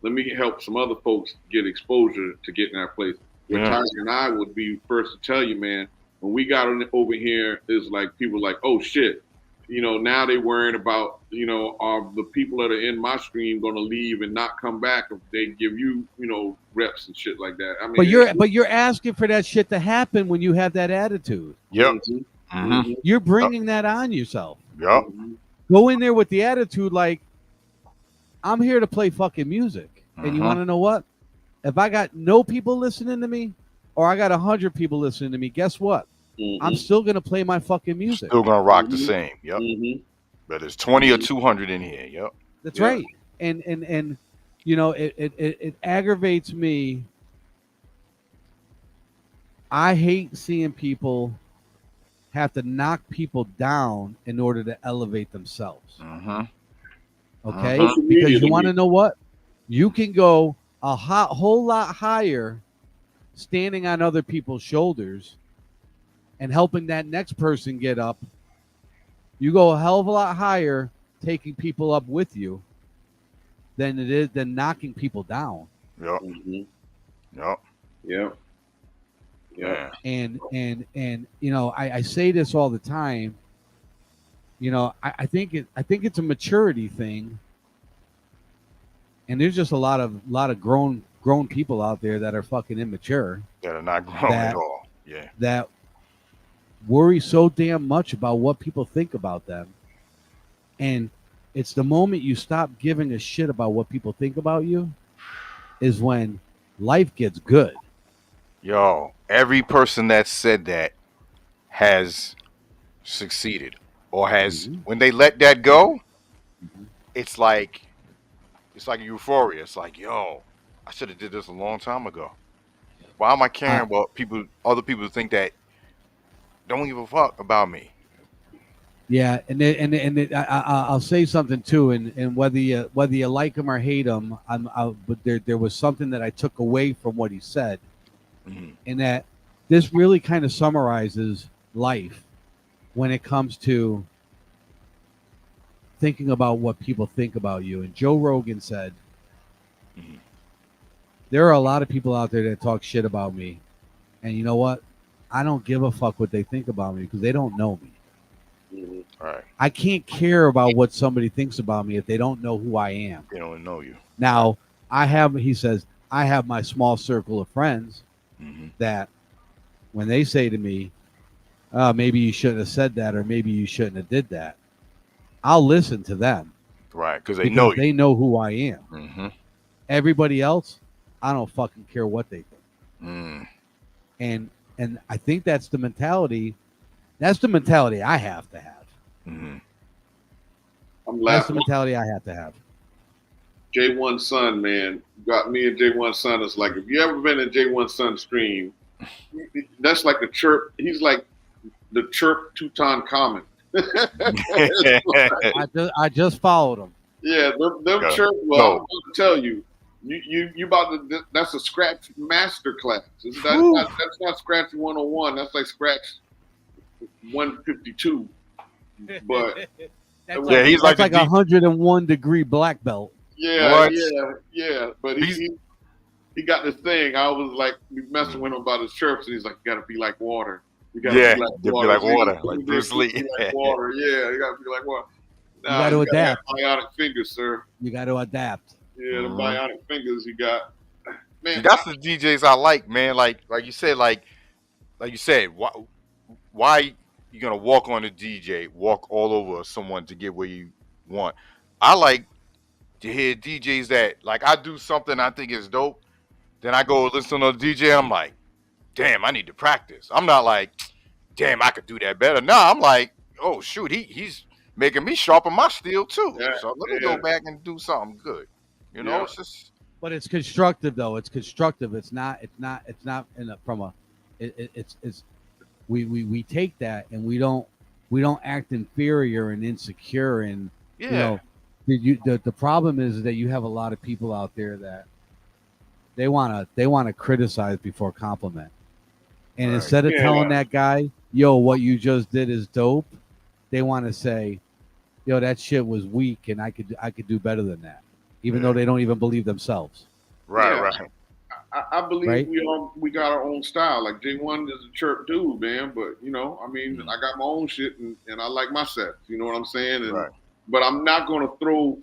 Let me help some other folks get exposure to get in that place. Where Tiger and I would be first to tell you, man. When we got over here, it's like people like, oh shit, you know, now they worrying about, you know, are the people that are in my stream going to leave and not come back if they give you, you know, reps and shit like that. I mean, but you're asking for that shit to happen when you have that attitude. Yep. Mm-hmm. You're bringing that on yourself. Yep. Mm-hmm. Go in there with the attitude like, I'm here to play fucking music. And you want to know what? If I got no people listening to me or I got 100 people listening to me, guess what? I'm still going to play my fucking music. Still going to rock the same. Yep. Mm-hmm. But there's 20 or 200 in here. Yep. That's right. And you know, it aggravates me. I hate seeing people have to knock people down in order to elevate themselves. Mm-hmm. Okay? Because you want to know what? You can go a whole lot higher standing on other people's shoulders and helping that next person get up. You go a hell of a lot higher taking people up with you than it is than knocking people down. Yep. Mm-hmm. Yep. Yep. Yeah. And you know, I say this all the time. You know, I think it's a maturity thing. And there's just a lot of grown people out there that are fucking immature. That are not grown at all. Yeah. That worry so damn much about what people think about them. And it's the moment you stop giving a shit about what people think about you is when life gets good. Yo, every person that said that has succeeded or has, when they let that go, it's like euphoria. It's like, yo, I should have did this a long time ago. Why am I caring about other people think that don't give a fuck about me? Yeah, I'll say something too, and whether you like him or hate him, but there was something that I took away from what he said, and that this really kind of summarizes life when it comes to thinking about what people think about you. And Joe Rogan said, there are a lot of people out there that talk shit about me, and you know what? I don't give a fuck what they think about me because they don't know me. Right. I can't care about what somebody thinks about me if they don't know who I am. They don't know you. Now, he says, I have my small circle of friends that when they say to me, maybe you shouldn't have said that, or maybe you shouldn't have did that, I'll listen to them. Right, because they know you. They know who I am. Everybody else, I don't fucking care what they think. Mm. And I think that's the mentality. That's the mentality I have to have. Mm-hmm. I'm That's the laughing. mentality I have to have. J1 Son, man, got me and J1 Son. It's like if you ever been in J1 Son stream, that's like a chirp. He's like the chirp Tutankhamun. I just followed him. Yeah, them chirp. Well, I'm going to tell you, you about to. That's a scratch master class. That's not scratch 101. That's like scratch 152. But he's like 101 degree black belt. Yeah. But he got this thing. I was like messing with him about his chirps, and he's like, "You got to be like water. You got to be like water. Like Bruce Lee. Like water. Yeah, you got to be like water. Nah, you got to adapt. Bionic fingers, sir. You got to adapt. Yeah, the bionic fingers you got. Man, see, that's the DJs I like, man. Like you said, why you gonna walk on a DJ, walk all over someone to get where you want? I like to hear DJs that, like, I do something I think is dope, then I go listen to the DJ, and I'm like, damn, I need to practice. I'm not like, damn, I could do that better. No, I'm like, oh shoot, he's making me sharpen my steel too. Yeah, so let me go back and do something good. You know, it's just. But it's constructive though. It's constructive. It's not in a, from a. It's we take that and we don't act inferior and insecure and you know. The problem is that you have a lot of people out there that they want to criticize before compliment, and instead of telling that guy, yo, what you just did is dope, they want to say, yo, that shit was weak and I could do better than that, even though they don't even believe themselves. Right. I believe we got our own style. Like J1 is a chirp dude, man, but you know, I mean, I got my own shit and I like my sets. You know what I'm saying? And, but I'm not going to throw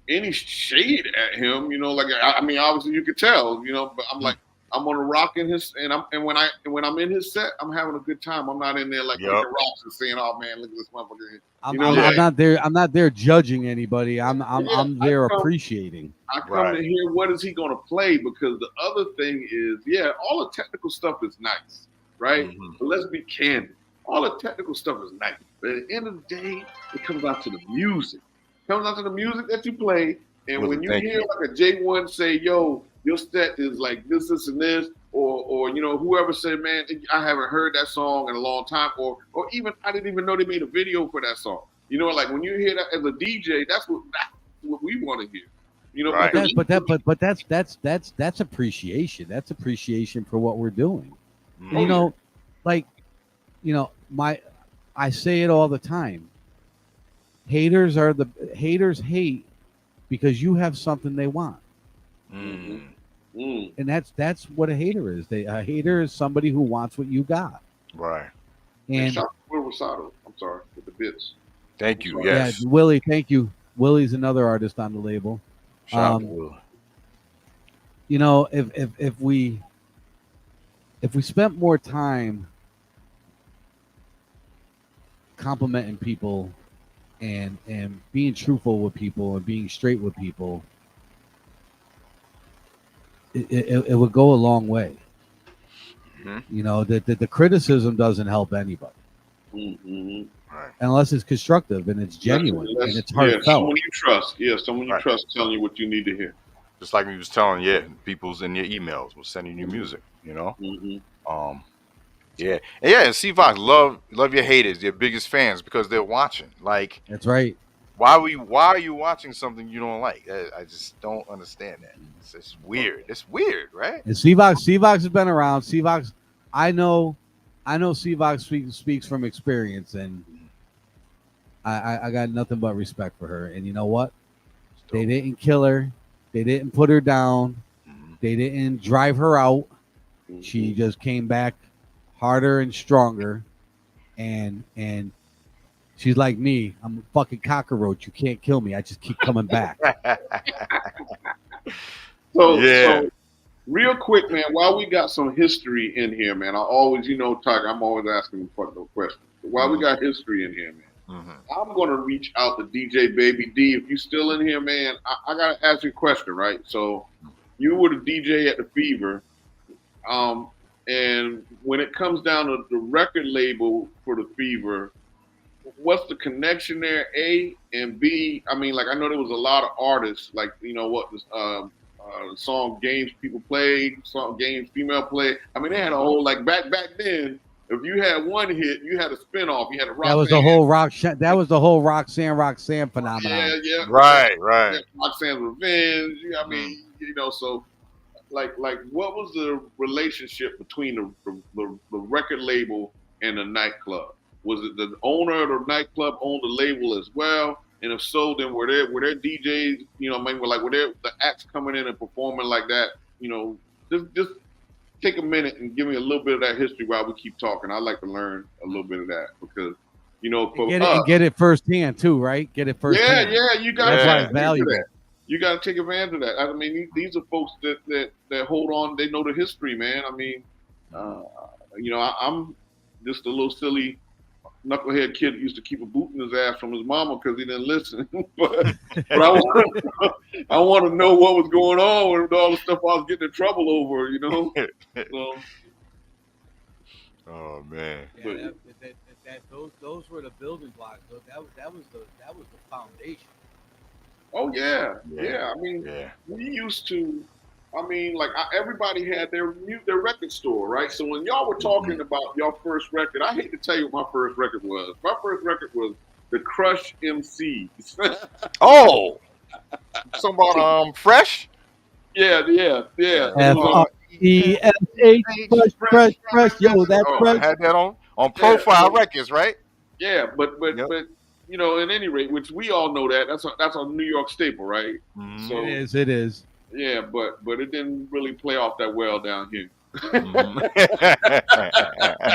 any shade at him, you know. Like I mean, obviously you could tell, you know. But I'm like, I'm gonna rock in his, and when I'm in his set, I'm having a good time. I'm not in there like making rocks and saying, "Oh man, look at this motherfucker." I'm not there judging anybody. I'm there appreciating. I come to hear what is he gonna play, because the other thing is, all the technical stuff is nice, right? But let's be candid. All the technical stuff is nice, but at the end of the day, it comes out to the music. It comes out to the music that you play, and when you hear like a J1 say, "Yo, your set is like this, and this," or you know, whoever said, "Man, I haven't heard that song in a long time," or even I didn't even know they made a video for that song. You know, like when you hear that as a DJ, that's what we want to hear. You know, but that's appreciation. That's appreciation for what we're doing. You know, like. You know, I say it all the time. Haters hate because you have something they want. And that's what a hater is. A hater is somebody who wants what you got. Right. And shout out to Rosado. I'm sorry, with the bits. Thank you. Yes. Yeah, Willie, thank you. Willie's another artist on the label. Shout out to Willie. You know, if we spent more time complimenting people and being truthful with people and being straight with people, it would go a long way. You know, the criticism doesn't help anybody unless it's constructive and it's genuine and it's heartfelt. Someone you trust, someone you trust telling you what you need to hear. Just like we was telling, people's in your emails was sending you music, you know. And C-Vox, love your haters, your biggest fans, because they're watching. Like, that's right. Why are you watching something you don't like? I just don't understand that. It's weird. It's weird, right? And C-Vox has been around. C-Vox, I know C-Vox speaks from experience, and I got nothing but respect for her. And you know what? They didn't kill her. They didn't put her down. They didn't drive her out. She just came back harder and stronger, and she's like me. I'm a fucking cockroach. You can't kill me. I just keep coming back. So real quick, man, while we got some history in here, man, I always, Tiger, I'm always asking important questions. But while we got history in here, man, I'm going to reach out to DJ Baby D. If you're still in here, man, I got to ask you a question, right? So you were the DJ at the Fever, and when it comes down to the record label for the Fever, what's the connection there? A and B. I mean, like I know there was a lot of artists, like you know what song games people play, song games female play. I mean, they had a whole like back then. If you had one hit, you had a spinoff. You had a rock. That was the whole That was the whole Roxanne phenomenon. Yeah. Right. Roxanne's Revenge. I mean, you know, so like what was the relationship between the record label and the nightclub? Was it the owner of the nightclub owned the label as well? And if so, then were there DJs, you know, maybe like were there the acts coming in and performing like that? You know, just take a minute and give me a little bit of that history while we keep talking. I'd like to learn a little bit of that because, you know, for get it firsthand too, right? Get it firsthand. Yeah, you got that's valuable. You got to take advantage of that. I mean, these are folks that hold on. They know the history, man. I mean, you know, I'm just a little silly knucklehead kid that used to keep a boot in his ass from his mama because he didn't listen. but I want to know what was going on with all the stuff I was getting in trouble over, you know. So, oh man. Yeah, those were the building blocks. That was the foundation. Oh yeah. I mean, we used to. I mean, like everybody had their record store, right? So when y'all were talking about your first record, I hate to tell you what my first record was. My first record was the Crush MCs. Oh, something about Fresh? Yeah. F-R-E-S-H, Fresh, yo, that's Fresh. I had that on Profile Records, right? Yeah, but you know, at any rate, which we all know that's a New York staple, right? Mm-hmm. So it is. Yeah, but it didn't really play off that well down here.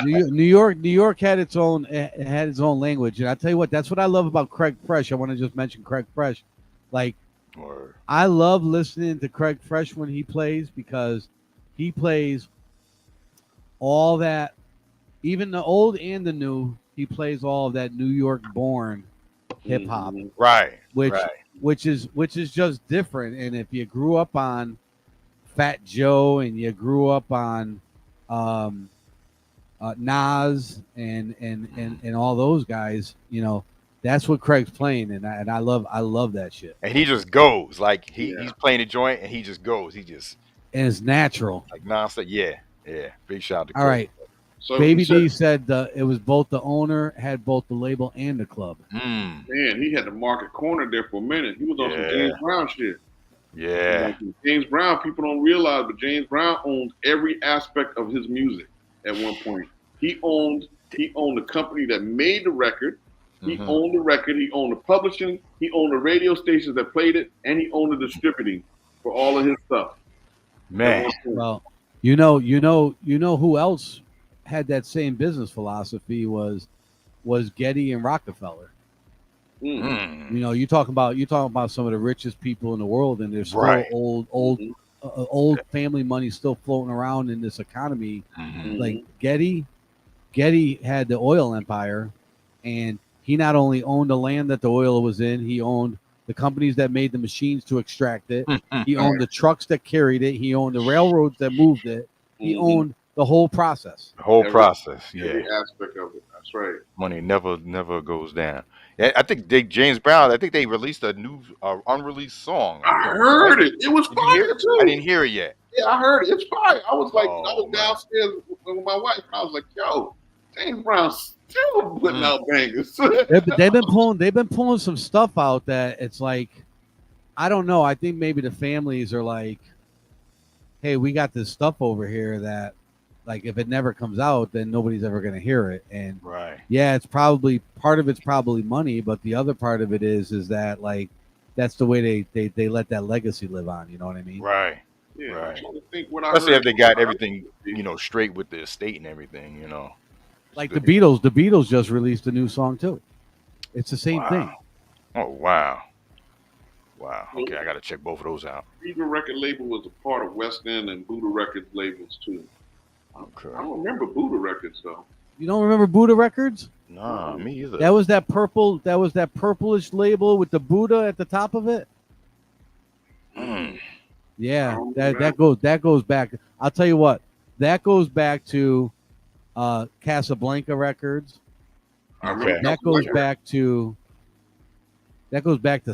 New York had its own language, and I tell you what, that's what I love about Craig Fresh. I want to just mention Craig Fresh. Like, I love listening to Craig Fresh when he plays because he plays all that, even the old and the new. He plays all of that New York born hip hop, right? Which is just different. And if you grew up on Fat Joe and you grew up on Nas and all those guys, you know, that's what Craig's playing, and I love that shit. And he just goes like he's playing a joint, and he just goes. And it's natural, like nonstop. Yeah. Big shout out to Craig. All right. So Baby D said it was both the owner had both the label and the club. Man, he had the market cornered there for a minute. He was on some James Brown shit. Yeah. Like James Brown, people don't realize, but James Brown owned every aspect of his music at one point. He owned the company that made the record. He owned the record. He owned the publishing. He owned the radio stations that played it, and he owned the distributing for all of his stuff. Man. Well, you know who else had that same business philosophy was Getty and Rockefeller. You know, you talking about some of the richest people in the world, and there's still old family money still floating around in this economy. Like Getty had the oil empire, and he not only owned the land that the oil was in, he owned the companies that made the machines to extract it. He owned the trucks that carried it. He owned the railroads that moved it. He owned the whole process. Every aspect of it. That's right. Money never goes down. Yeah, I think James Brown. I think they released a new unreleased song. I heard it. It was fire too. I didn't hear it yet. Yeah, I heard it. It's fire. I was like, I was downstairs with my wife, and I was like, "Yo, James Brown's still putting out bangers." They've been pulling some stuff out that it's like, I don't know. I think maybe the families are like, "Hey, we got this stuff over here that." Like if it never comes out, then nobody's ever going to hear it. And yeah, it's probably part of it's probably money, but the other part of it is that like that's the way they let that legacy live on. You know what I mean? Right. Yeah. Right. Especially if they got everything, you know, straight with the estate and everything. You know, like the Beatles. The Beatles just released a new song too. It's the same thing. Oh wow. Okay, I got to check both of those out. Fever record label was a part of West End and Buddha Records labels too. Okay. I don't remember Buddha Records though. You don't remember Buddha Records? Nah, me either. That was that purplish label with the Buddha at the top of it. Yeah, that goes back. I'll tell you what, that goes back to Casablanca Records. Okay. That goes back to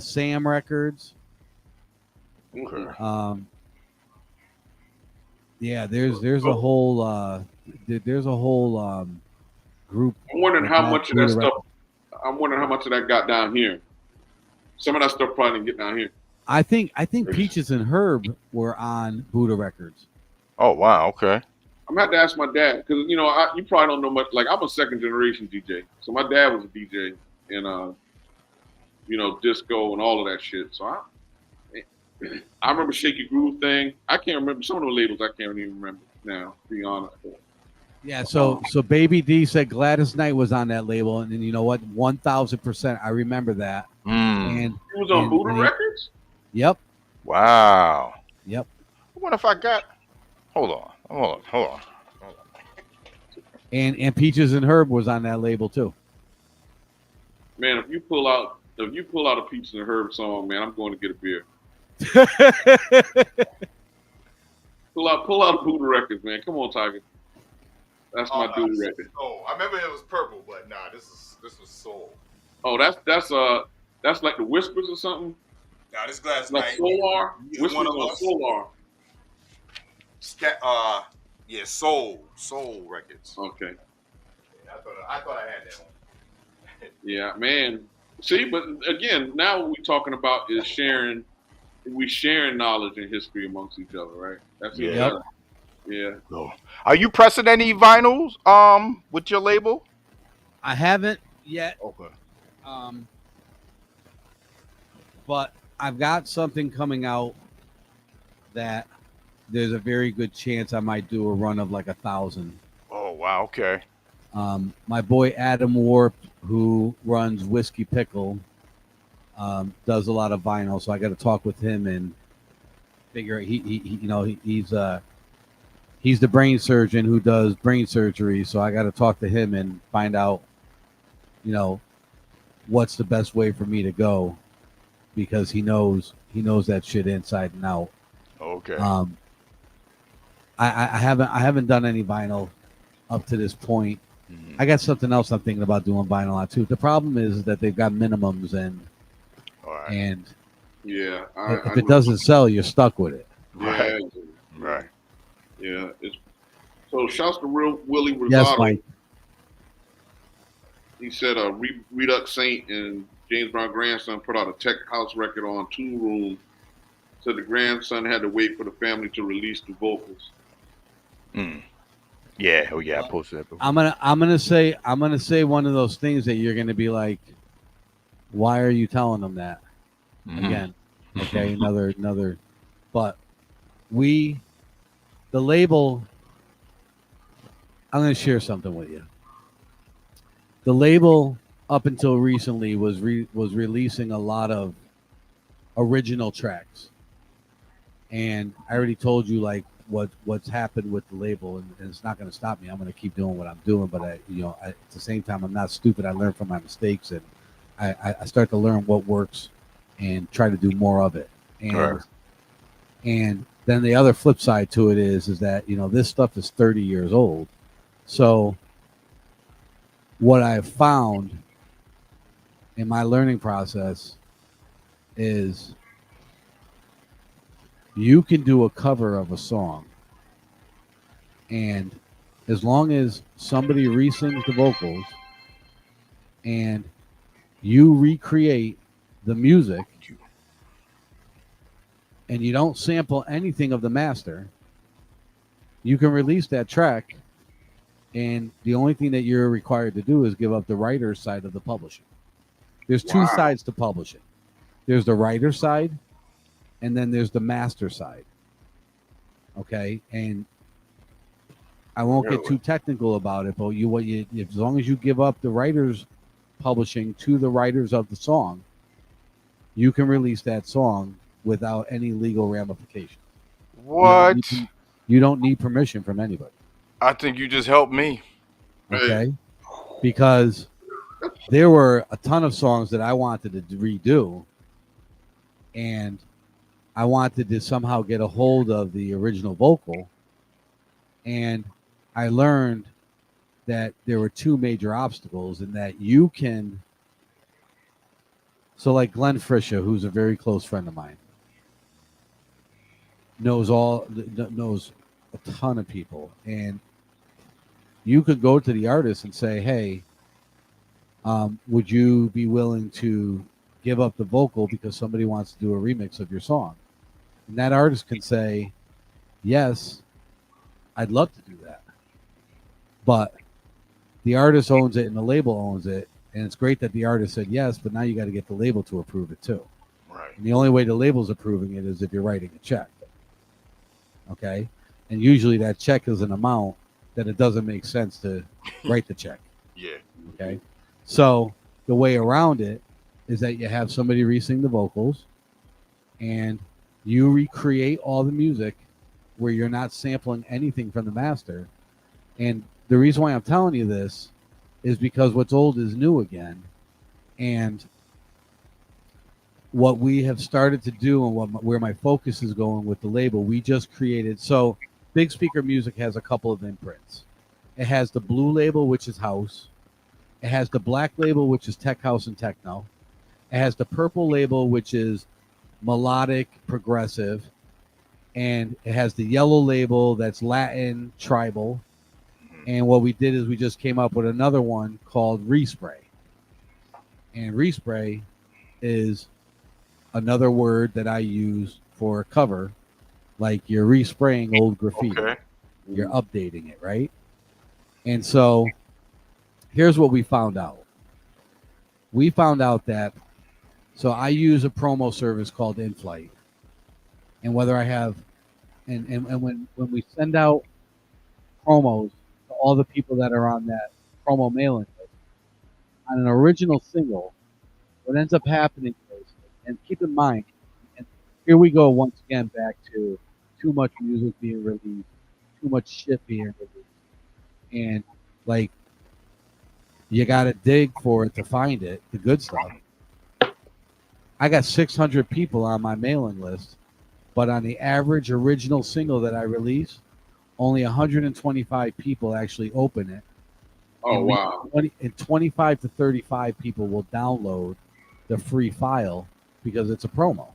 Sam Records. Okay. Yeah, there's a whole group. I'm wondering how much of that Buddha stuff. Records. I'm wondering how much of that got down here. Some of that stuff probably didn't get down here. I think Peaches and Herb were on Buddha Records. Oh wow. Okay. I'm gonna have to ask my dad because you probably don't know much. Like I'm a second generation DJ, so my dad was a DJ in disco and all of that shit. So I remember Shaky Groove thing. I can't remember some of the labels. I can't even remember now. To be honest. Yeah. So Baby D said Gladys Knight was on that label, and you know what? 1000%. I remember that. And he was on Buddha Records. Yep. Wow. Yep. What if I got? Hold on. And Peaches and Herb was on that label too. Man, if you pull out a Peaches and Herb song, man, I'm going to get a beer. pull out a Buddha Records, man. Come on, Tiger. That's my dude record. Oh, I remember it was purple, but nah, this was soul. Oh, that's like the Whispers or something. Nah, this Gladys like Knight. Solar. Whispers or Solar. Yeah, Soul Records. Okay. Yeah, I thought I had that one. Yeah, man. See, but again, now what we're talking about is sharing knowledge and history amongst each other, right? That's it. Yeah. Yeah. So, are you pressing any vinyls with your label? I haven't yet. Okay. But I've got something coming out that there's a very good chance I might do a run of like 1,000. Oh wow, okay. My boy Adam Warp, who runs Whiskey Pickle, does a lot of vinyl, so I got to talk with him and figure he's the brain surgeon who does brain surgery, so I got to talk to him and find out, what's the best way for me to go, because he knows that shit inside and out. Okay. I haven't done any vinyl up to this point. Mm-hmm. I got something else I'm thinking about doing vinyl on too. The problem is that they've got minimums and yeah, if it doesn't sell, you're stuck with it. Yeah, right. Yeah. So shouts to Willie Rosado. Yes, Mike. He said Redux Saint and James Brown grandson put out a tech house record on Two Room. So the grandson had to wait for the family to release the vocals. Yeah, oh yeah, I posted that before. I'm gonna say one of those things that you're gonna be like, why are you telling them that? Mm-hmm. Again, okay, another. But the label. I'm gonna share something with you. The label up until recently was releasing a lot of original tracks, and I already told you like what's happened with the label, and it's not going to stop me. I'm going to keep doing what I'm doing, but at the same time, I'm not stupid. I learn from my mistakes, and I start to learn what works and try to do more of it. And then the other flip side to it is that this stuff is 30 years old, so what I've found in my learning process is you can do a cover of a song, and as long as somebody re-sings the vocals and you recreate the music and you don't sample anything of the master, you can release that track, and the only thing that you're required to do is give up the writer's side of the publishing. There's two sides to publishing. There's the writer side, and then there's the master side. Okay, and I won't get too technical about it, but as long as you give up the writer's publishing to the writers of the song, you can release that song without any legal ramification. What? You don't need permission from anybody. I think you just helped me. Okay, because there were a ton of songs that I wanted to redo, and I wanted to somehow get a hold of the original vocal, and I learned that there were two major obstacles, and that you can. So, like Glenn Frischer, who's a very close friend of mine, knows a ton of people, and you could go to the artist and say, "Hey, would you be willing to give up the vocal because somebody wants to do a remix of your song?" And that artist can say, "Yes, I'd love to do that," but the artist owns it and the label owns it, and it's great that the artist said yes, but now you got to get the label to approve it too. Right. And the only way the label's approving it is if you're writing a check. Okay, and usually that check is an amount that it doesn't make sense to write the check. Yeah. Okay, so the way around it is that you have somebody re-sing the vocals, and you recreate all the music where you're not sampling anything from the master. And the reason why I'm telling you this is because what's old is new again, and what we have started to do and where my focus is going with the label, we just created. So Big Speaker Music has a couple of imprints. It has the blue label, which is house. It has the black label, which is tech house and techno. It has the purple label, which is melodic, progressive. And it has the yellow label that's Latin, tribal. And what we did is we just came up with another one called Respray. And Respray is another word that I use for a cover, like you're respraying old graffiti. Okay. You're updating it, right? And so here's what we found out. We found out that, so I use a promo service called InFlight. And whether I have, and when we send out promos to all the people that are on that promo mailing list, on an original single, what ends up happening is, and keep in mind, and here we go once again back to too much music being released, too much shit being released, and like you got to dig for it to find it, the good stuff. I got 600 people on my mailing list, but on the average original single that I release, only 125 people actually open it. Oh, wow. And 25 to 35 people will download the free file because it's a promo.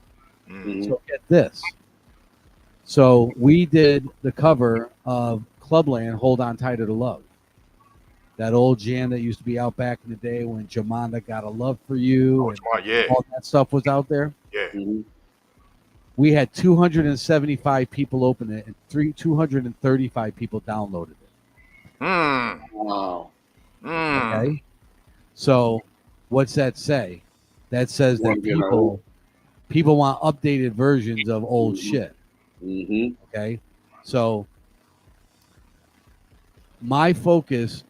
Mm-hmm. So get this. So we did the cover of Clubland, Hold On Tighter to Love. That old jam that used to be out back in the day when Jamanda Got a Love for You and all that stuff was out there. Yeah. Mm-hmm. We had 275 people open it and 235 people downloaded it. Wow. Okay. So what's that say? That says that people want updated versions of old shit. Mm-hmm. Okay. So my focus,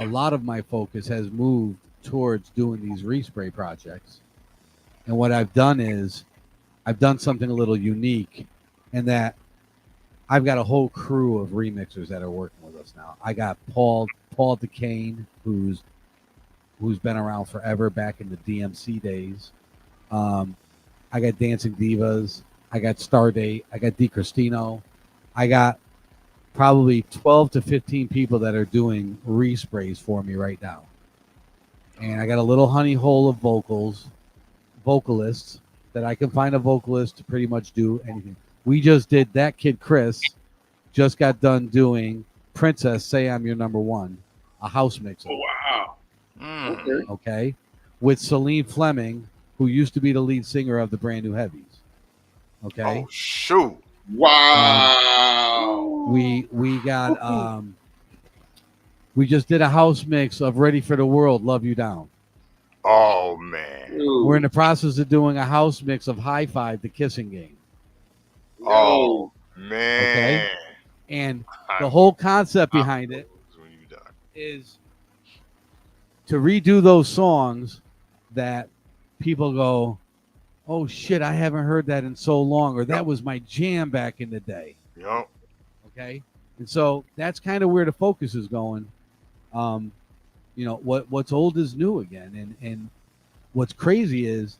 a lot of my focus has moved towards doing these respray projects. And what I've done is I've done something a little unique in that I've got a whole crew of remixers that are working with us now. I got Paul DeCane, who's been around forever back in the DMC days. I got Dancing Divas. I got Stardate. I got DiCristino. I got probably 12 to 15 people that are doing resprays for me right now. And I got a little honey hole of vocalists that I can find a vocalist to pretty much do anything. We just did that kid Chris just got done doing Princess Say I'm Your Number One, a house mixer. Oh, wow. Okay. With Sulene Fleming, who used to be the lead singer of the Brand New Heavies. Okay. Oh shoot. Wow. We got we just did a house mix of Ready for the World, Love You Down. Oh man. We're in the process of doing a house mix of High Five, The Kissing Game. Oh man. Okay. And the whole concept behind it is to redo those songs that people go, oh shit, I haven't heard that in so long, or that was my jam back in the day. Yep. Okay. And so that's kind of where the focus is going. You know, what's old is new again. And what's crazy is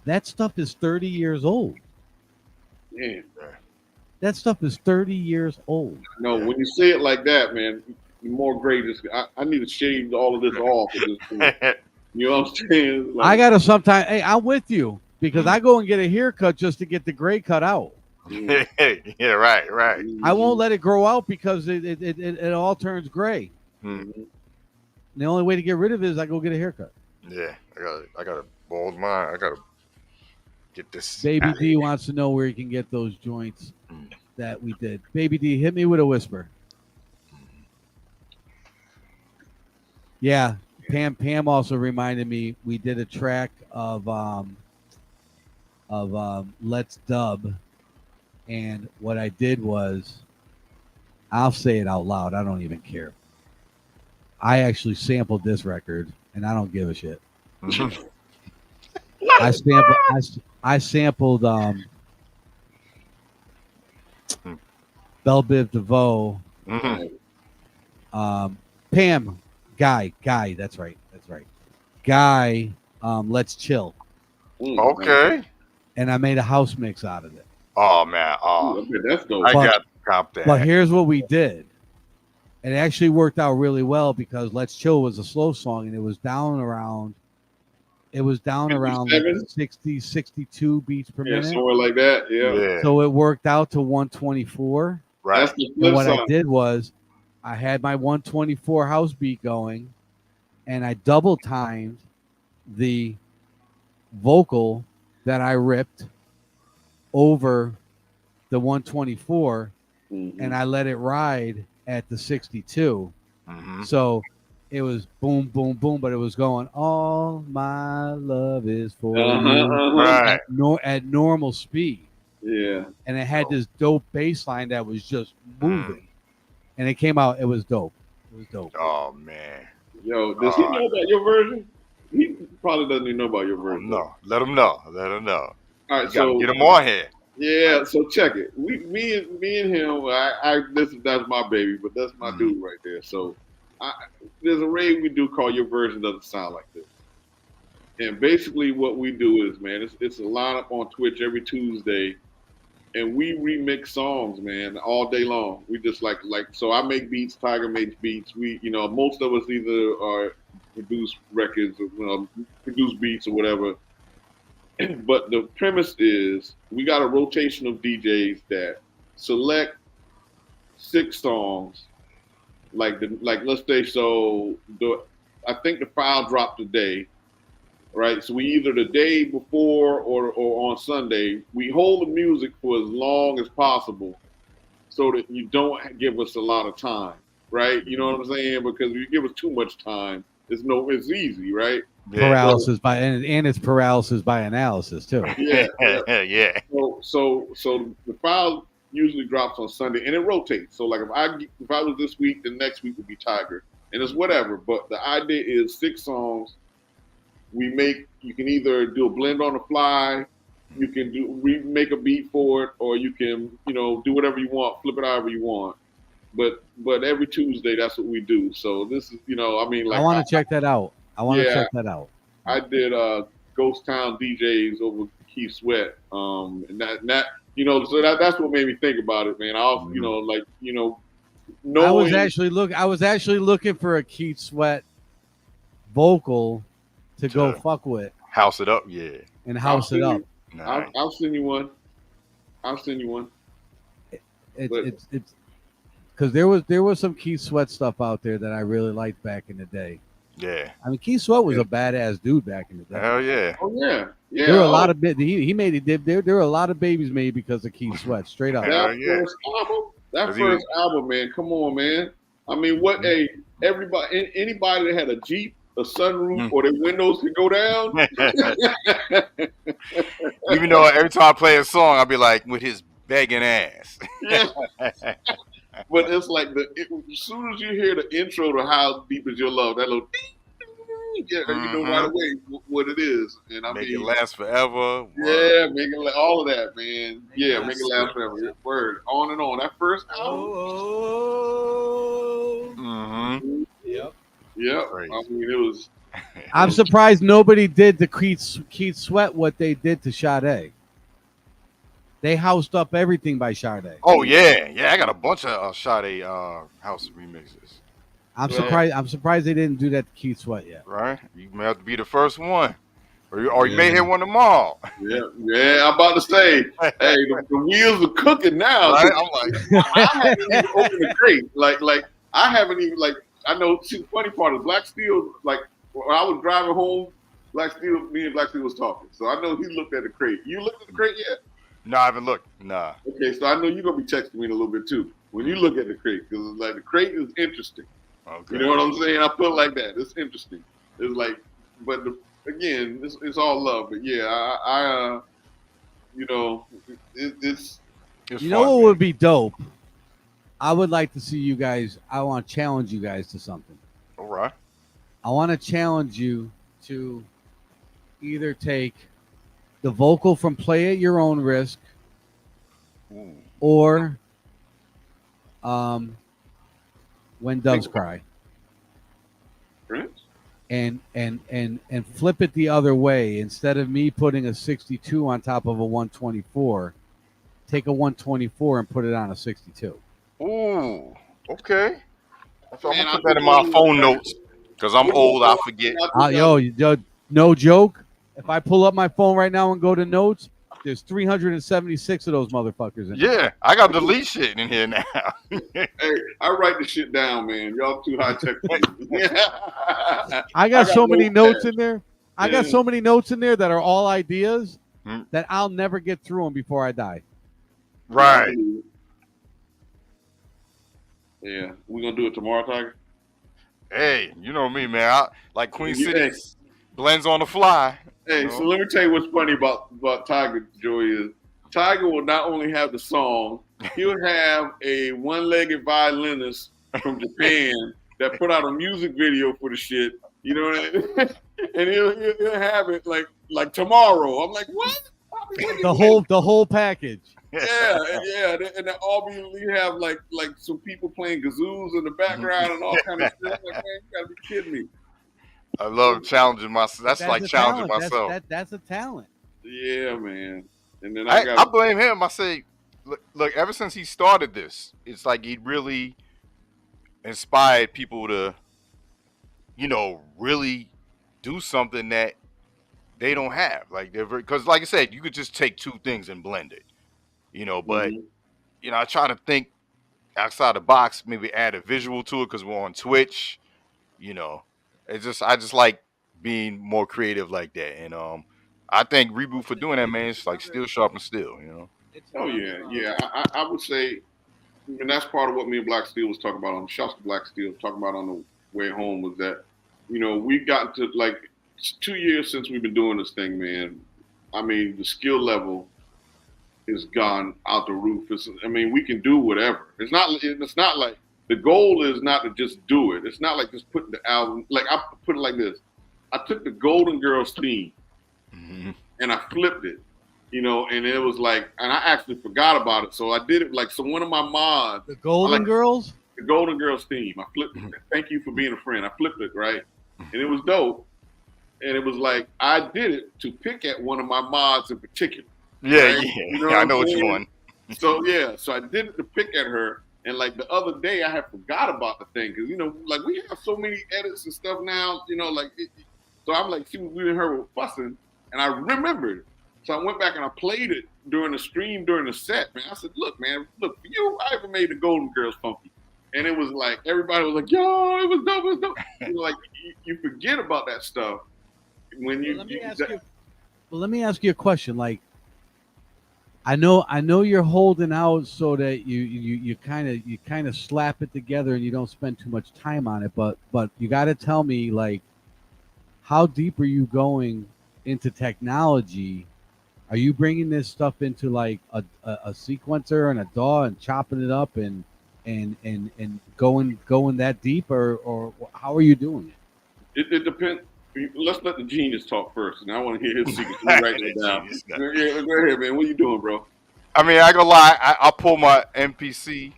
that stuff is 30 years old. Man, That stuff is 30 years old. no, when you say it like that, man, more greatness. I need to shave all of this off at this point. You know what I'm saying? Like, I gotta sometimes. Hey, I'm with you because I go and get a haircut just to get the gray cut out. Yeah, right. I won't let it grow out because it all turns gray. Mm. And the only way to get rid of it is I go get a haircut. Yeah, I gotta bald mine. I gotta get this. Baby D wants to know where he can get those joints that we did. Baby D, hit me with a whisper. Yeah, Pam also reminded me we did a track of Let's Dub, and what I did was, I'll say it out loud. I don't even care. I actually sampled this record, and I don't give a shit. I sampled Belle Biv DeVoe, Pam, Guy, that's right. Guy, Let's Chill. Okay. And I made a house mix out of it. Oh man, that's dope. I got to cop that. But here's what we did. It actually worked out really well because Let's Chill was a slow song and it was down around like 60, 62 beats per minute. Somewhere like that, yeah. So it worked out to 124. Right. That's the flip And what side. I did was I had my 124 house beat going and I double timed the vocal that I ripped over the 124 and I let it ride at the 62. So it was boom, boom, boom, but it was going, all my love is for you Right. at normal speed. Yeah. And it had this dope bass line that was just moving. And it came out, it was dope. Oh man. Yo, does he know about your version? He probably doesn't even know about your version. No, let him know. All right, So get him on here. Yeah, so check it. Me and him. That's my baby, but that's my dude right there. So there's a raid we do called Your Version Doesn't Sound Like This, and basically what we do is, man, it's a lineup on Twitch every Tuesday, and we remix songs, man, all day long. We just like so I make beats, Tiger makes beats. We, most of us either are produce records, produce beats or whatever. But the premise is we got a rotation of DJs that select 6 songs, like let's say I think the file dropped today, right? So we either the day before or on Sunday, we hold the music for as long as possible so that you don't give us a lot of time, right? You know what I'm saying? Because if you give us too much time, it's easy, right? Paralysis by and it's paralysis by analysis too. Yeah. Yeah. So the file usually drops on Sunday and it rotates. So like if I was this week, the next week would be Tiger, and it's whatever. But the idea is 6 songs. You can either do a blend on the fly, you can make a beat for it, or you can do whatever you want, flip it however you want. But every Tuesday that's what we do. So this is I want to check that out. I did Ghost Town DJs over Keith Sweat, and that so that's what made me think about it, man. I also I was actually looking for a Keith Sweat vocal to go fuck with, house it up, yeah, and house it up. Nice. I'll send you one. It's because there was some Keith Sweat stuff out there that I really liked back in the day. Yeah. I mean, Keith Sweat was a badass dude back in the day. Hell yeah. Oh yeah. Yeah. There were a lot of he made it. There were a lot of babies made because of Keith Sweat. Straight up. That first album, man. Come on, man. I mean, what? Hey, anybody that had a Jeep, a sunroof, or their windows could go down. Even though every time I play a song, I'll be like, with his begging ass. Yeah. But it's like as soon as you hear the intro to How Deep Is Your Love, that little ding, you know right away what it is. And I make mean, it last forever. Yeah, make it all of that, man. Yeah, make it last forever. Word. On and on. That first album. Yep. I mean, it was. I'm surprised nobody did the Keith Sweat what they did to Sade. They housed up everything by Sade. Oh yeah. I got a bunch of Sade house remixes. I'm Well, surprised. I'm surprised they didn't do that to Keith Sweat yet. Right? You may have to be the first one, or you may Yeah. hit one tomorrow. yeah. I'm about to say, hey, the wheels are cooking now. Right? I'm like, I haven't even opened the crate. Like I haven't even like. I know. See, the funny part is Black Steel. Like when I was driving home, me and Black Steel was talking. So I know he looked at the crate. You looked at the crate yet? no, I haven't looked. Nah. Okay, so I know you're gonna be texting me in a little bit too when you look at the crate because like the crate is interesting. Okay. You know what I'm saying? I put it like that. It's interesting. It's like, but again, it's all love. But yeah, I you know, it's It's You fun, know what man. would be dope? I would like to see you guys. I want to challenge you guys to something. All right. I want to challenge you to either take the vocal from Play at Your Own Risk Ooh. or When Doves Cry Prince. and flip it the other way. Instead of me putting a 62 on top of a 124, take a 124 and put it on a 62. Ooh. Okay. So I'm Man, gonna I put that in just my wanted to phone say- notes because I'm old. I forget. Yo, no joke. If I pull up my phone right now and go to notes, there's 376 of those motherfuckers in there. Yeah, I got to delete shit in here now. Hey, I write the shit down, man. Y'all too high tech. I got so many notepad. notes in there. I got Yeah. so many notes in there that are all ideas Hmm. that I'll never get through them before I die. Right. Yeah, we gonna do it tomorrow, Tiger. Hey, you know me, man. I, like Queen You- City hey. blends on the fly. Hey, you know? so let me tell you what's funny about Tiger, Joey, is Tiger will not only have the song, he'll have a one-legged violinist from Japan that put out a music video for the shit. You know what I mean? And he'll have it like tomorrow. I'm like, what? The whole package. Yeah, and then all you have like some people playing kazoos in the background and all kind of shit. I'm like, man, you gotta be kidding me. I love challenging myself. That's like a challenging talent. myself. That's a talent. Yeah, man. And then I blame him. I say, look, ever since he started this, it's like he really inspired people to, really do something that they don't have. Like because, like I said, you could just take two things and blend it, But Mhm. I try to think outside the box, maybe add a visual to it because we're on Twitch. I just like being more creative like that, and I thank Reboot for doing that, man. It's like still sharp and still. Oh yeah. I would say, and that's part of what me and Black Steel was talking about on Shouts to Black Steel talking about on the way home was that, we've gotten to like it's 2 years since we've been doing this thing, man. I mean, the skill level is gone out the roof. We can do whatever. It's not like the goal is not to just do it. It's not like just putting the album. Like I put it like this: I took the Golden Girls theme Mm-hmm. and I flipped it, and it was like, and I actually forgot about it. So I did it like, so one of my mods, The Golden Girls? the Golden Girls theme, I flipped it. Thank you for being a friend. I flipped it, right? And it was dope. And it was like, I did it to pick at one of my mods in particular. Yeah, Right? yeah. I know what you want. So so I did it to pick at her. And like the other day, I had forgot about the thing because like we have so many edits and stuff now. So I'm like, we and her were fussing, and I remembered. So I went back and I played it during the stream during the set. Man, I said, look, for you, I even made the Golden Girls funky, and it was like everybody was like, yo, it was dope, it was dope. Like you forget about that stuff when you. Let me ask you a question. Like, I know you're holding out so that you kind of slap it together and you don't spend too much time on it, but you got to tell me, like, how deep are you going into technology? Are you bringing this stuff into like a sequencer and a DAW and chopping it up and going that deep, or how are you doing it? It depends. Let's let the genius talk first, and I want to hear his secrets. Let me write that down. Yeah, go ahead, man. What you doing, bro? I mean, I ain't gonna lie. I'll pull my MPC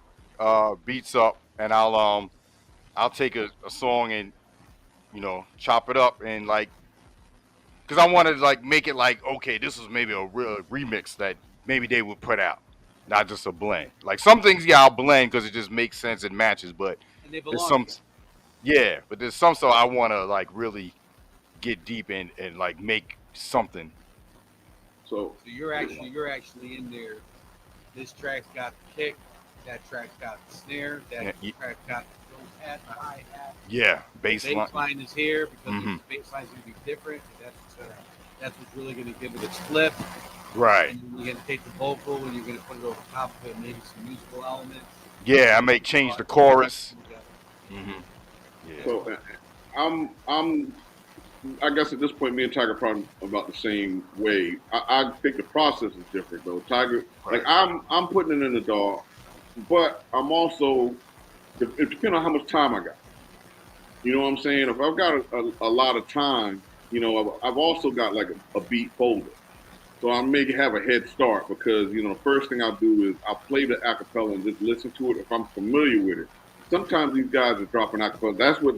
beats up, and I'll take a song and chop it up and because I wanted to make it like, okay, this was maybe a real remix that maybe they would put out, not just a blend. Like some things, yeah, I'll blend because it just makes sense and matches. But And they there's belong some, together. yeah, but there's some stuff I want to like really get deep in and like make something. So So you're actually in there. This track's got the kick. That track's got the snare. That track's got the hat, the hi hat. Yeah, The bass line is here because Mhm. the bass line's gonna be different. That's what's really gonna give it its flip. Right. And then you're gonna take the vocal and you're gonna put it over top of it, maybe some musical elements. Yeah, I may change the chorus. Mm-hmm. Yeah. So I guess at this point, me and Tiger probably about the same way. I think the process is different though. Tiger, like I'm putting it in the DAW, but I'm also it depends on how much time I got. You know what I'm saying? If I've got a lot of time, you know, I've also got like a beat folder. So I may have a head start because, you know, the first thing I'll do is I'll play the acapella and just listen to it if I'm familiar with it. Sometimes these guys are dropping acapella. That's what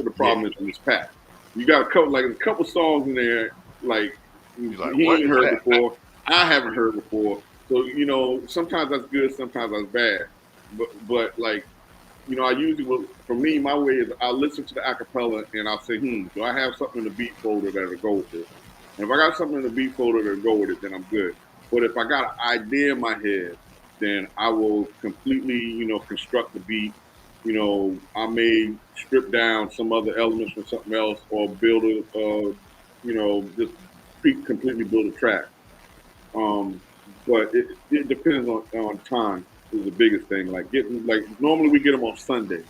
the problem is in this pack. You got a couple songs in there like he ain't heard before. I haven't heard before. So, you know, sometimes that's good, sometimes that's bad. But like, you know, I usually will, for me, my way is I'll listen to the acapella and I'll say, do I have something in the beat folder that'll go with it? And if I got something in the beat folder that'll go with it, then I'm good. But if I got an idea in my head, then I will completely, you know, construct the beat. You know, I may strip down some other elements from something else or build you know, just completely build a track. But it depends on time is the biggest thing. Like normally we get them on Sunday.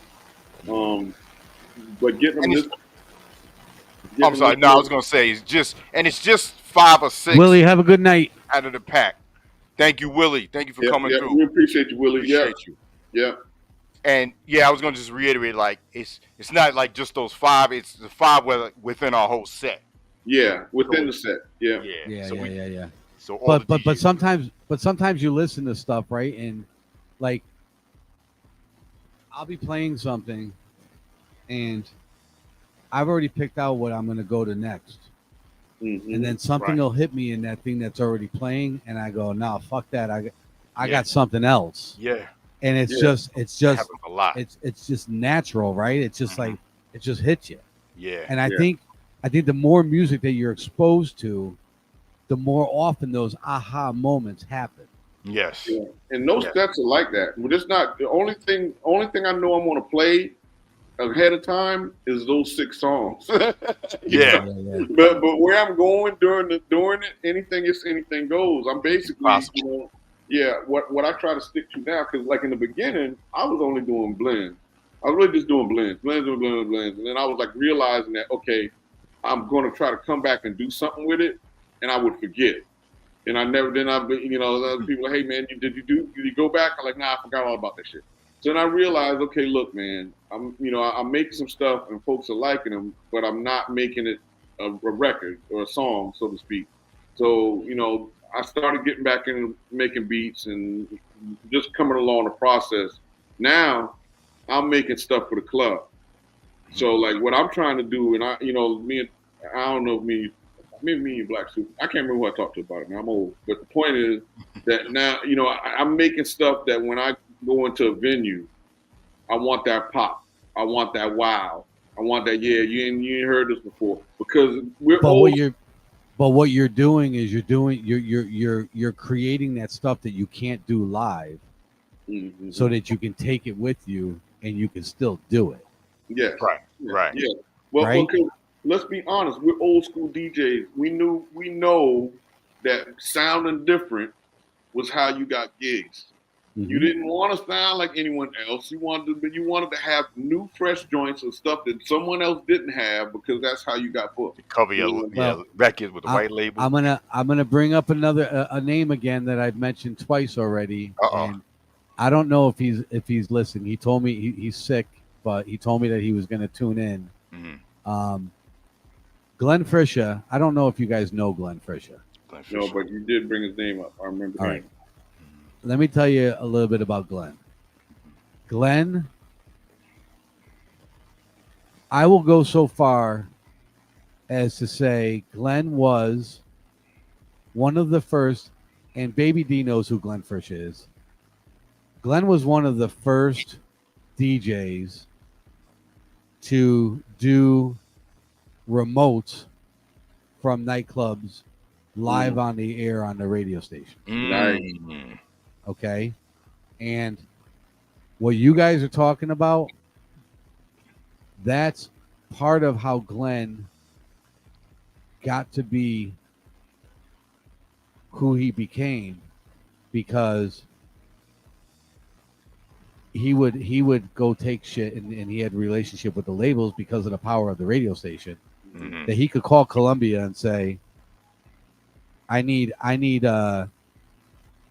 But getting them I'm sorry. No, I was gonna say it's just 5 or 6. Willie, have a good night. Out of the pack. Thank you, Willie. Thank you for coming through. We appreciate you, Willie. Appreciate you. Yeah. And yeah, I was gonna just reiterate, like it's not like just those 5. It's the 5 within our whole set. Yeah, within the set. Yeah. Yeah. So but sometimes you listen to stuff, right? And like I'll be playing something and I've already picked out what I'm gonna go to next. Mm-hmm. And then something will hit me in that thing that's already playing, and I go, "No, fuck that! I got something else." Yeah. And it's just a lot. It's just natural, right? It's just like it just hits you. Yeah. And I think the more music that you're exposed to, the more often those aha moments happen. Yes. Yeah. And those sets are like that. But it's not the only thing I know I'm gonna play ahead of time is those 6 songs. Yeah. But where I'm going during it, anything goes. I'm basically, you know, what I try to stick to now, because like in the beginning, I was only doing blends. I was really just doing blends. And then I was like realizing that, okay, I'm going to try to come back and do something with it, and I would forget. And you know, other people like, hey man, did you go back? I'm like, nah, I forgot all about that shit. So then I realized, okay, look, man, I'm making some stuff and folks are liking them, but I'm not making it a record or a song, so to speak. So, you know, I started getting back into making beats and just coming along the process. Now I'm making stuff for the club. So like what I'm trying to do, and I don't know me and Black Soup. I can't remember who I talked to about it. Now I'm old, but the point is that now, you know, I'm making stuff that when I go into a venue, I want that pop. I want that wow. I want that you ain't heard this before because we're old. What you're doing is you're creating that stuff that you can't do live, so that you can take it with you and you can still do it. Yes. Right. Yeah. Well, because let's be honest, we're old school DJs. We know that sounding different was how you got gigs. Mm-hmm. You didn't want to sound like anyone else. You wanted to have new, fresh joints of stuff that someone else didn't have because that's how you got booked. To cover your record with the white label. I'm gonna bring up another a name again that I've mentioned twice already. And I don't know if he's listening. He told me he's sick, but he told me that he was going to tune in. Mm-hmm. Glenn Frisha. I don't know if you guys know Glenn Frisha. No, but you did bring his name up. I remember. All right. Let me tell you a little bit about Glenn. Glenn, I will go so far as to say Glenn was one of the first and Baby D knows who Glenn Frisch is. Glenn was one of the first DJs to do remotes from nightclubs live on the air on the radio station. Nice. Okay. And what you guys are talking about, that's part of how Glenn got to be who he became, because he would go take shit, and he had a relationship with the labels because of the power of the radio station, that he could call Columbia and say, I need the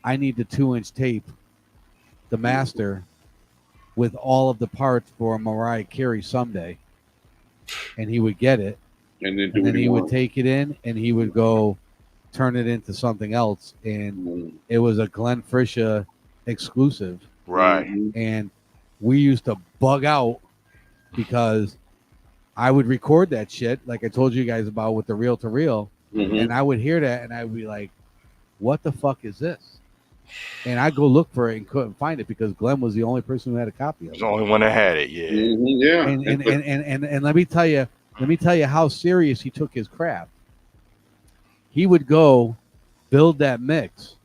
2-inch tape, the master, with all of the parts for Mariah Carey someday, and he would get it, and then he would take it in, and he would go turn it into something else, and it was a Glenn Frisch exclusive, Right. and we used to bug out because I would record that shit like I told you guys about with the reel to reel, and I would hear that and I would be like, what the fuck is this? And I'd go look for it and couldn't find it because Glenn was the only person who had a copy of it. He's the only one that had it. Yeah. Yeah. And let me tell you how serious he took his craft. He would go build that mix,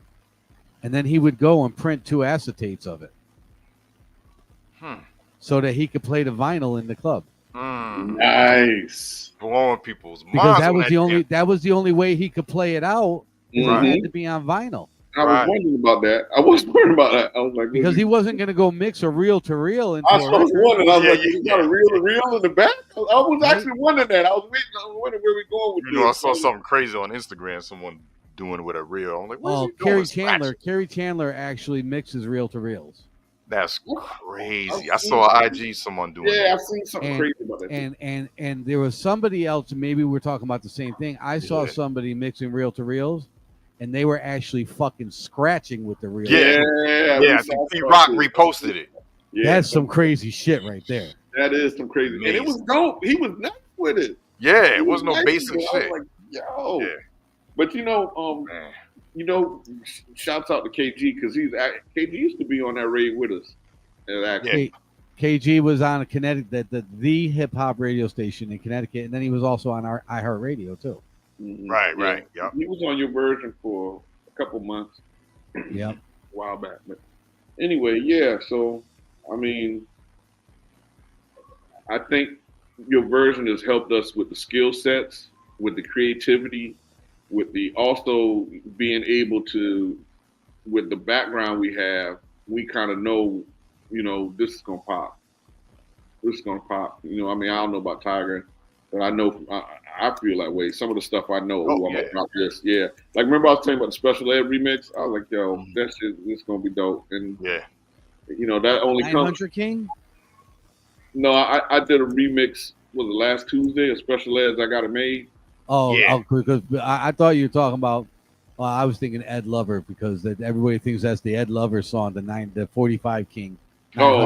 and then he would go and print 2 acetates of it, so that he could play the vinyl in the club. Nice. Blowing people's minds. Because that was the only way he could play it out. It had to be on vinyl. I was wondering about that. I was like, because he wasn't going to go mix a reel to reel. I was wondering. I was like, you got a reel to reel in the back? I was actually wondering that. I was wondering where we going with this. I saw something crazy on Instagram. Someone doing it with a reel. I'm like, what's he doing? Kerry Chandler actually mixes reel to reels. That's crazy. I saw IG someone doing that. I've seen something crazy about that. And there was somebody else, maybe we're talking about the same thing. I saw somebody mixing reel to reels, and they were actually fucking scratching with the reel. Yeah. I think P-Rock reposted it. That's some crazy shit right there. That is some crazy. And it was dope. He was nice with it. Yeah, it was no basic shit. I was like, yo. Yeah. But shouts out to KG because KG used to be on that raid with us. KG was on a Connecticut, the hip hop radio station in Connecticut, and then he was also on our iHeartRadio too. Right. Yep. He was on your version for a couple months. Yep. A while back. But anyway, yeah. So I mean, I think your version has helped us with the skill sets, with the creativity, with the also being able to, with the background we have, we kind of know, this is gonna pop. This is gonna pop. I don't know about Tiger, but I know I feel that way. Some of the stuff I know, I'm gonna drop this. Yeah, like remember I was telling you about the Special Ed remix. I was like, yo, that shit, it's gonna be dope. And that only comes. King. No, I did a remix. Was it last Tuesday? A Special Ed's I Got It Made. Because I thought you were talking about. I was thinking Ed Lover because everybody thinks that's the Ed Lover song, the 45 King. Yeah. I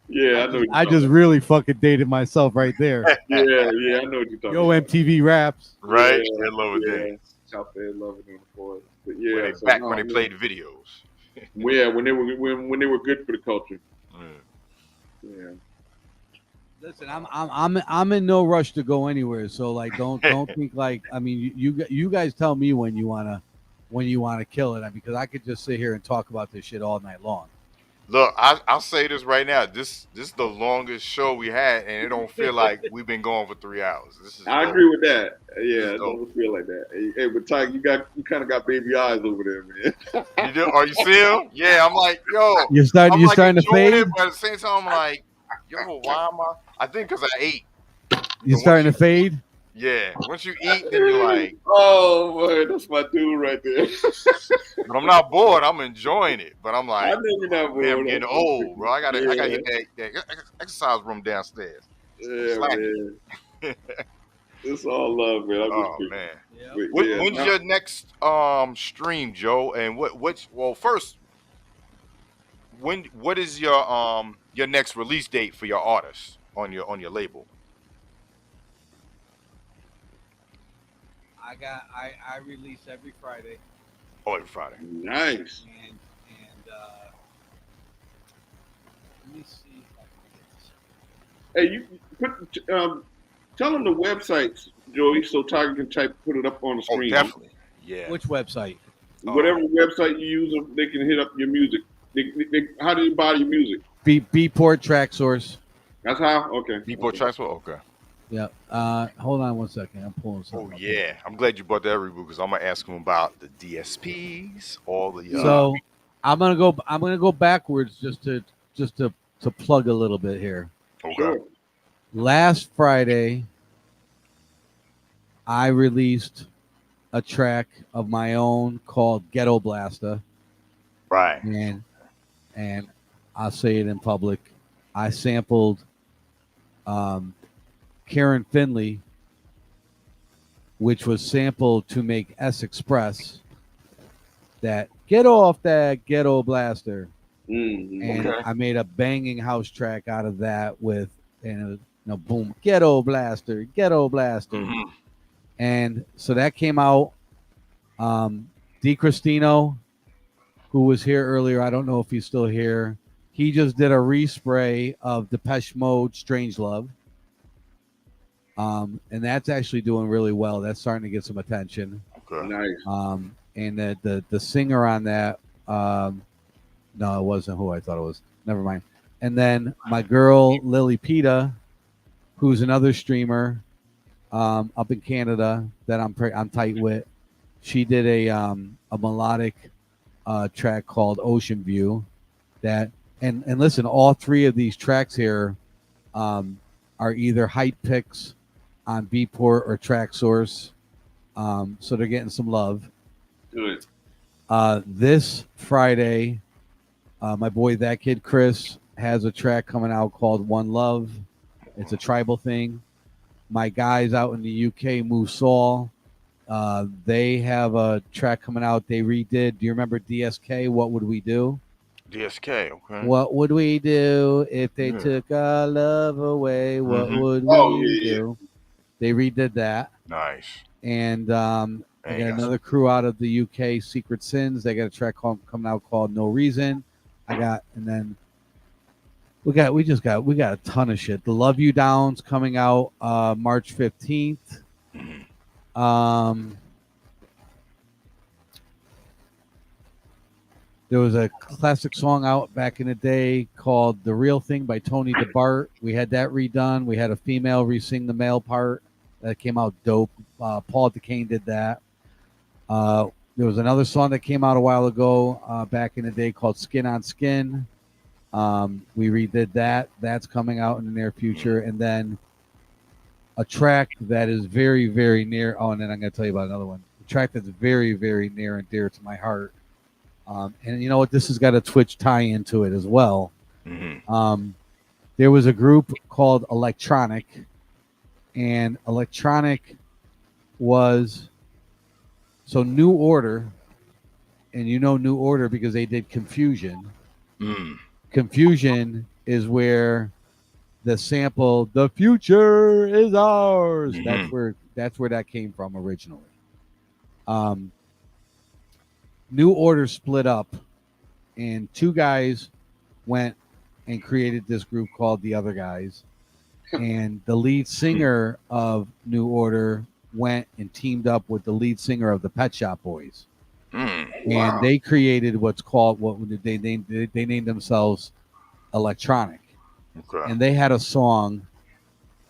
know. I just really fucking dated myself right there. I know what you're talking about. MTV Raps. Right. Ed Lover days. Shout to Ed Lover in the forest. But when they played videos. when they were good for the culture. Yeah. Listen, I'm in no rush to go anywhere. So like, don't think like. I mean, you guys tell me when you wanna kill it, because I could just sit here and talk about this shit all night long. Look, I'll say this right now. This is the longest show we had, and it don't feel like we've been going for 3 hours. I agree with that. Yeah, it don't feel like that. Hey, but Ty, you kind of got baby eyes over there, man. You do? Are you see him? Yeah, I'm like, yo. You're starting to fade. It, but at the same time, I'm like, yo, why am I think because I ate. You're starting to fade? Yeah. Once you eat, then you're like, oh boy, that's my dude right there. But I'm not bored. I'm enjoying it. But I'm like, I know you're not bored. I'm getting old, bro. I gotta hit that exercise room downstairs. Yeah, man. It's all love, man. Man. Yeah. When's your next stream, Joe? And first, what is your next release date for your artists on your label? I release every Friday. Oh, every Friday. Nice. And let me see if I can get this. Hey, you put tell them the websites, Joey, so Tiger can put it up on the Oh, screen. definitely. Yeah. Which website? Whatever website you use, they can hit up your music. How do you buy your music? Beatport Track Source. That's how. Okay. Beatport Transfer. Okay. Yeah. Hold on one second. I'm pulling something. Oh up yeah, here. I'm glad you brought that reboot because I'm gonna ask him about the DSPs, all the. So I'm gonna go backwards just to plug a little bit here. Okay. Sure. Last Friday, I released a track of my own called Ghetto Blaster. Right. And I'll say it in public. I sampled Karen Finley, which was sampled to make S Express that get off that Ghetto Blaster. Mm-hmm. And Okay. I made a banging house track out of that with, and it was, boom, Ghetto Blaster, Ghetto Blaster. Mhm. And so that came out. D. Cristino, who was here earlier, I don't know if he's still here. He just did a respray of Depeche Mode, Strange Love. And that's actually doing really well. That's starting to get some attention. Okay. Nice. And the singer on that, no, it wasn't who I thought it was. Never mind. And then my girl Lily Pita, who's another streamer up in Canada that I'm tight with. She did a melodic track called Ocean View. That and listen, all three of these tracks here are either hype picks on Beatport or Track Source, so they're getting some love. Good. This Friday, my boy That Kid Chris has a track coming out called One Love. It's a tribal thing. My guys out in the UK, Move Saul, they have a track coming out they redid. Do you remember DSK? What Would We Do? DSK. Okay. What would we do if they Yeah. took our love away? What Mhm. would Oh, we yeah. do? They redid that. Nice. And I got got another crew out of the UK, Secret Sins. They got a track coming out called No Reason. We got a ton of shit. The Love You Downs coming out March 15th. Mhm. There was a classic song out back in the day called The Real Thing by Tony DeBart. We had that redone. We had a female re-sing the male part. That came out dope. Paul DeCane did that. There was another song that came out a while ago back in the day called Skin on Skin. We redid that. That's coming out in the near future. And then a track that is very, very near. Oh, and then I'm going to tell you about another one. A track that's very, very near and dear to my heart. And you know what? This has got a Twitch tie into it as well. Mhm. There was a group called Electronic, and Electronic was New Order, and you know New Order because they did Confusion. Mm. Confusion is where the sample "The Future Is Ours." Mhm. That's where that came from originally. New Order split up, and two guys went and created this group called The Other Guys. And the lead singer of New Order went and teamed up with the lead singer of the Pet Shop Boys. Mm. And they created what they named themselves Electronic. Okay. And they had a song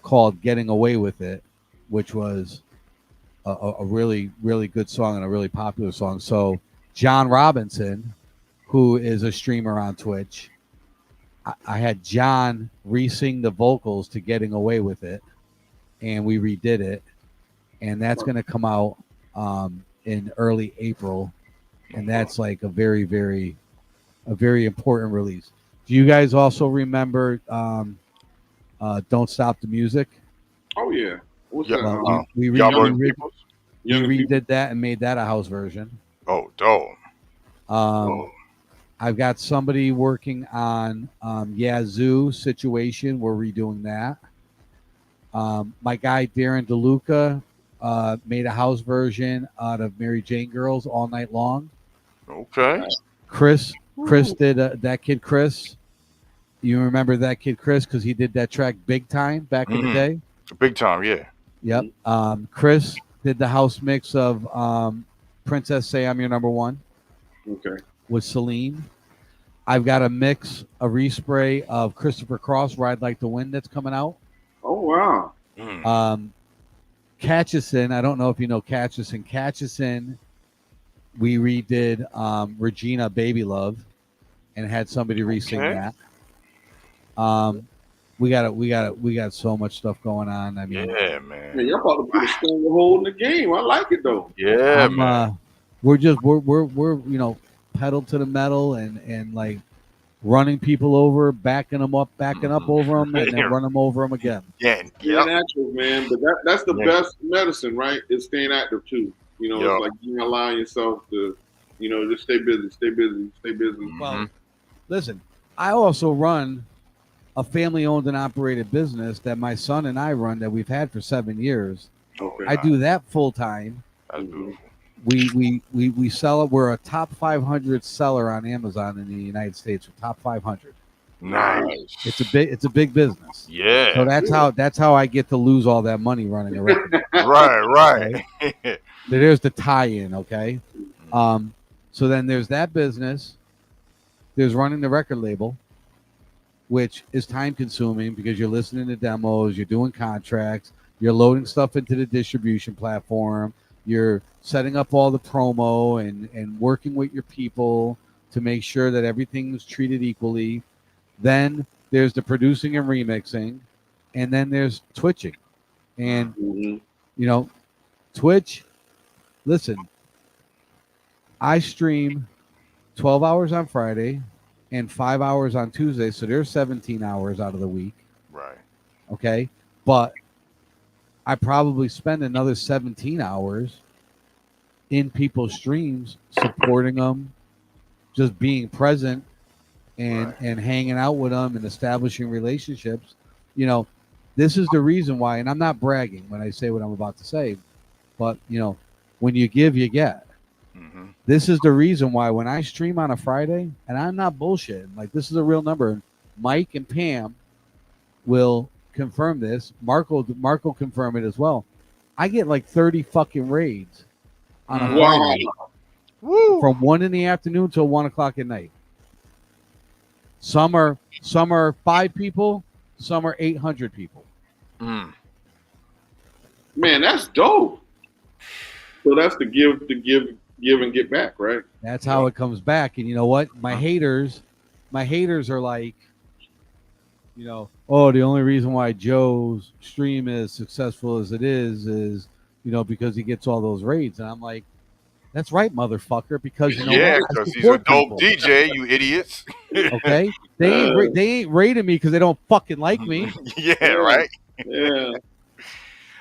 called Getting Away With It, which was a really, really good song and a really popular song. So John Robinson, who is a streamer on Twitch, I had John re-sing the vocals to Getting Away With It, and we redid it. And that's going to come out in early April. And that's like a very, very important release. Do you guys also remember Don't Stop the Music? Oh yeah. What's Yeah. that? Well, we Yellow Peoples? redid that and made that a house version. Oh, dope. I've got somebody working on Yazoo Situation. We're redoing that. My guy Darren DeLuca made a house version out of Mary Jane Girls All Night Long. Okay. Chris did that kid Chris. You remember that kid Chris because he did that track Big Time back in the day. Big Time, yeah. Yep. Chris did the house mix of Princess Say I'm Your Number One. Okay. With Sulene. I've got a respray of Christopher Cross Ride Like the Wind that's coming out. Oh wow. Catchison, I don't know if you know Catchison. Catchison, we redid Regina Baby Love and had somebody re-sing that. We got so much stuff going on. I mean, yeah, man. Y'all about to put a stronghold in the game. I like it though. Yeah, man. We're you know, pedal to the metal and like running people over, backing up over them, and then run them over them again. Yeah, Staying active, man. But that's the best medicine, right? Is staying active too. You know, it's like you allowing yourself to, you know, just stay busy. Well, listen, I also run a family-owned and operated business that my son and I run that we've had for 7 years. Okay. I do that full time. That's beautiful. We sell it. We're a top 500 seller on Amazon in the United States. We're top 500. Nice. It's a big business. Yeah. So that's how I get to lose all that money running a record. right. There's the tie-in, okay? So then there's that business. There's running the record label, which is time consuming because you're listening to demos, you're doing contracts, you're loading stuff into the distribution platform, you're setting up all the promo and working with your people to make sure that everything is treated equally. Then there's the producing and remixing, and then there's twitching. And, you know, Twitch, listen, I stream 12 hours on Friday and 5 hours on Tuesday, so there's 17 hours out of the week. Right. Okay? But I probably spend another 17 hours in people's streams, supporting them, just being present and hanging out with them and establishing relationships. You know, this is the reason why, and I'm not bragging when I say what I'm about to say, but, you know, when you give, you get. This is the reason why when I stream on a Friday, and I'm not bullshitting, like this is a real number. Mike and Pam will confirm this. Mark will confirm it as well. I get like 30 fucking raids on a Friday from 1 in the afternoon till 1 o'clock at night. Some are 5 people, some are 800 people. Man, that's dope. So that's the give and get back, right? That's how it comes back. And you know what? My haters are like, you know, oh, the only reason why Joe's stream is successful as it is, you know, because he gets all those raids. And I'm like, that's right, motherfucker, because you know because he's a dope DJ, you idiots. Okay? They ain't raiding me because they don't fucking like me. Right? Yeah.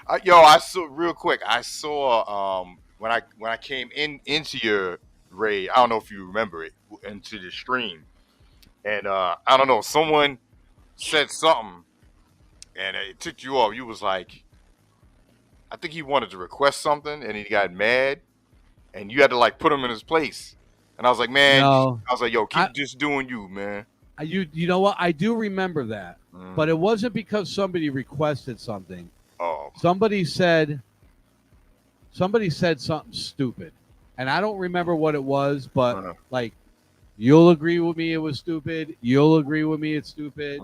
I saw real quick. I saw when I came into your raid. I don't know if you remember it, into the stream, and I don't know. Someone said something, and it ticked you off. You was like, I think he wanted to request something, and he got mad, and you had to like put him in his place. And I was like, man, I was like, yo, keep just doing you, man. You know what? I do remember that, but it wasn't because somebody requested something. Oh. Somebody said something stupid, and I don't remember what it was, but like, you'll agree with me it was stupid. You'll agree with me it's stupid.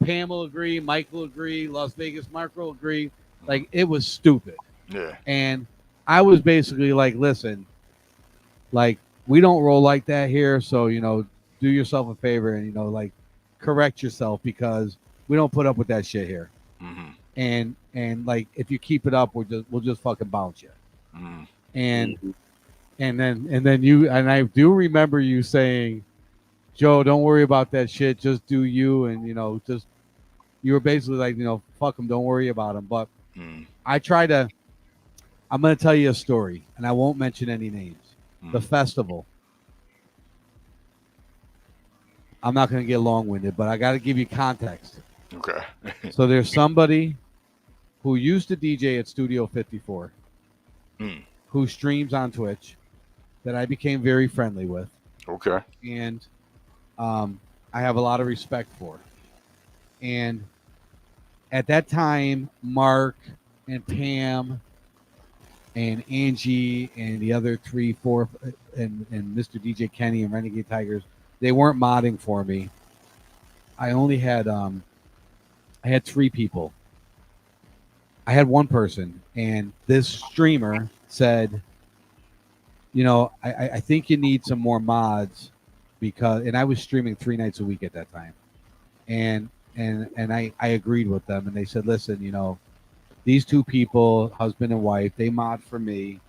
Pam will agree. Mike will agree. Las Vegas Mark will agree. Like, it was stupid. Yeah. And I was basically like, listen, like, we don't roll like that here, so, you know, do yourself a favor and, you know, like, correct yourself, because we don't put up with that shit here. And like, if you keep it up, we'll just fucking bounce you. And then you, and I do remember you saying, Joe, don't worry about that shit, just do you, and, you know, just, you were basically like, you know, fuck them, don't worry about them. But I'm going to tell you a story, and I won't mention any names. The festival. I'm not going to get long-winded, but I got to give you context. Okay. So there's somebody who used to DJ at Studio 54. who streams on Twitch that I became very friendly with. Okay. And I have a lot of respect for. And at that time, Mark and Pam and Angie and the other 3, 4, and Mr. DJ Kenny and Renegade Tigers, they weren't modding for me. I only had I had 3 people. I had one person, and this streamer said, you know, I think you need some more mods because, and I was streaming 3 nights a week at that time, and I agreed with them, and they said, listen, you know, these 2 people, husband and wife, they mod for me.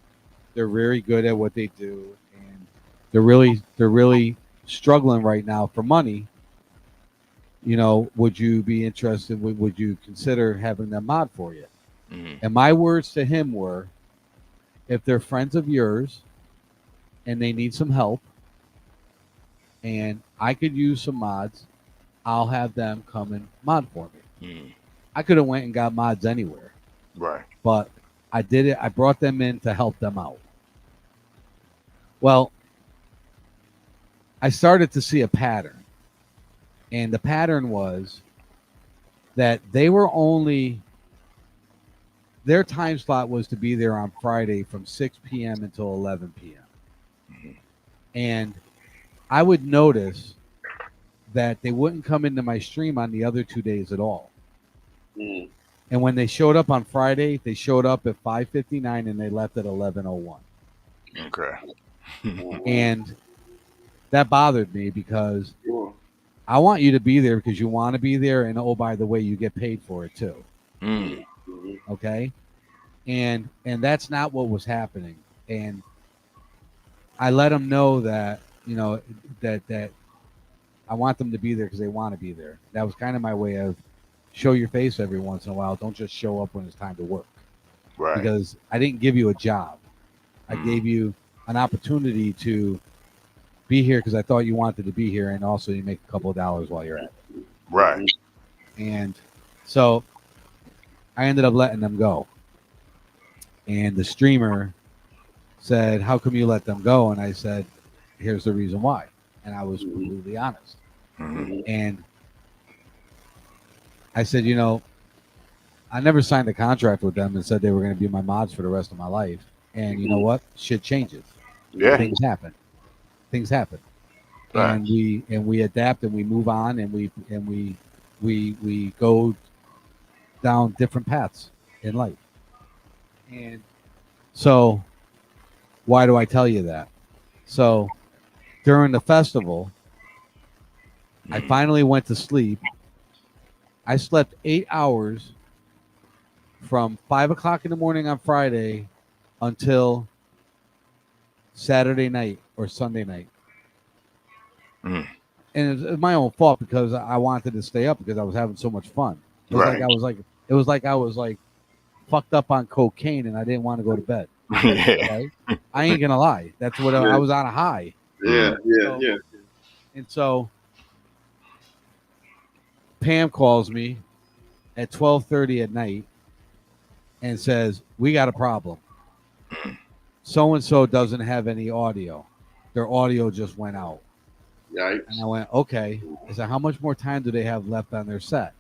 They're very good at what they do, and they're really struggling right now for money. You know, would you be interested? Would you consider having them mod for you? And my words to him were, if they're friends of yours and they need some help and I could use some mods, I'll have them come and mod for me. I could have went and got mods anywhere. Right. But I did it. I brought them in to help them out. Well, I started to see a pattern. And the pattern was that they were only, their time slot was to be there on Friday from 6 p.m. until 11 p.m. And I would notice that they wouldn't come into my stream on the other 2 days at all. And when they showed up on Friday, they showed up at 5:59 and they left at 11:01. Okay. And that bothered me because I want you to be there because you want to be there, and oh, by the way, you get paid for it too. Okay, and that's not what was happening. And I let them know that, you know, that I want them to be there because they want to be there. That was kind of my way of show your face every once in a while. Don't just show up when it's time to work. Right. Because I didn't give you a job. I gave you an opportunity to be here because I thought you wanted to be here, and also you make a couple of dollars while you're at it. Right. And so I ended up letting them go. And the streamer said, how come you let them go? And I said, here's the reason why. And I was completely honest. And I said, you know, I never signed a contract with them and said they were going to be my mods for the rest of my life. And you know what? Shit changes. Yeah. Things happen. Right. And we adapt and we move on and we go down different paths in life. And so why do I tell you that? So during the festival, I finally went to sleep. I slept 8 hours from 5 o'clock in the morning on Friday until Saturday night or Sunday night. And it's my own fault because I wanted to stay up because I was having so much fun. It was like I was fucked up on cocaine and I didn't want to go to bed. Right? I ain't gonna lie. That's what I was on a high. Yeah. And so Pam calls me at 12:30 at night and says, we got a problem. So-and-so doesn't have any audio. Their audio just went out. Yikes. And I went, okay. I said, how much more time do they have left on their set?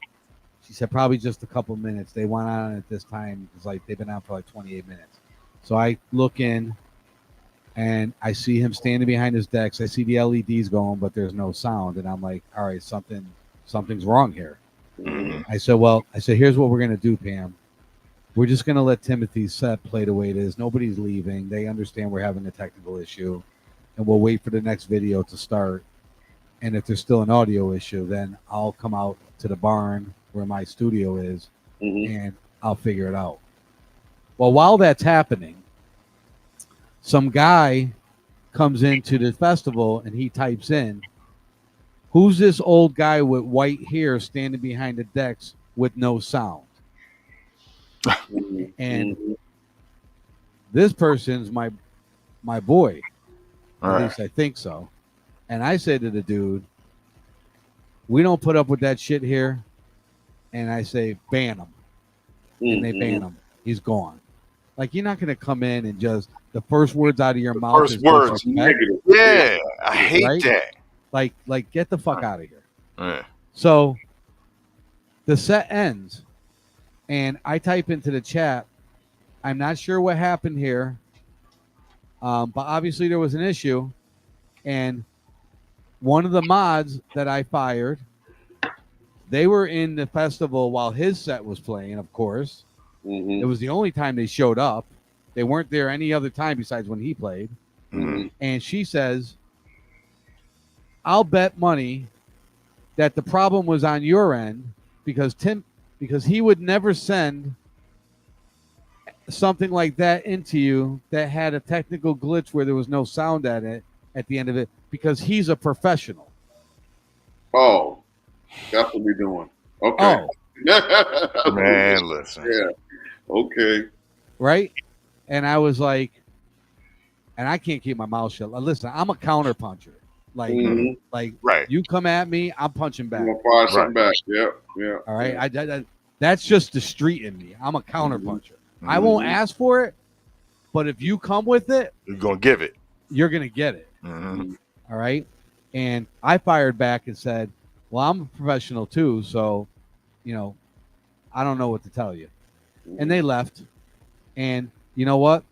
She said, probably just a couple minutes. They went on at this time. It's like they've been on for like 28 minutes. So I look in and I see him standing behind his decks. I see the LEDs going, but there's no sound. And I'm like, all right, something's wrong here. I said, here's what we're going to do, Pam. We're just going to let Timothy's set play the way it is. Nobody's leaving. They understand we're having a technical issue. And we'll wait for the next video to start. And if there's still an audio issue, then I'll come out to the barn where my studio is and I'll figure it out. Well, while that's happening, some guy comes into the festival and he types in, who's this old guy with white hair standing behind the decks with no sound? And this person's my boy. At least I think so. And I said to the dude, we don't put up with that shit here. And I say, ban him. And they ban him. He's gone. Like you're not gonna come in and just the first words out of your mouth first is words. disrespect, Yeah, I hate right? that. Like get the fuck out of here. Yeah. So the set ends, and I type into the chat, I'm not sure what happened here, but obviously there was an issue, and one of the mods that I fired, they were in the festival while his set was playing, of course. It was the only time they showed up. They weren't there any other time besides when he played. And she says, I'll bet money that the problem was on your end because he would never send something like that into you that had a technical glitch where there was no sound at the end of it because he's a professional. Oh, that's what we're doing. Okay. Oh. Man, listen. Yeah. Okay. Right? And I was like, and I can't keep my mouth shut. Listen, I'm a counter puncher. Like right. You come at me, I'm punching back. I'm gonna fire something back. Yeah. All right. I that's just the street in me. I'm a counter puncher. I won't ask for it, but if you come with it, you're gonna give it. You're gonna get it. All right. And I fired back and said, well, I'm a professional too, so I don't know what to tell you. And they left. And you know what?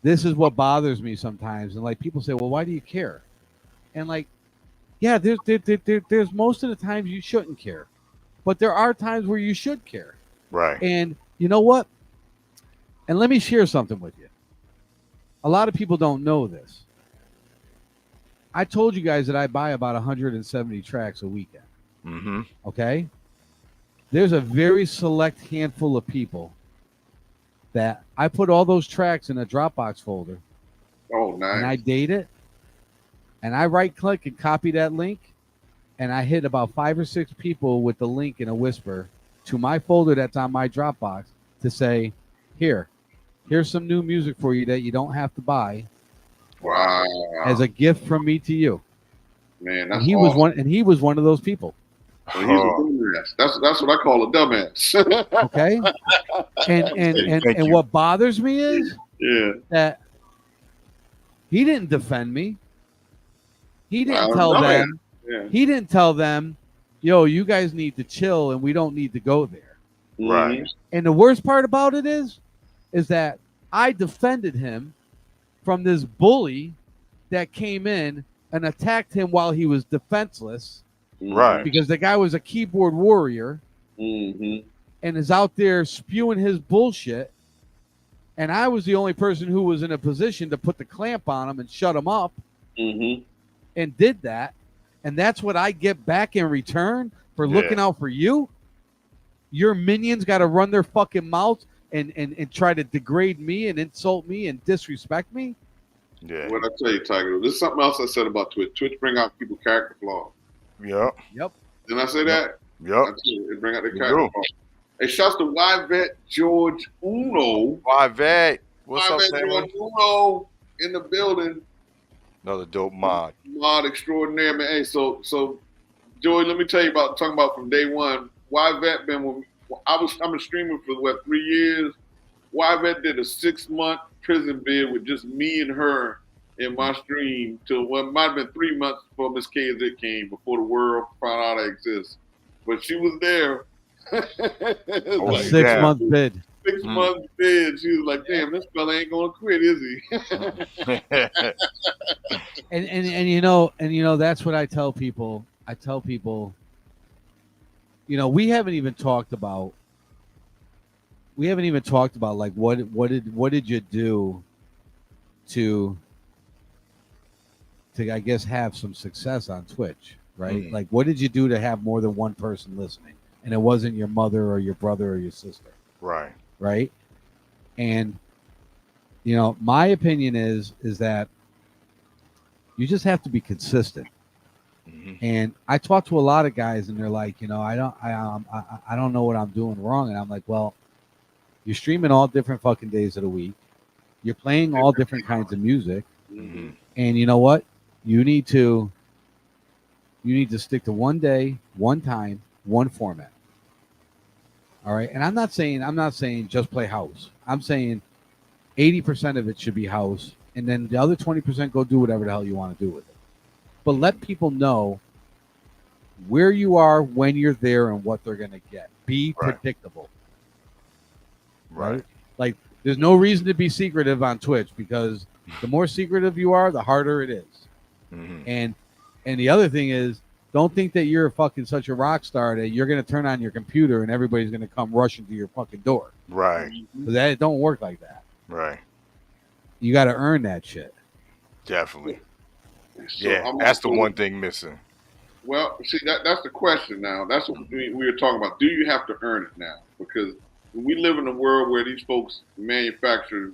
This is what bothers me sometimes. And like people say, well, why do you care? And like, yeah, there's most of the times you shouldn't care, but there are times where you should care. Right. And you know what? And let me share something with you. A lot of people don't know this. I told you guys that I buy about 170 tracks a weekend. Okay? There's a very select handful of people that I put all those tracks in a Dropbox folder. Oh, nice. And I date it. And I right-click and copy that link. And I hit about 5 or 6 people with the link in a whisper to my folder that's on my Dropbox to say, here's some new music for you that you don't have to buy. Wow. As a gift from me to you. Man, that's he awesome. was one of those people. So he's a dumbass. That's what I call a dumbass. Okay. And what bothers me is that he didn't defend me. He didn't tell them. He didn't tell them, yo, you guys need to chill and we don't need to go there. Right. And the worst part about it is that I defended him from this bully that came in and attacked him while he was defenseless. Right. Because the guy was a keyboard warrior and is out there spewing his bullshit. And I was the only person who was in a position to put the clamp on him and shut him up and did that. And that's what I get back in return for looking out for you. Your minions got to run their fucking mouths and try to degrade me and insult me and disrespect me. Yeah. What I tell you, Tiger, this is something else I said about Twitch. Twitch bring out people's character flaws. Yep. Didn't I say that? Yep. It bring out their character flaws. Hey, shouts to YVet George Uno. YVet. What's up, George Uno in the building. Another dope mod. Mod extraordinaire, man. Hey, so Joey, let me tell you talking about from day one. YVet been with me. I'm a streamer for 3 years. YVet did a 6-month prison bid with just me and her in my stream till it might have been 3 months before Miss KZ came, before the world found out I exist. But she was there. A 6-month bid. 6-month bid. She was like, damn, this fella ain't gonna quit, is he? and that's what I tell people. I tell people, we haven't even talked about like what did you do to I guess have some success on Twitch, right? Like what did you do to have more than one person listening and it wasn't your mother or your brother or your sister? Right. And my opinion is that you just have to be consistent. And I talk to a lot of guys and they're like, I don't know what I'm doing wrong. And I'm like, well, you're streaming all different fucking days of the week. You're playing all different kinds of music. And you know what? You need to stick to one day, one time, one format. All right. And I'm not saying just play house. I'm saying 80% of it should be house, and then the other 20% go do whatever the hell you want to do with it. But let people know where you are when you're there and what they're going to get. Be predictable. Right? Like, there's no reason to be secretive on Twitch, because the more secretive you are, the harder it is. And the other thing is, don't think that you're fucking such a rock star that you're going to turn on your computer and everybody's going to come rushing to your fucking door. Right. Because that don't work like that. Right. You got to earn that shit. Definitely. So Yeah, that's the one thing missing. Well, see, that's the question now. That's what we were talking about. Do you have to earn it now? Because we live in a world where these folks manufacture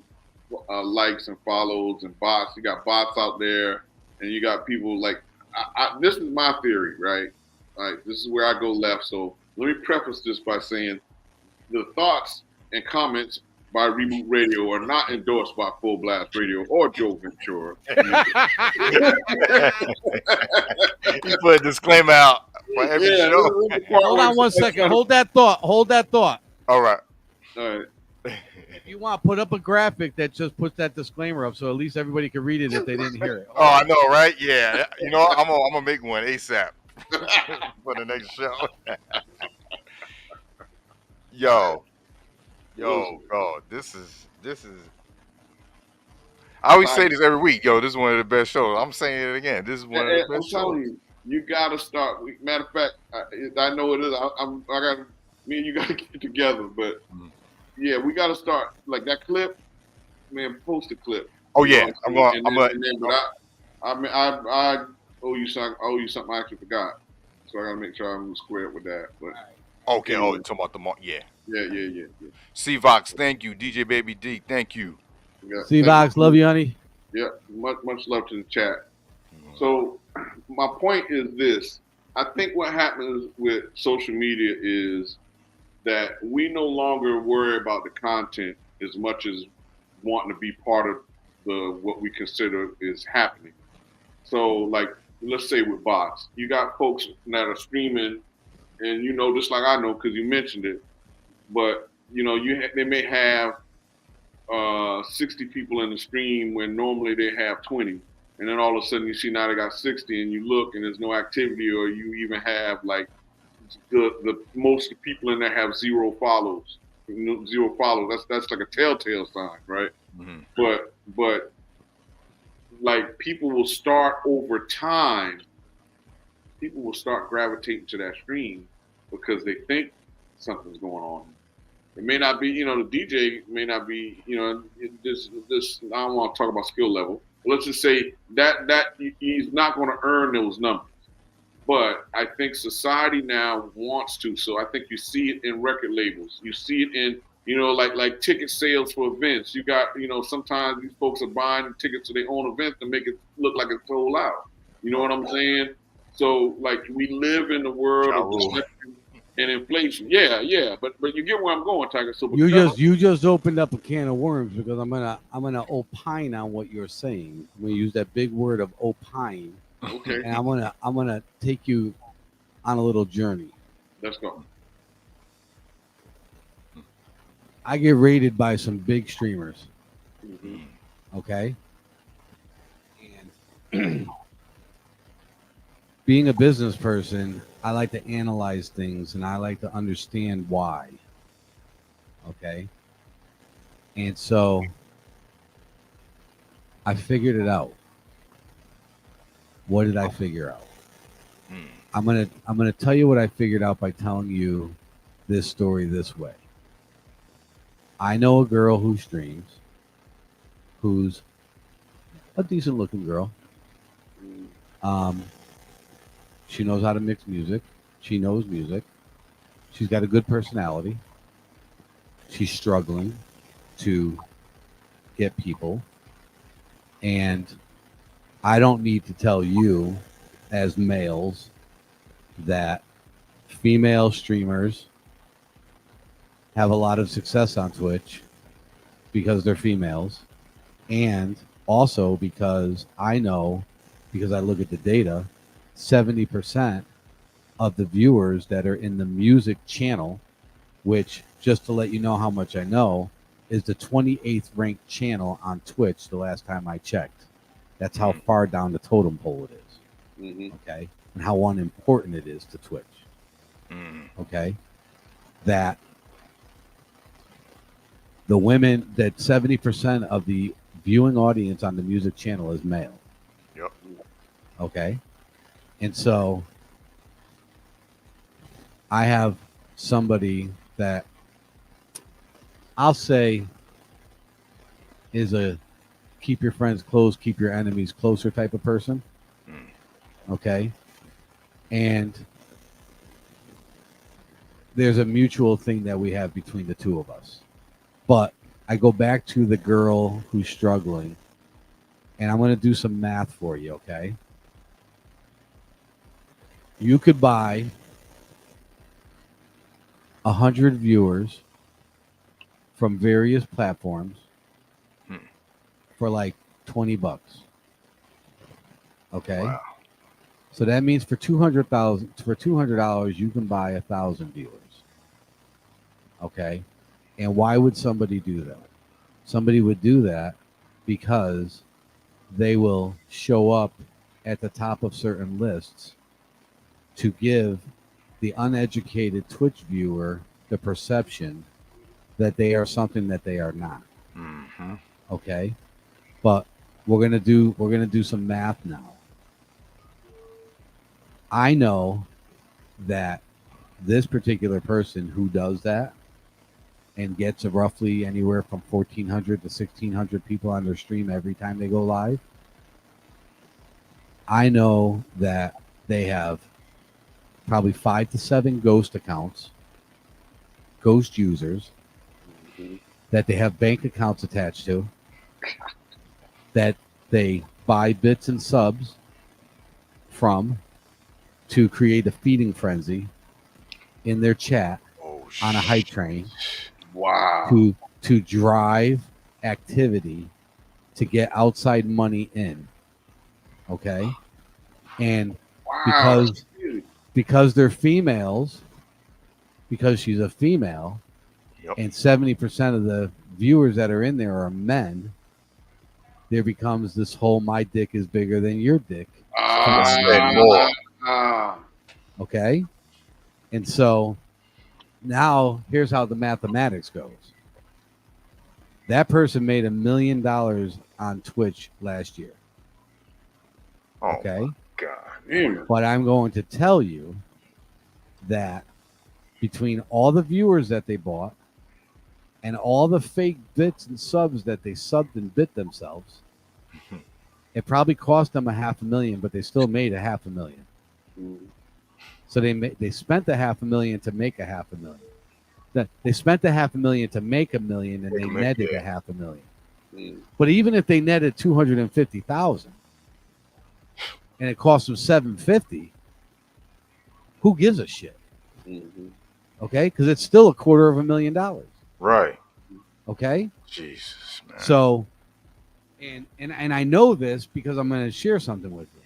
likes and follows and bots. You got bots out there, and you got people like, this is my theory, right? This is where I go left. So let me preface this by saying the thoughts and comments by Reboot Radio are not endorsed by Full Blast Radio or Joe Ventura. You put a disclaimer out for every show. Hold on 1 second. Hold that thought. All right. If you want, put up a graphic that just puts that disclaimer up, so at least everybody can read it if they didn't hear it. Oh, I know, right? Yeah. You know, I'm gonna make one ASAP for the next show. Yo, bro, this is. I always say this every week. Yo, this is one of the best shows. I'm saying it again. This is one of the best shows. I'm telling you, you gotta start. Matter of fact, I know it is. I got me and you gotta get together, but. Yeah, we got to start like that clip, man. Post a clip. Oh yeah, I owe you something. I actually forgot, so I got to make sure I'm square up with that. But okay, anyway. Talking about the mark. Yeah. C-Vox, thank you. DJ Baby D, thank you. C-Vox, love you, honey. Yeah, much love to the chat. So my point is this: I think what happens with social media is that we no longer worry about the content as much as wanting to be part of what we consider is happening. So, like, let's say with bots, you got folks that are streaming, and just like I know because you mentioned it, but they may have 60 people in the stream when normally they have 20, and then all of a sudden you see now they got 60, and you look and there's no activity, or you even have like the most people in there have 0 follows. 0 follows. That's like a telltale sign, right? But like people will start over time. People will start gravitating to that stream because they think something's going on. It may not be, the DJ may not be, this. I don't want to talk about skill level. Let's just say that he's not going to earn those numbers. But I think society now wants to. So I think you see it in record labels. You see it in, like ticket sales for events. You got, sometimes these folks are buying tickets to their own event to make it look like it's sold out. You know what I'm saying? So like we live in the world of deception and inflation. Yeah. But you get where I'm going, Tiger. So you just opened up a can of worms, because I'm gonna opine on what you're saying. We use that big word of opine. Okay. And I'm gonna take you on a little journey. Let's go. I get rated by some big streamers. Okay. And being a business person, I like to analyze things and I like to understand why. Okay. And so I figured it out. What did I figure out? I'm gonna tell you what I figured out by telling you this story this way. I know a girl who streams, who's a decent looking girl. She knows how to mix music. She knows music. She's got a good personality. She's struggling to get people. And I don't need to tell you as males that female streamers have a lot of success on Twitch because they're females, and also because I know, because I look at the data, 70% of the viewers that are in the music channel, which, just to let you know how much I know, is the 28th ranked channel on Twitch the last time I checked. That's how far down the totem pole it is. Okay? And how unimportant it is to Twitch. Okay? That the women, that 70% of the viewing audience on the music channel is male. Yep. Okay? And so I have somebody that I'll say is a keep your friends close, keep your enemies closer type of person. Okay? And there's a mutual thing that we have between the two of us. But I go back to the girl who's struggling, and I'm going to do some math for you, okay? You could buy 100 viewers from various platforms for like $20. Okay? Wow. So that means for $200 you can buy 1,000 viewers. Okay? And why would somebody do that? Somebody would do that because they will show up at the top of certain lists to give the uneducated Twitch viewer the perception that they are something that they are not. Okay? But we're gonna do some math now. I know that this particular person who does that and gets roughly anywhere from 1,400 to 1,600 people on their stream every time they go live, I know that they have probably 5 to 7 ghost accounts, ghost users, that they have bank accounts attached to, that they buy bits and subs from to create a feeding frenzy in their chat on a hype train. Wow. To drive activity to get outside money in. Okay? And because they're females, because she's a female, and 70% of the viewers that are in there are men, there becomes this whole my dick is bigger than your dick. Okay? And so now here's how the mathematics goes. That person made $1 million on Twitch last year. Okay? God. But I'm going to tell you that between all the viewers that they bought and all the fake bits and subs that they subbed and bit themselves, it probably cost them $500,000, but they still made $500,000. So they spent $500,000 to make $500,000. They spent $500,000 to make $1 million, and they netted $500,000. But even if they netted $250,000 and it cost them $750, who gives a shit? Okay, because it's still $250,000. Right. Okay. Jesus, man. So, and I know this because I'm going to share something with you.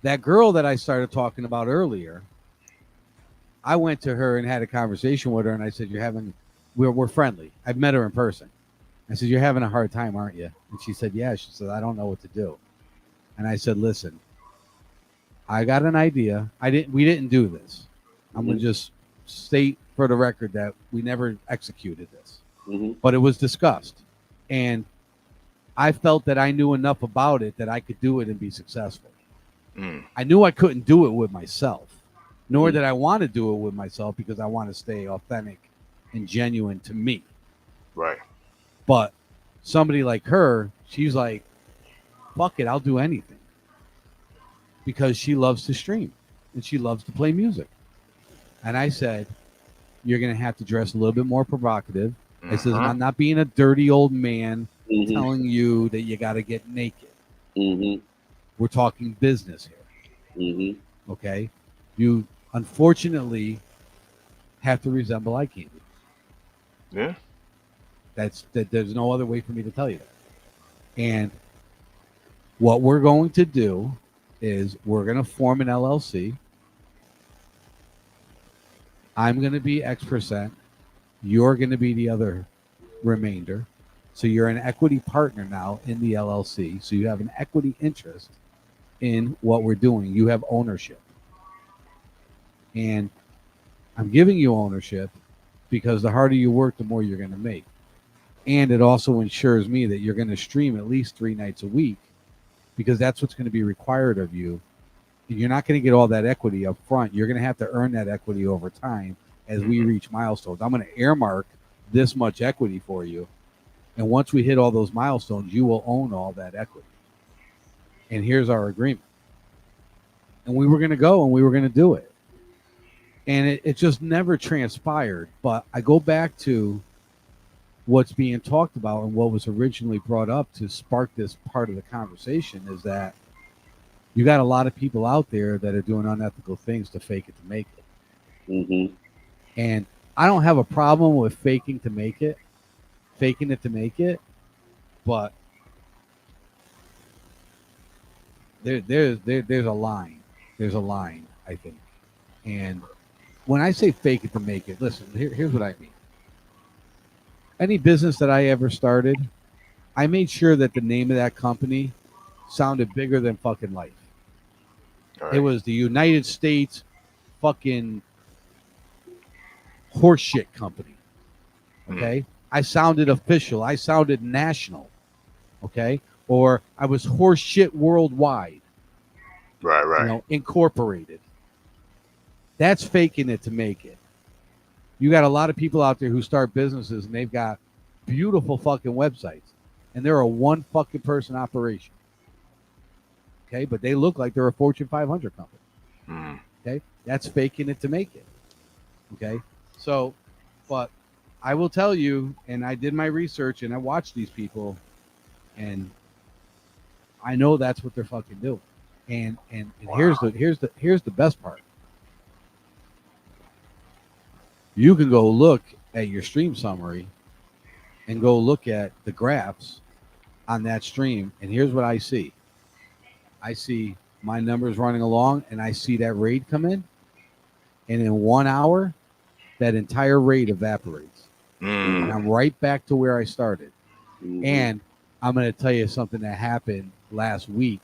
That girl that I started talking about earlier, I went to her and had a conversation with her, and I said, we're friendly. I've met her in person. I said, you're having a hard time, aren't you? And she said, yeah. She said, I don't know what to do. And I said, listen, I got an idea. We didn't do this. I'm going to just state for the record that we never executed this, but it was discussed. And I felt that I knew enough about it that I could do it and be successful. I knew I couldn't do it with myself, nor did I want to do it with myself because I want to stay authentic and genuine to me. Right. But somebody like her, she's like, fuck it, I'll do anything. Because she loves to stream and she loves to play music. And I said, you're going to have to dress a little bit more provocative. I said, I'm not being a dirty old man telling you that you got to get naked. We're talking business here. Okay? You unfortunately have to resemble eye candy. Yeah. There's no other way for me to tell you that. And what we're going to do is we're going to form an LLC. I'm going to be X%. You're going to be the other remainder. So you're an equity partner now in the LLC. So you have an equity interest in what we're doing. You have ownership. And I'm giving you ownership because the harder you work, the more you're going to make. And it also ensures me that you're going to stream at least 3 nights a week because that's what's going to be required of you. And you're not going to get all that equity up front. You're going to have to earn that equity over time as we reach milestones. I'm going to earmark this much equity for you. And once we hit all those milestones, you will own all that equity. And here's our agreement. And we were going to go and we were going to do it. And it just never transpired. But I go back to what's being talked about and what was originally brought up to spark this part of the conversation is that you got a lot of people out there that are doing unethical things to fake it to make it. Mm-hmm. And I don't have a problem with faking it to make it, but there's a line. There's a line, I think. And when I say fake it to make it, listen, here's what I mean. Any business that I ever started, I made sure that the name of that company sounded bigger than fucking life. Right. It was the United States fucking horseshit company. Okay? I sounded official. I sounded national. Okay? Or I was horseshit worldwide. Right. You know, incorporated. That's faking it to make it. You got a lot of people out there who start businesses and they've got beautiful fucking websites and they're a one fucking person operation. Okay, but they look like they're a Fortune 500 company. Okay, that's faking it to make it. Okay, so, but I will tell you, and I did my research and I watched these people, and I know that's what they're fucking doing. And wow. here's the best part. You can go look at your stream summary and go look at the graphs on that stream. And here's what I see. I see my numbers running along and I see that raid come in. And in 1 hour, that entire raid evaporates. And I'm right back to where I started. And I'm going to tell you something that happened last week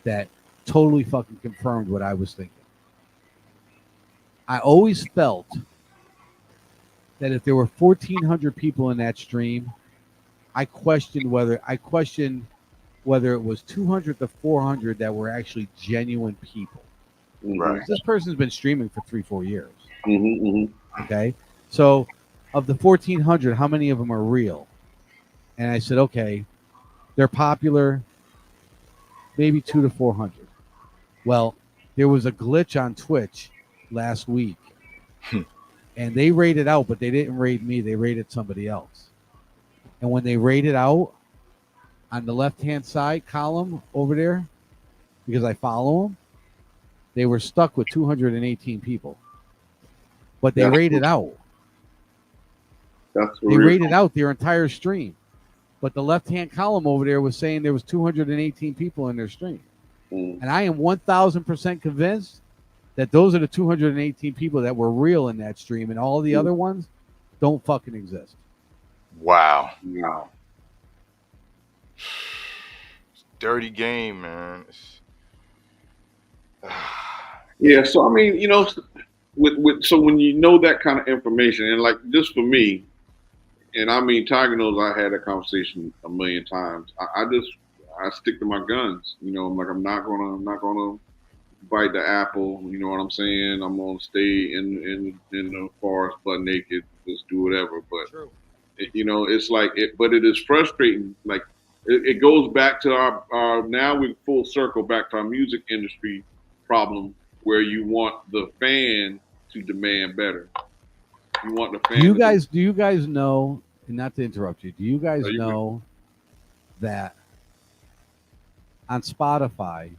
that totally fucking confirmed what I was thinking. I always felt that if there were 1,400 people in that stream, I questioned whether it was 200 to 400 that were actually genuine people. Right. This person's been streaming for 3-4 years. Okay, so of the 1,400, how many of them are real? And I said, okay, they're popular, maybe 200 to 400. Well, there was a glitch on Twitch last week. And they rated out, but they didn't rate me. They rated somebody else. And when they rated out, on the left-hand side column over there, because I follow them, they were stuck with 218 people. But they rated out. They rated out their entire stream. But the left-hand column over there was saying there was 218 people in their stream. And I am 1,000% convinced that those are the 218 people that were real in that stream, and all the other ones don't fucking exist. Wow. Dirty game, man. Yeah, so I mean, you know, so when you know that kind of information, and like just for me, and I mean, Tiger knows I had that conversation a million times. I stick to my guns. You know, I'm like, I'm not gonna bite the apple. You know what I'm saying? I'm gonna stay in the forest butt naked, just do whatever. But you know, it's like it. But it is frustrating. Like it goes back to our now we're full circle back to our music industry problem, where you want the fan to demand better. You want the fan. Do you guys know? And not to interrupt you. Do you guys know that on Spotify,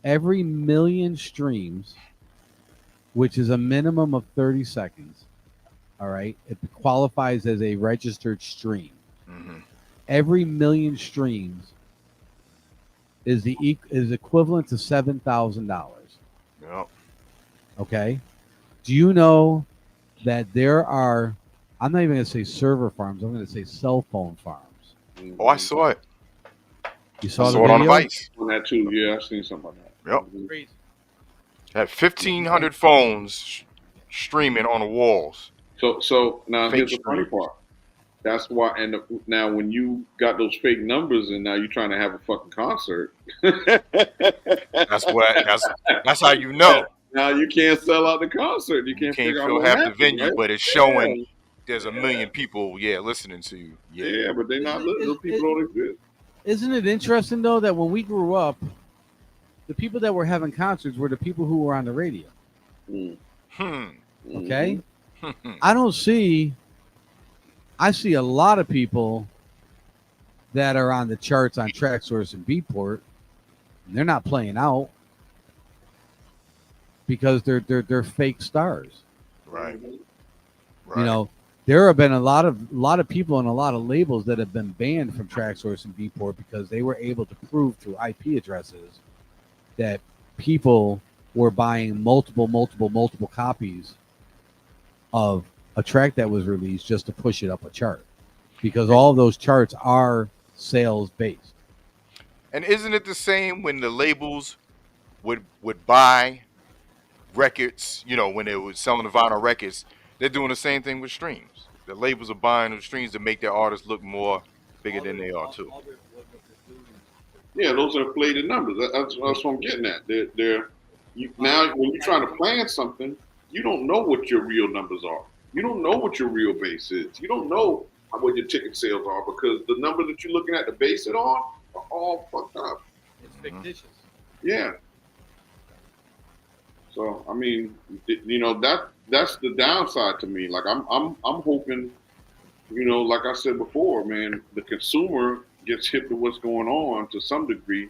every million streams, which is a minimum of 30 seconds, all right, it qualifies as a registered stream. Every million streams is equivalent to $7,000. Yep. Okay. Do you know that there are I'm not even going to say server farms. I'm going to say cell phone farms. Oh, I saw it. You I saw the saw it on video? Vice. On that too, yeah, I've seen something like that. Yep. Crazy. Had 1,500 phones streaming on the walls. So now Fake here's the funny streams. part. That's why, and now when you got those fake numbers, and now you're trying to have a fucking concert. That's what. That's how you know. Now you can't sell out the concert. You You can't can't figure out fill what half the happened, venue, right? but it's showing Yeah. there's a million people, listening to you. Yeah, but they're not. Those people don't exist. Isn't it interesting though that when we grew up, the people that were having concerts were the people who were on the radio? Mm. Okay, Hmm. I see a lot of people that are on the charts on TrackSource and Beatport, and they're not playing out because they're fake stars. Right. You know, there have been a lot of people and a lot of labels that have been banned from TrackSource and Beatport because they were able to prove through IP addresses that people were buying multiple copies of a track that was released just to push it up a chart, because all of those charts are sales based. And isn't it the same when the labels would buy records? You know, when they were selling the vinyl records, they're doing the same thing with streams. The labels are buying the streams to make their artists look more bigger than they are too. Yeah, those are inflated numbers. That's what I'm getting at. Now when you're trying to plan something, you don't know what your real numbers are. You don't know what your real base is. You don't know what your ticket sales are, because the numbers that you're looking at to base it on are all fucked up. It's fictitious. Yeah. So I mean, that's the downside to me. Like I'm hoping, like I said before, man, the consumer gets hip to what's going on to some degree.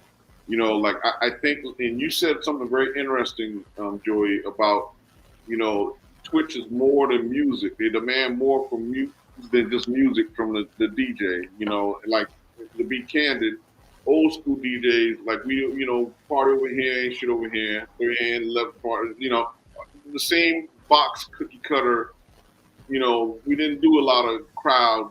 Like I think, and you said something very interesting, Joey, about, Twitch is more than music. They demand more from you than just music from the DJ. Like, to be candid, old school DJs, like we, party over here, ain't shit over here, left part, the same box cookie cutter. We didn't do a lot of crowd,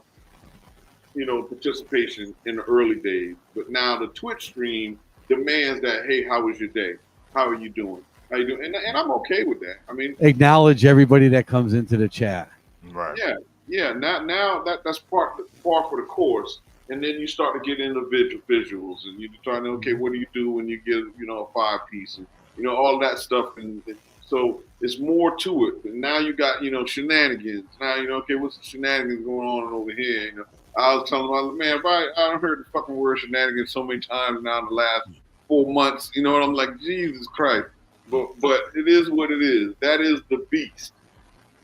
participation in the early days, but now the Twitch stream demands that. Hey, how was your day? How are you doing? How you doing? And I'm okay with that. I mean, acknowledge everybody that comes into the chat. Right. Yeah. Now that's par for the course, and then you start to get into visuals, and you're trying to, okay, what do you do when you get a 5-piece, and all that stuff, and so it's more to it. And now you got shenanigans. Now okay, what's the shenanigans going on over here? I was telling my man, I heard the fucking word shenanigans so many times now in the last 4 months. And I'm like, Jesus Christ. But it is what it is. That is the beast.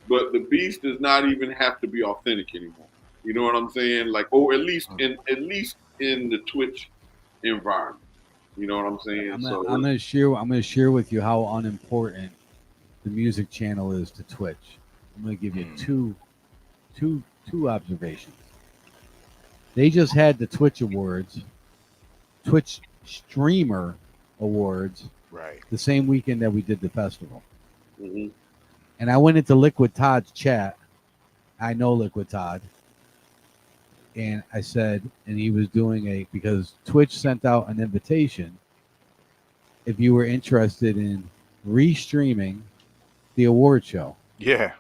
But the beast does not even have to be authentic anymore. You know what I'm saying? Like, or at least in the Twitch environment. You know what I'm saying? I'm gonna share with you how unimportant the music channel is to Twitch. I'm gonna give you two observations. They just had the Twitch Awards, Twitch Streamer Awards, right, the same weekend that we did the festival. Mm-hmm. And I went into Liquid Todd's chat. I know Liquid Todd. And I said, and he was doing because Twitch sent out an invitation if you were interested in restreaming the award show. Yeah.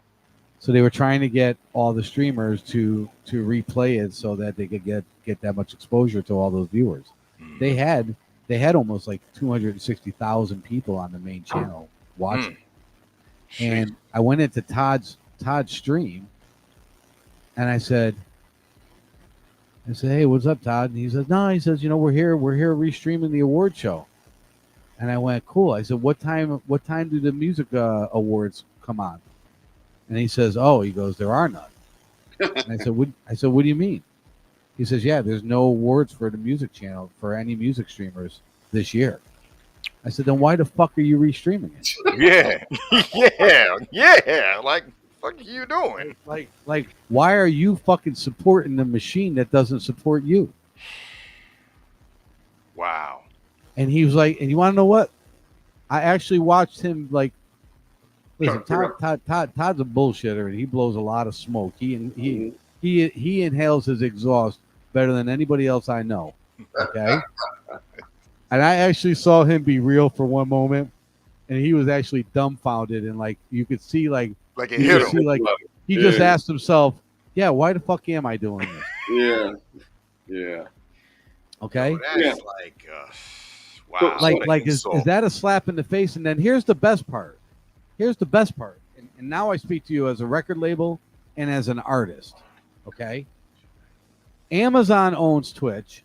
So they were trying to get all the streamers to replay it so that they could get that much exposure to all those viewers. They had almost like 260,000 people on the main channel watching. And I went into Todd's stream, and I said, hey, what's up, Todd? And he says, no, he says, we're here restreaming the award show. And I went, cool. I said, what time do the music awards come on? And he says, he goes, there are none. And I said, what do you mean? He says, yeah, there's no awards for the music channel for any music streamers this year. I said, then why the fuck are you restreaming it? Yeah. Like, fuck are you doing? Like, why are you fucking supporting the machine that doesn't support you? Wow. And he was like, and you want to know what? I actually watched him like Listen, Todd's a bullshitter, and he blows a lot of smoke. He inhales his exhaust better than anybody else I know. Okay, and I actually saw him be real for one moment, and he was actually dumbfounded, and like you could see, like it you hit could him. see, like he just asked himself, "Yeah, why the fuck am I doing this?" Yeah. Okay. No, that's wow. Like is that a slap in the face? And then here's the best part. And now I speak to you as a record label and as an artist. Okay. Amazon owns Twitch.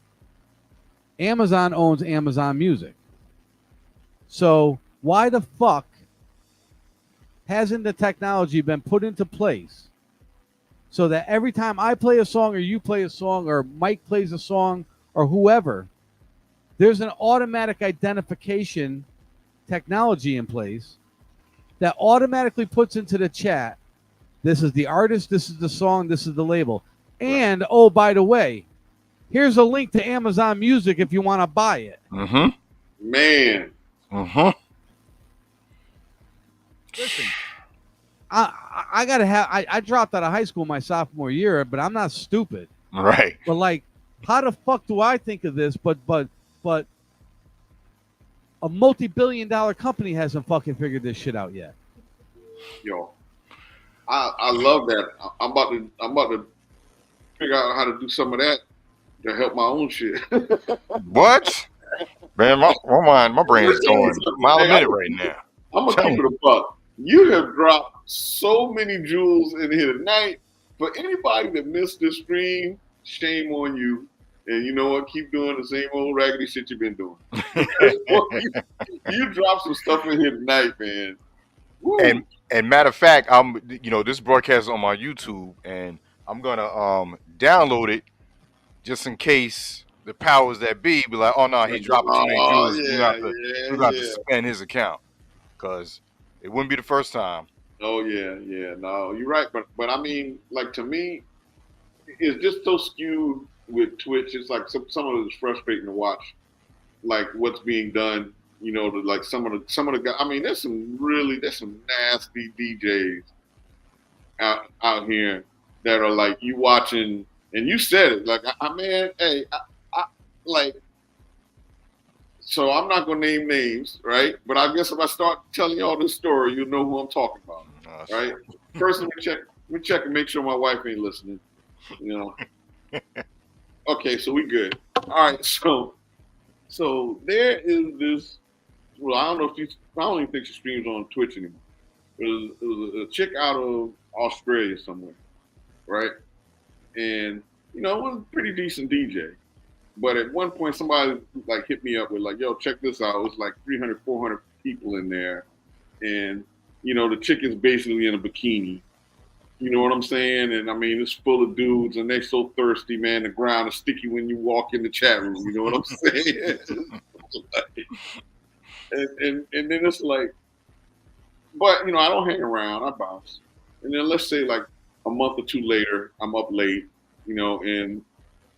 Amazon owns Amazon Music. So why the fuck hasn't the technology been put into place so that every time I play a song or you play a song or Mike plays a song or whoever, there's an automatic identification technology in place that automatically puts into the chat, this is the artist, this is the song, this is the label. And, oh, by the way, here's a link to Amazon Music if you want to buy it. Mm-hmm. Man. Mm-hmm. Listen, I gotta have. I dropped out of high school my sophomore year, but I'm not stupid. Right. But like, how the fuck do I think of this? But a multi-billion-dollar company hasn't fucking figured this shit out yet. Yo, I love that. I'm about to figure out how to do some of that to help my own shit. What? Man, my brain's going a mile a minute right now. I'm gonna keep it a buck. You have dropped so many jewels in here tonight. For anybody that missed this stream, shame on you. And you know what? Keep doing the same old raggedy shit you've been doing. you dropped some stuff in here tonight, man. Woo. And matter of fact, this broadcast is on my YouTube, and I'm gonna download it just in case the powers that be like, oh no, he's dropping too many jewels. You got to suspend his account, because it wouldn't be the first time. Oh yeah. No, you're right. But I mean, like, to me, it's just so skewed with Twitch. It's like some of it's frustrating to watch, like what's being done. You know, to like some of the guys. I mean, there's some nasty DJs out here that are like, you watching, and you said it, like, like. So I'm not gonna name names, right? But I guess if I start telling y'all this story, you'll know who I'm talking about, right? First, let me check and make sure my wife ain't listening. You know. Okay, so we good. All right, so there is this. Well, I don't even think she streams on Twitch anymore. It was a chick out of Australia somewhere, right? And it was a pretty decent DJ. But at one point, somebody like hit me up with like, yo, check this out. It was like 300, 400 people in there. And, the chick is basically in a bikini. You know what I'm saying? And I mean, it's full of dudes and they're so thirsty, man. The ground is sticky when you walk in the chat room. You know what I'm saying? and then it's like, but, I don't hang around. I bounce. And then let's say like a month or two later, I'm up late, and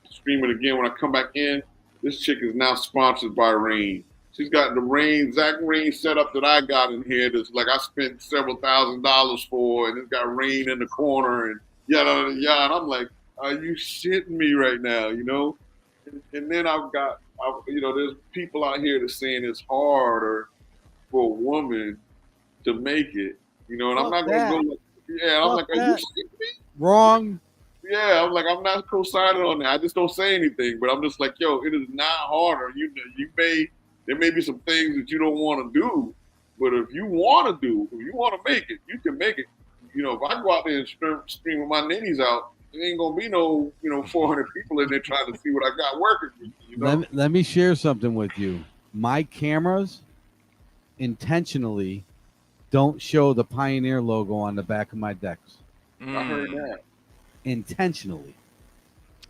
streaming again. When I come back in, this chick is now sponsored by Rain. She's got the exact Rain setup that I got in here. That's like I spent several $1,000s for, and it's got Rain in the corner and yada yada yada. And I'm like, are you shitting me right now? And then there's people out here that's saying it's harder for a woman to make it. And I'm not gonna go. I'm like, are you shitting me? Wrong. Yeah, I'm like, I'm not co-signing on that. I just don't say anything, but I'm just like, yo, it is not harder. There may be some things that you don't want to do, but if you want to make it, you can make it. If I go out there and stream with my ninnies out, there ain't gonna be no, 400 people in there trying to see what I got working. Let me share something with you. My cameras intentionally don't show the Pioneer logo on the back of my decks. I heard that. Intentionally.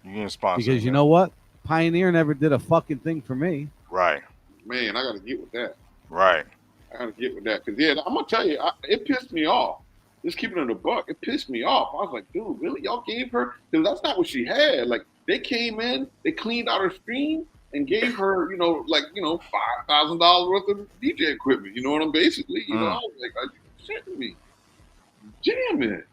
You're gonna sponsor because you know what? Pioneer never did a fucking thing for me. Right. Man, I gotta get with that. Right. I gotta get with that. Because I'm gonna tell you, it pissed me off. Just keeping it in the buck, it pissed me off. I was like, dude, really? Y'all gave her? Because that's not what she had. Like, they came in, they cleaned out her stream and gave her, $5,000 worth of DJ equipment. You know what I'm basically? I was like, are you shitting me. Damn it.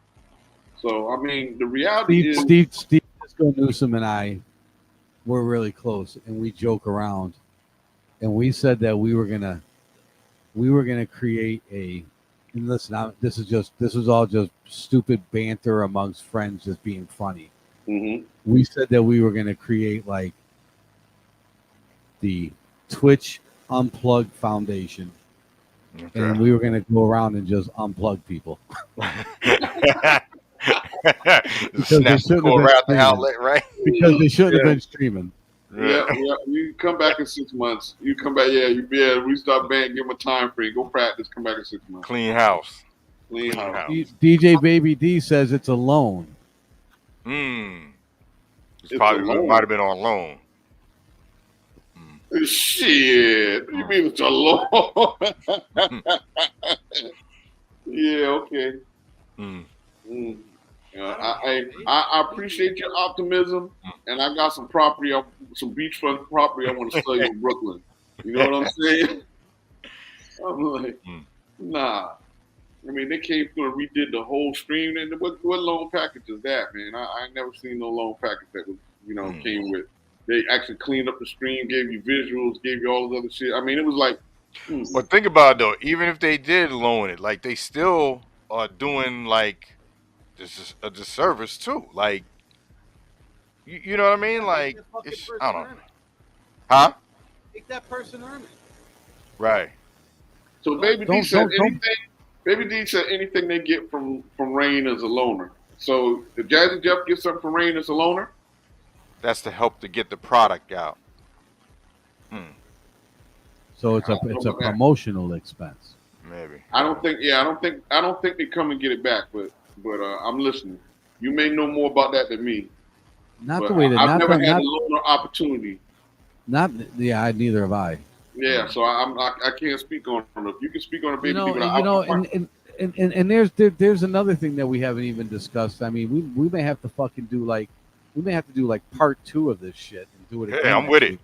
So, I mean, the reality Steve Disco Newsom and I were really close, and we joke around, and we said that we were gonna create a. And listen, this is all just stupid banter amongst friends, just being funny. Mm-hmm. We said that we were gonna create like the Twitch Unplugged Foundation. Okay. And we were going to go around and just unplug people. Snap the cord out the outlet, right? Because they shouldn't have been streaming. Yeah. You come back in 6 months. You come back, we start band, give them a time frame. Go practice, come back in 6 months. Clean house. DJ Baby D says it's a loan. It's probably might have been on loan. Shit. What do you mean it's a loan? Yeah, okay. I appreciate your optimism, and I got some property, some beachfront property I want to sell you in Brooklyn. You know what I'm saying? I'm like, nah. I mean, they came through and redid the whole stream. And what loan package is that, man? I ain't never seen no loan package that was, came with. They actually cleaned up the stream, gave you visuals, gave you all this other shit. I mean, it was like. But think about it though. Even if they did loan it, like they still are doing like this is a disservice too. Like, you know what I mean? Like, I don't know. Huh? Make that person earn it. Right. So Baby D said anything they get from Rain as a loaner. So if Jazzy Jeff gets something from Rain as a loaner, that's to help to get the product out. So it's a promotional expense. Maybe. I don't think they come and get it back, but I'm listening. You may know more about that than me. Not the way that I've never had a loaner opportunity. Neither have I. Yeah, so I can't speak on it. You can speak on it, baby. And there's another thing that we haven't even discussed. I mean, we may have to fucking do like part 2 of this shit and do it again. Yeah, I'm with it.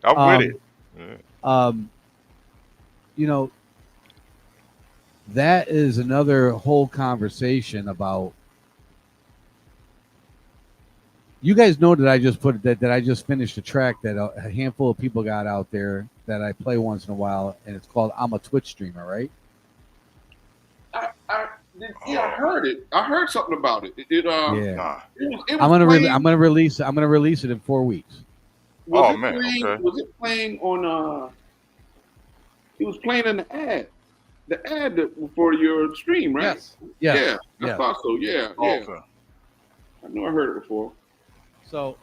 I'm with it. That is another whole conversation about. You guys know that I just that I just finished a track that a handful of people got out there that I play once in a while, and it's called "I'm a Twitch Streamer," right? I heard it. I heard something about it. I'm gonna release it in 4 weeks. Was it playing on? It was playing in the ad. The ad for your stream, right? Yes. I thought so. Yeah. Okay. I knew I heard it before. So,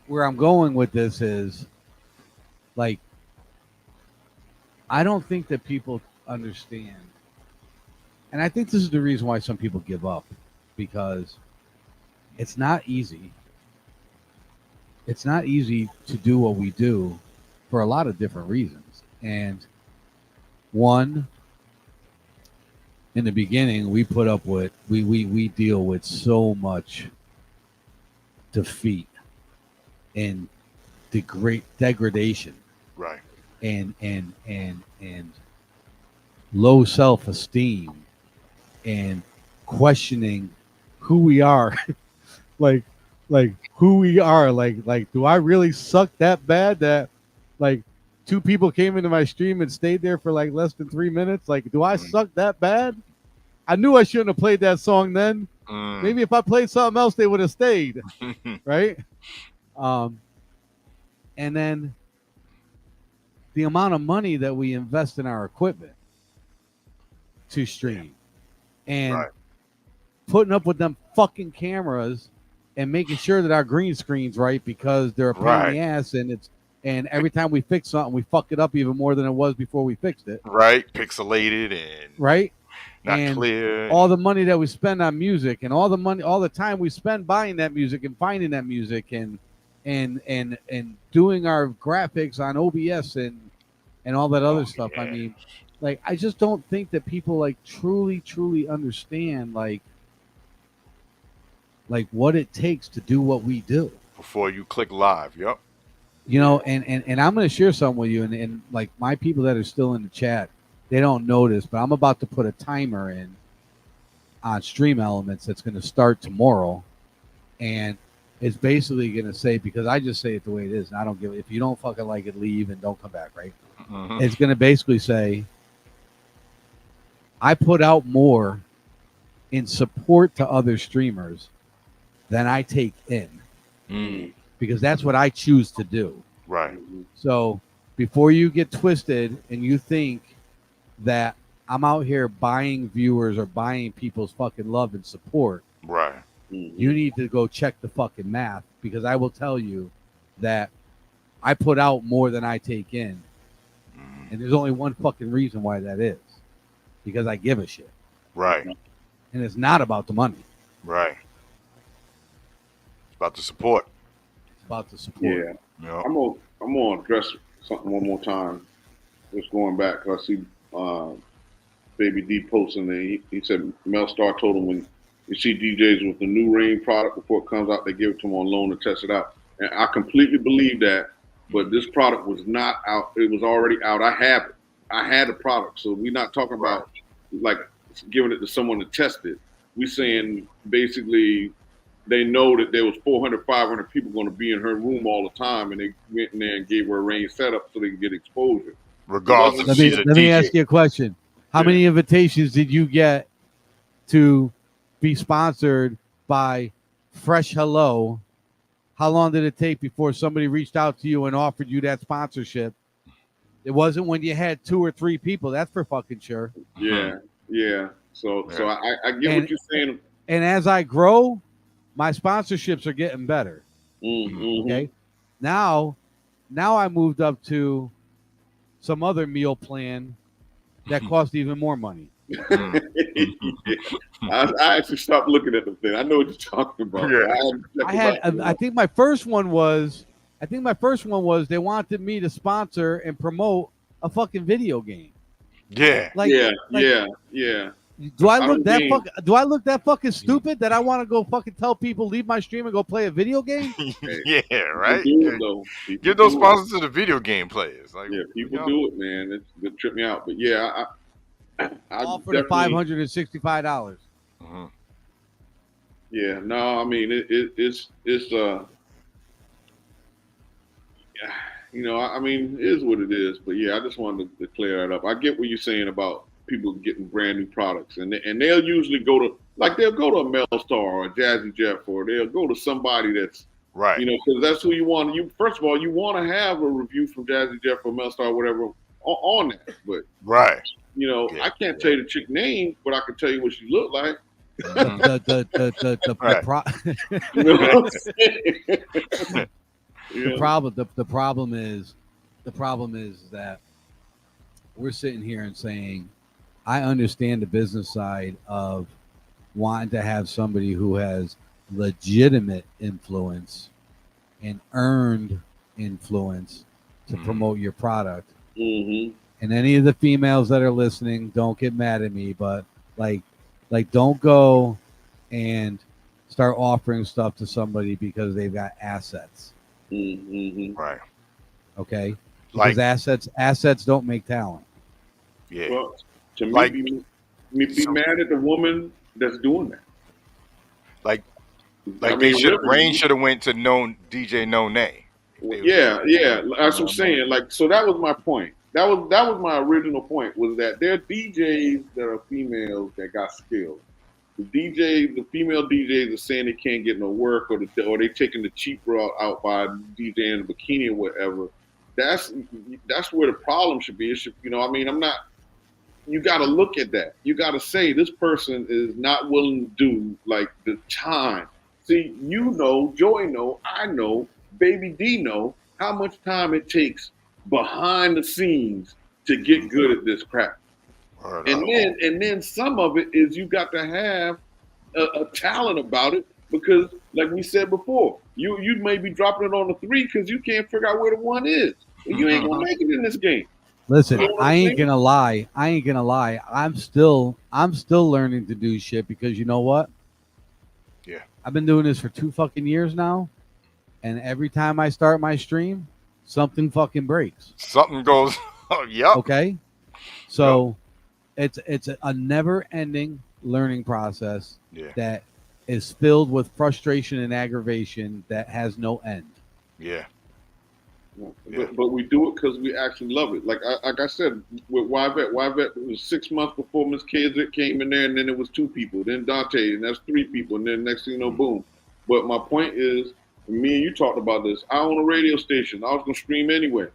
where I'm going with this is, like, I don't think that people understand, and I think this is the reason why some people give up, because it's not easy. It's not easy to do what we do for a lot of different reasons. And one, in the beginning, we put up with, we deal with so much defeat and degradation, right? And low self-esteem and questioning who we are, like who we are, like do I really suck that bad that like 2 people came into my stream and stayed there for like less than 3 minutes? Like, do I suck that bad? I knew I shouldn't have played that song then. Maybe if I played something else, they would have stayed, right? And then the amount of money that we invest in our equipment to stream, and putting up with them fucking cameras and making sure that our green screen's right, because they're a pain in the ass, and every time we fix something, we fuck it up even more than it was before we fixed it. Right, pixelated and not clear. All the money that we spend on music, and all the time we spend buying that music and finding that music, and doing our graphics on OBS and all that other stuff. I mean, like, I just don't think that people like truly understand like what it takes to do what we do. Before you click live, yep. And I'm going to share something with you, and like my people that are still in the chat, they don't notice, but I'm about to put a timer in on Stream Elements that's going to start tomorrow, and it's basically going to say, because I just say it the way it is, and I don't give it. If you don't fucking like it, leave and don't come back, right? Mhm. It's going to basically say, I put out more in support to other streamers than I take in, because that's what I choose to do. Right. So before you get twisted and you think that I'm out here buying viewers or buying people's fucking love and support, Right. you need to go check the fucking math, because I will tell you that I put out more than I take in. And there's only one fucking reason why that is, because I give a shit. Right. And it's not about the money. Right. It's about the support. It's about the support. Yeah. Yeah. I'm gonna address something one more time. Just going back, I see Baby D posting there. He said Mel Star told him when you see DJs with the new Rain product before it comes out, they give it to them on loan to test it out. And I completely believe that, but this product was not out. It was already out. I have it. I had the product. So we're not talking about like giving it to someone to test it. We're saying basically they know that there was 400, 500 people going to be in her room all the time, and they went in there and gave her a Rain setup so they could get exposure. Regardless if Let she's a me DJ. ask you a question. How many invitations did you get to be sponsored by Fresh Hello? How long did it take before somebody reached out to you and offered you that sponsorship? It wasn't when you had 2 or 3 people. That's for fucking sure. Yeah, yeah. So I get what you're saying. And as I grow, my sponsorships are getting better. Mm-hmm. Okay. Now I moved up to some other meal plan that cost even more money. I actually stopped looking at the thing. I know what you're talking about. Yeah. I think my first one was they wanted me to sponsor and promote a fucking video game. Yeah. Yeah. Do I look that fucking stupid that I want to go fucking tell people leave my stream and go play a video game? Yeah, right. People Give those sponsors to the video game players. Like, yeah, people do it, man. It tripped me out. But yeah, I all for the $565. Mm-hmm. Yeah, no, I mean it's you know, I mean, it is what it is. But yeah, I just wanted to clear that up. I get what you're saying about people getting brand new products, and they'll usually go to they'll go to a Mel Star or a Jazzy Jeff, or they'll go to somebody that's right. You know, because that's who you want. You first of all, you want to have a review from Jazzy Jeff or Mel Star, or whatever, on that. But right. You know, I can't tell you the chick name, but I can tell you what she looked like. The problem is that we're sitting here and saying, I understand the business side of wanting to have somebody who has legitimate influence and earned influence to promote your product. Mm-hmm. And any of the females that are listening, don't get mad at me, but like don't go and start offering stuff to somebody because they've got assets. Mm-hmm. Right. Okay. Because assets don't make talent. Yeah. Well, to me, be mad at the woman that's doing that. Like Rain should have went to DJ No Nay. Yeah. That's what I'm saying. Like, so that was my point. That was my original point, was that there are DJs that are females that got skills. The female DJs are saying they can't get no work, or they taking the cheap route out by DJing in a bikini or whatever. That's where the problem should be. It should, you know, I mean, you got to look at that. You got to say this person is not willing to do like the time. See, you know, Joy know, I know, Baby D know how much time it takes behind the scenes to get good at this crap. And then some of it is you got to have a talent about it, because like we said before, you may be dropping it on the 3 because you can't figure out where the 1 is. And you ain't gonna make it in this game. Listen, I ain't gonna lie. I'm still learning to do shit, because you know what? Yeah. I've been doing this for 2 fucking years now, and every time I start my stream, something fucking breaks. Something goes. Oh, yep. Okay. So it's a never-ending learning process that is filled with frustration and aggravation that has no end. Yeah. But we do it because we actually love it. Like I said, with YVet, it was 6 months before Miss Kidzik came in there, and then it was 2 people, then Dante, and that's 3 people, and then next thing you know, boom. But my point is, me and you talked about this. I own a radio station. I was gonna stream anyway,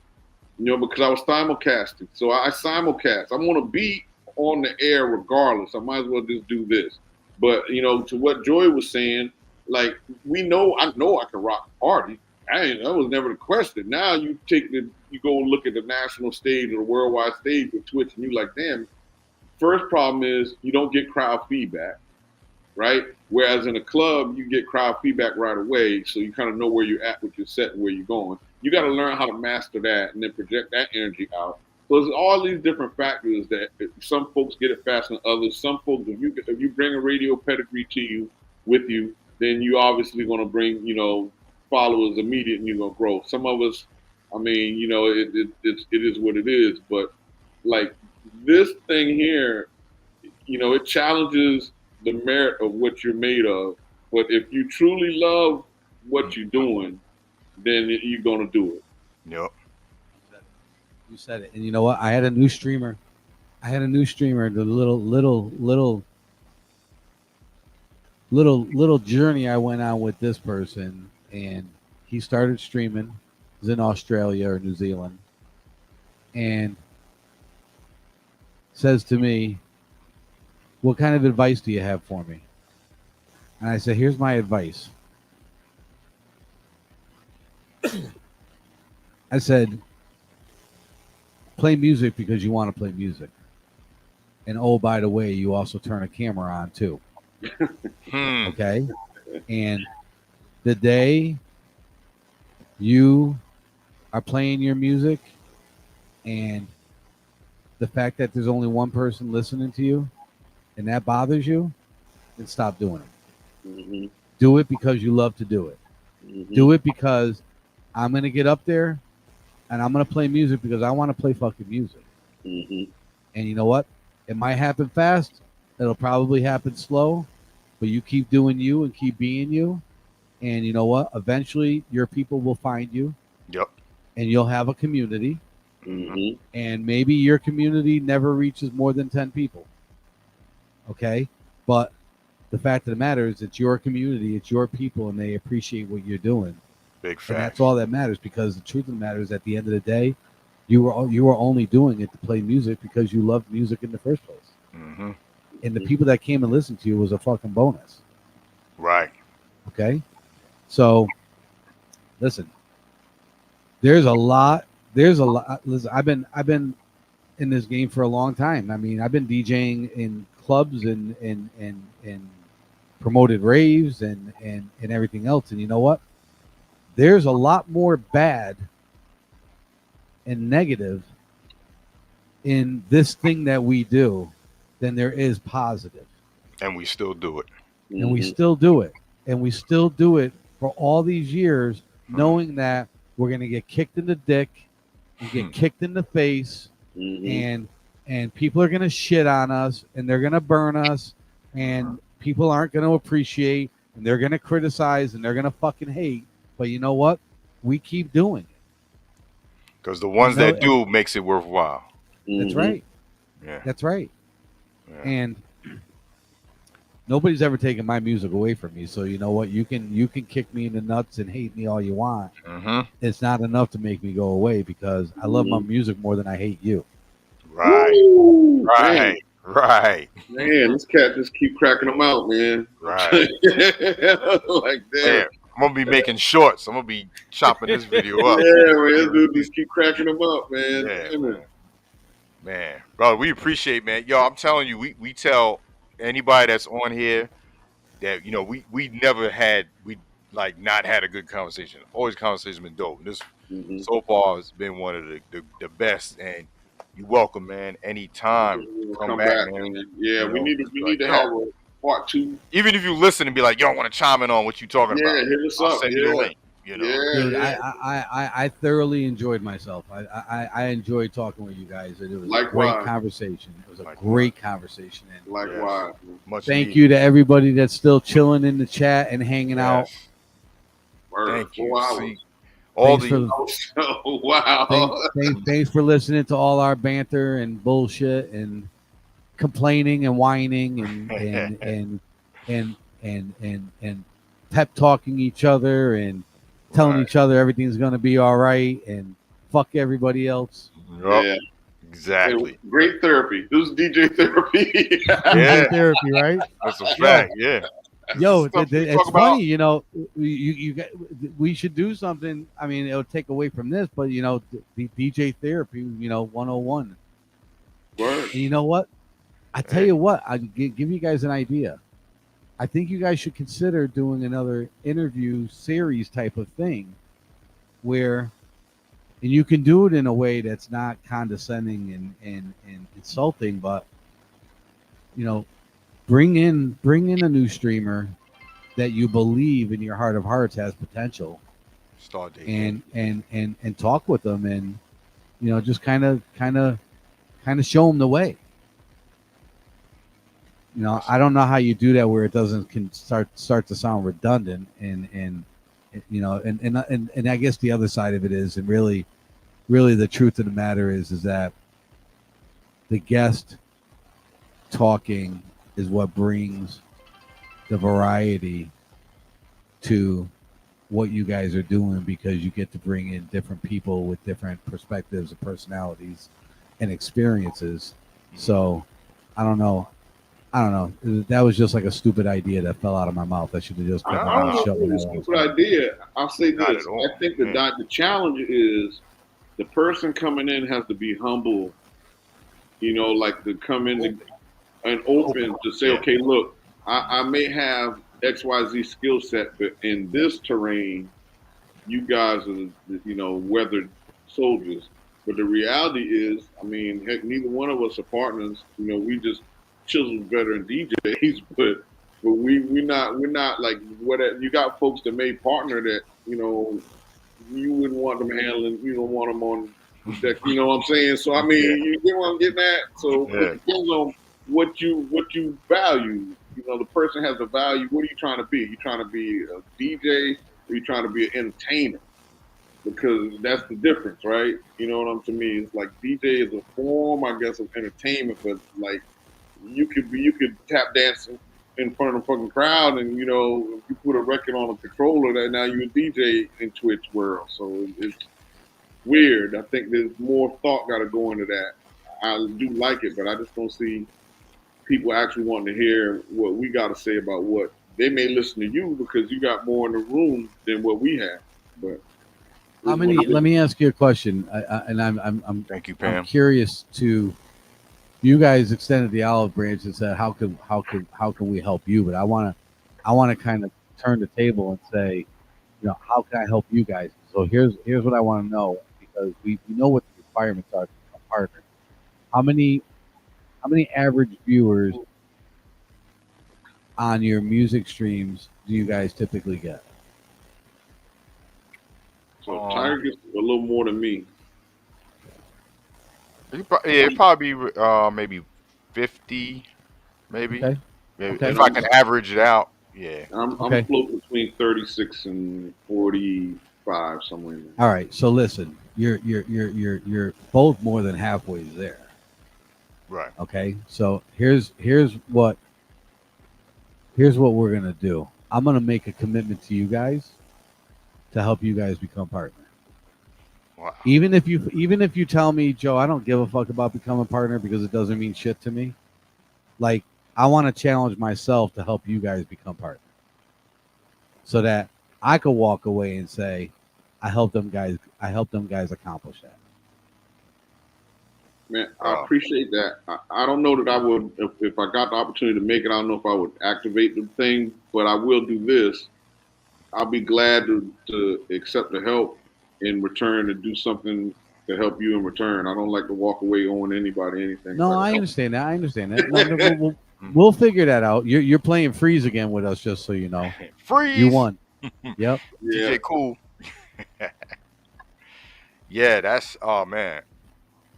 because I was simulcasting. So I simulcast. I'm gonna be on the air regardless. I might as well just do this. But to what Joy was saying, like I know I can rock a party. That was never the question. Now you go and look at the national stage or the worldwide stage with Twitch, and you're like, damn. First problem is you don't get crowd feedback, right? Whereas in a club, you get crowd feedback right away, so you kind of know where you're at with your set and where you're going. You got to learn how to master that and then project that energy out. So there's all these different factors that some folks get it faster than others. Some folks, if you bring a radio pedigree to you with you, then you obviously going to bring followers immediate, and you're gonna grow. Some of us, I mean, it is what it is. But like this thing here, it challenges the merit of what you're made of. But if you truly love what you're doing, then you're gonna do it. Yep. You said it. And you know what? I had a new streamer. The little journey I went on with this person. And he started streaming. He's in Australia or New Zealand. And says to me, what kind of advice do you have for me? And I said, here's my advice. I said, play music because you want to play music. And oh, by the way, you also turn a camera on too. Okay? And the day you are playing your music and the fact that there's only one person listening to you and that bothers you, then stop doing it. Mm-hmm. Do it because you love to do it. Mm-hmm. Do it because I'm going to get up there and I'm going to play music because I want to play fucking music. Mm-hmm. And you know what? It might happen fast. It'll probably happen slow, but you keep doing you and keep being you. And you know what? Eventually, your people will find you. Yep. And you'll have a community. Mm-hmm. And maybe your community never reaches more than 10 people. Okay? But the fact of the matter is it's your community, it's your people, and they appreciate what you're doing. Big fact. And that's all that matters, because the truth of the matter is at the end of the day, you were only doing it to play music because you loved music in the first place. Mm-hmm. And the people that came and listened to you was a fucking bonus. Right. Okay? So, listen. There's a lot. Listen, I've been in this game for a long time. I mean, I've been DJing in clubs and promoted raves and everything else. And you know what? There's a lot more bad and negative in this thing that we do than there is positive. And we still do it. And we still do it. And we still do it for all these years, knowing that we're going to get kicked in the dick and get kicked in the face, and people are going to shit on us, and they're going to burn us, and people aren't going to appreciate, and they're going to criticize, and they're going to fucking hate. But you know what? We keep doing it. Because the ones that do makes it worthwhile. That's right. Yeah. That's right. Yeah. And nobody's ever taken my music away from me. So you know what? You can kick me in the nuts and hate me all you want. Mm-hmm. It's not enough to make me go away, because I love my music more than I hate you. Right. Ooh, right. Man. Right. Man, this cat just keep cracking them out, man. Right. Like that. Man, I'm gonna be making shorts. I'm gonna be chopping this video up. Yeah, man, this dude just keep cracking them up, man. Yeah, man. Brother, we appreciate, man. Yo, I'm telling you, we tell anybody that's on here that, you know, we never had, not had a good conversation. Always conversation been dope. This so far has been one of the best, and you're welcome, man. Anytime. Come back, man. Yeah, we need to have a part 2. Even if you listen and be like, yo, I want to chime in on what you talking about. Yeah, hit us I'll up. send you the link. You know. Yeah, Dude, yeah. I thoroughly enjoyed myself. I enjoyed talking with you guys. It was a great Likewise. conversation. It was a Likewise. great conversation. And Likewise. Much thank needed. you to everybody that's still chilling in the chat and hanging out. Yes. Word. Thank you. 4 hours. See, all Thanks the for Oh, wow. thanks for listening to all our banter and bullshit and complaining and whining and pep talking each other and telling Right. each other everything's gonna be all right and fuck everybody else. Yup, Yeah. exactly. Great therapy. This is DJ therapy. Yeah, DJ therapy, right? that's a fact. Yeah. Yo, Stuff we it's talk about. funny, you know. We should do something. I mean, it'll take away from this, but you know, the DJ therapy, you know, 101. Word. And you know what? I tell you what, I give you guys an idea. I think you guys should consider doing another interview series type of thing, where, and you can do it in a way that's not condescending and insulting, but you know, bring in a new streamer that you believe in your heart of hearts has potential, Start dating. and talk with them, and you know, just kind of show them the way. You know, I don't know how you do that where it doesn't start to sound redundant, and you know, and I guess the other side of it is, and really the truth of the matter is that the guest talking is what brings the variety to what you guys are doing, because you get to bring in different people with different perspectives and personalities and experiences. So I don't know. That was just like a stupid idea that fell out of my mouth. I should have just kept I my don't mouth know if shut it when was that a was. stupid idea. I'll say Not this. at all. I think the challenge is the person coming in has to be humble, you know, like to come in and open to say, Yeah. okay, look, I may have XYZ skill set, but in this terrain, you guys are, you know, weathered soldiers. But the reality is, I mean, heck, neither one of us are partners. You know, we just chiseled veteran DJs, but we're not like what you got folks that may partner that, you know, you wouldn't want them handling, you don't want them on the deck, you know what I'm saying? So I mean, you get what I'm getting at. So it depends on what you value. You know, the person has a value. What are you trying to be? You trying to be a DJ, or you trying to be an entertainer? Because that's the difference, right? You know what I'm to me? It's like DJ is a form, I guess, of entertainment, but like you could tap dance in front of a fucking crowd, and you know, if you put a record on a controller, that now you're a DJ in Twitch world. So it's weird. I think there's more thought got to go into that. I do like it, but I just don't see people actually wanting to hear what we got to say about what they may listen to you because you got more in the room than what we have. But how many? Let me ask you a question, and I'm Thank you, Pam. I'm curious to. You guys extended the olive branch and said, how can we help you? But I want to kind of turn the table and say, you know, how can I help you guys? So here's what I want to know, because we know what the requirements are to become a partner. How many average viewers on your music streams do you guys typically get? So Tiger gets a little more than me. It'd probably be maybe 50, maybe. Okay. Maybe Okay. if I can average it out. Yeah. I'm Okay. floating between 36 and 45 somewhere in there. All right. So listen, you're both more than halfway there. Right. Okay. So here's what we're gonna do. I'm gonna make a commitment to you guys to help you guys become partners. Wow. Even if you tell me, Joe, I don't give a fuck about becoming a partner because it doesn't mean shit to me. Like, I want to challenge myself to help you guys become partners, so that I could walk away and say, I helped them guys accomplish that. Man, I appreciate that. I don't know that I would, if I got the opportunity to make it, I don't know if I would activate the thing, but I will do this. I'll be glad to accept the help in return to do something to help you in return. I don't like to walk away owing anybody anything. No, I understand that. No, we'll figure that out. You're playing freeze again with us, just so you know. Freeze. You won. Yep. DJ Cool. Yeah, that's oh man.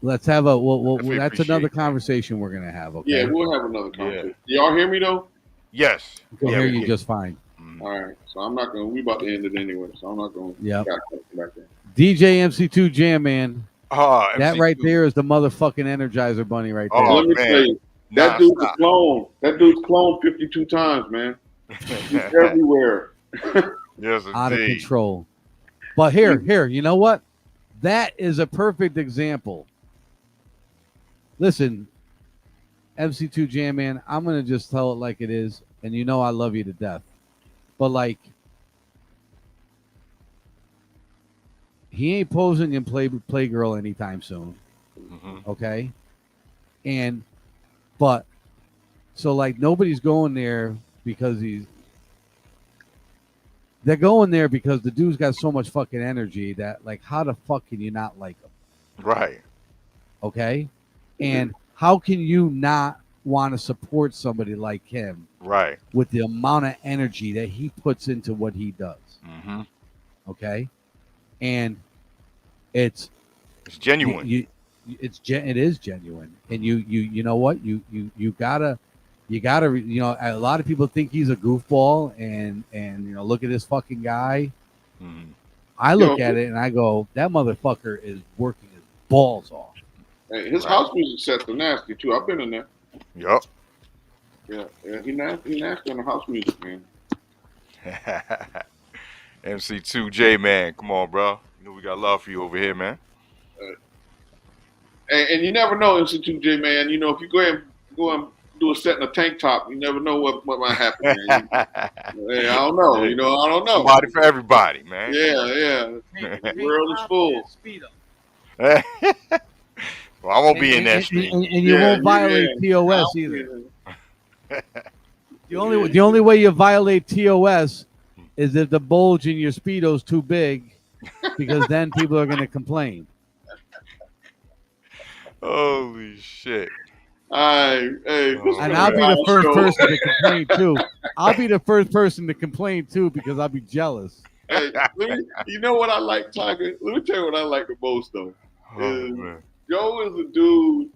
Let's have a Definitely that's another appreciate that. conversation we're gonna have. Okay. Yeah, we'll have another Yeah. conversation. Y'all hear me though? Yes. I can Yeah, hear we you get just fine. All right. So I'm not gonna. We about to end it anyway. So I'm not gonna. Yep. Back there. DJ MC2 Jam Man. Oh, That right MC2. there is the motherfucking Energizer Bunny right there. Oh Let me man. tell you, that dude's a Non-stop. clone. That dude's cloned 52 times, man. He's everywhere. Yes, Out of indeed. control. But here, you know what? That is a perfect example. Listen, MC2 Jam Man, I'm gonna just tell it like it is, and you know I love you to death. But like, he ain't posing in Playgirl anytime soon. Mhm. Okay, but so like nobody's going there because they're going there because the dude's got so much fucking energy that like how the fuck can you not like him? Right. Okay, and how can you not want to support somebody like him Right. with the amount of energy that he puts into what he does? Mm-hmm. Okay, and it's genuine. it is genuine, and you know what you gotta you know, a lot of people think he's a goofball and you know, look at this fucking guy. Mm-hmm. I look at it and I go, that motherfucker is working his balls off. Hey, his house music sets are nasty too. I've been in there. Yep. Yeah, he nasty on the house music, man. MC2J, man, come on, bro. You know we got love for you over here, man. And you never know, MC2J, man. You know, if you go and do a set in a tank top, you never know what might happen, man. Hey, I don't know. You know, I don't know. Somebody for everybody, man. Yeah. The world is full. Well, I won't be in that street. And you won't violate TOS either. The only way you violate TOS is if the bulge in your Speedo's too big, because then people are going to complain. Holy shit. And I'll be the first person to complain too. I'll be the first person to complain too because I'll be jealous. Hey, you know what I like, Tiger? Let me tell you what I like the most though. Joe is a dude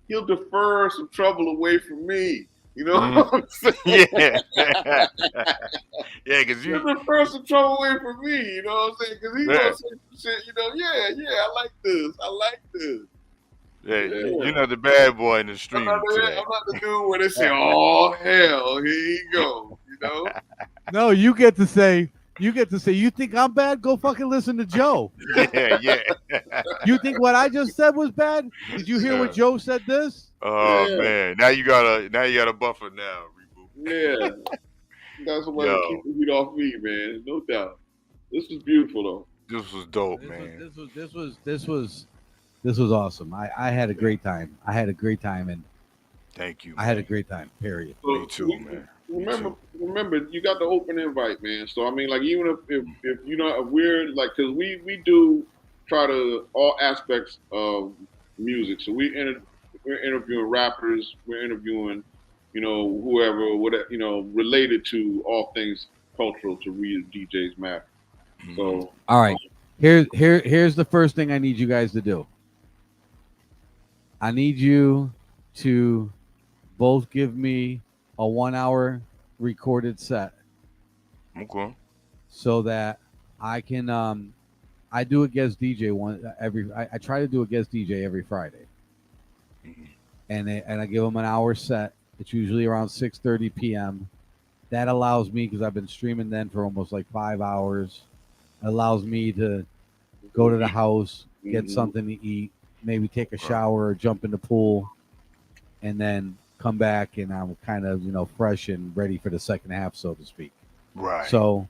he'll defer some trouble away from me. You know what I'm saying? Yeah. Yeah, because he'll defer some trouble away from me. You know what I'm saying? Because he's gonna say some shit. You know, I like this. Yeah, you're not the bad boy in the street. I'm not the dude where they say, "Oh hell, here you go." You know? No, you get to say, you think I'm bad? Go fucking listen to Joe. Yeah. You think what I just said was bad? Did you hear what Joe said this? Oh man. Now you got a buffer now, Reboot. Yeah. Got somebody to keep the heat off me, man. No doubt. This was beautiful though. This was dope, man. This was awesome. I had a great time. And thank you. Man. I had a great time, period. So me too, man. Remember, you got the open invite, man. So I mean, like, even if you know, if we're like, because we do try to all aspects of music. So we're interviewing rappers, we're interviewing, you know, whoever, whatever, you know, related to all things cultural to real DJs matter. So all right, here's the first thing I need you guys to do. I need you to both give me a 1 hour recorded set. Okay. So that I can I do a guest DJ I try to do a guest DJ every Friday. And I give them an hour set. It's usually around 6:30 p.m. That allows me, because I've been streaming then for almost like 5 hours, allows me to go to the house, get something to eat, maybe take a shower or jump in the pool, and then come back and I'm kind of, you know, fresh and ready for the second half, so to speak. Right. So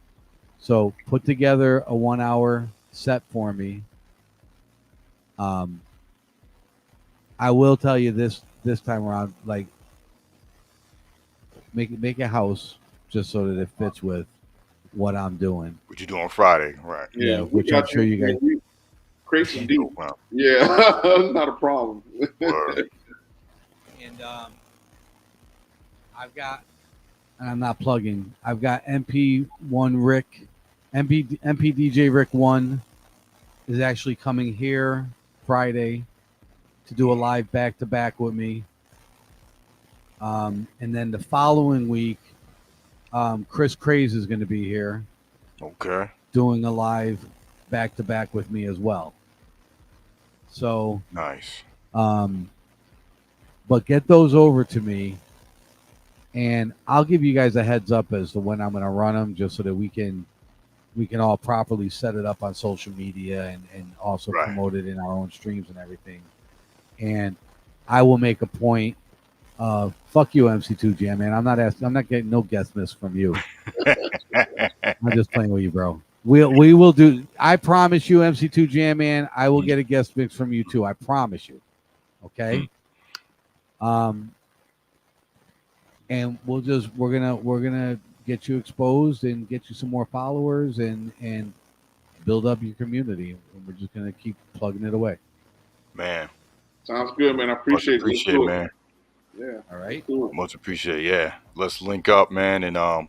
put together a 1 hour set for me. I will tell you this time around, like, make a house just so that it fits with what I'm doing. What you do on Friday, right? Yeah, which I'm sure you guys create some deep. Yeah, not a problem. And I've got, and I'm not plugging, I've got MP1 Rick MPDJ Rick 1 is actually coming here Friday to do a live back-to-back with me. And then the following week, Chris Craze is going to be here. Okay. Doing a live back-to-back with me as well. So nice. But get those over to me, and I'll give you guys a heads up as to when I'm going to run them, just so that we can all properly set it up on social media and also promote it in our own streams and everything. And I will make a point. Fuck you, MC2 Jam, man. I'm not getting no guest miss from you. I'm just playing with you, bro. We will do. I promise you, MC2 Jam, man. I will get a guest mix from you too. I promise you. Okay. And we're gonna get you exposed and get you some more followers and build up your community. And we're just gonna keep plugging it away. Man. Sounds good, man. I appreciate it, man. Yeah. All right. Much appreciate. Yeah. Let's link up, man. And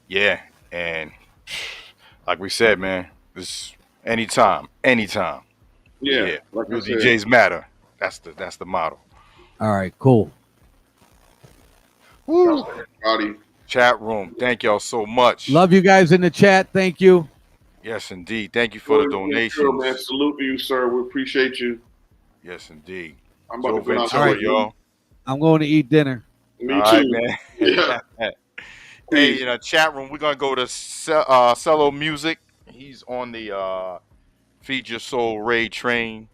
yeah. And like we said, man, this anytime. Yeah. Like real DJs matter. That's the motto. All right. Cool. Woo. Chat room. Thank y'all so much. Love you guys in the chat. Thank you. Yes, indeed. Thank you for the donations. Sure, man. Salute to you, sir. We appreciate you. Yes, indeed. I'm about to go out All right, y'all. I'm going to eat dinner. Me all too. Right, man. Yeah. Hey, in the chat room, we're gonna go to Cello Music. He's on the Feed Your Soul Raid train.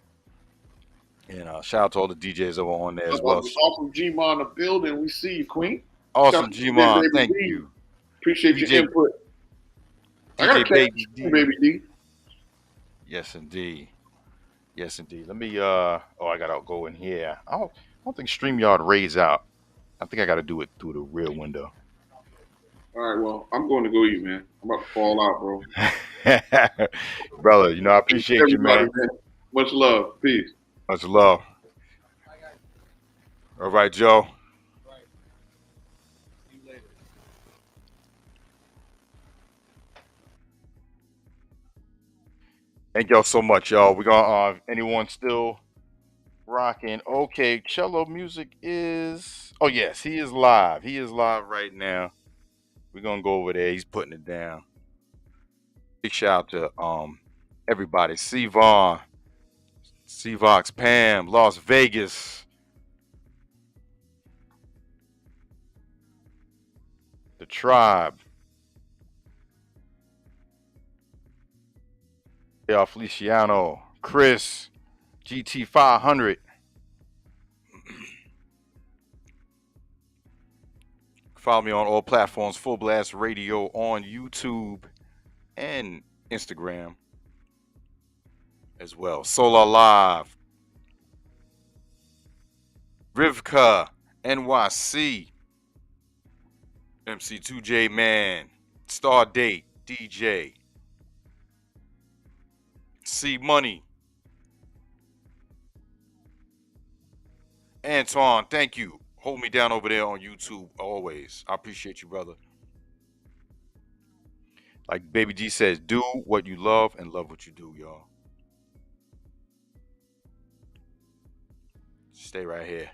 And shout out to all the DJs over on there as well. Awesome G-Mon in the building. We see you, Queen. Awesome G-Mon. Thank you. Appreciate DJ, your input. I got a Baby D. Baby D. Yes, indeed. Yes, indeed. Let me I gotta go in here. I don't think StreamYard raids out. I think I gotta do it through the rear window. All right, well, I'm going to go eat, man. I'm about to fall out, bro. Brother, I appreciate you, man. Much love. Peace. Much love. All right, Joe. See you later. Thank y'all so much, y'all. We're gonna anyone still rocking? Okay, Cello Music is yes, he is live. He is live right now. We're gonna go over there. He's putting it down. Big shout out to everybody. C-Von, C-Vox, Pam, Las Vegas. The Tribe. Feliciano, Chris, GT 500. Follow me on all platforms, Full Blast Radio on YouTube and Instagram as well. Solar Live. Rivka, NYC. MC2J Man. Star Date, DJ. C Money. Antoine, thank you. Hold me down over there on YouTube always. I appreciate you, brother. Like Baby D says, do what you love and love what you do, y'all. Stay right here.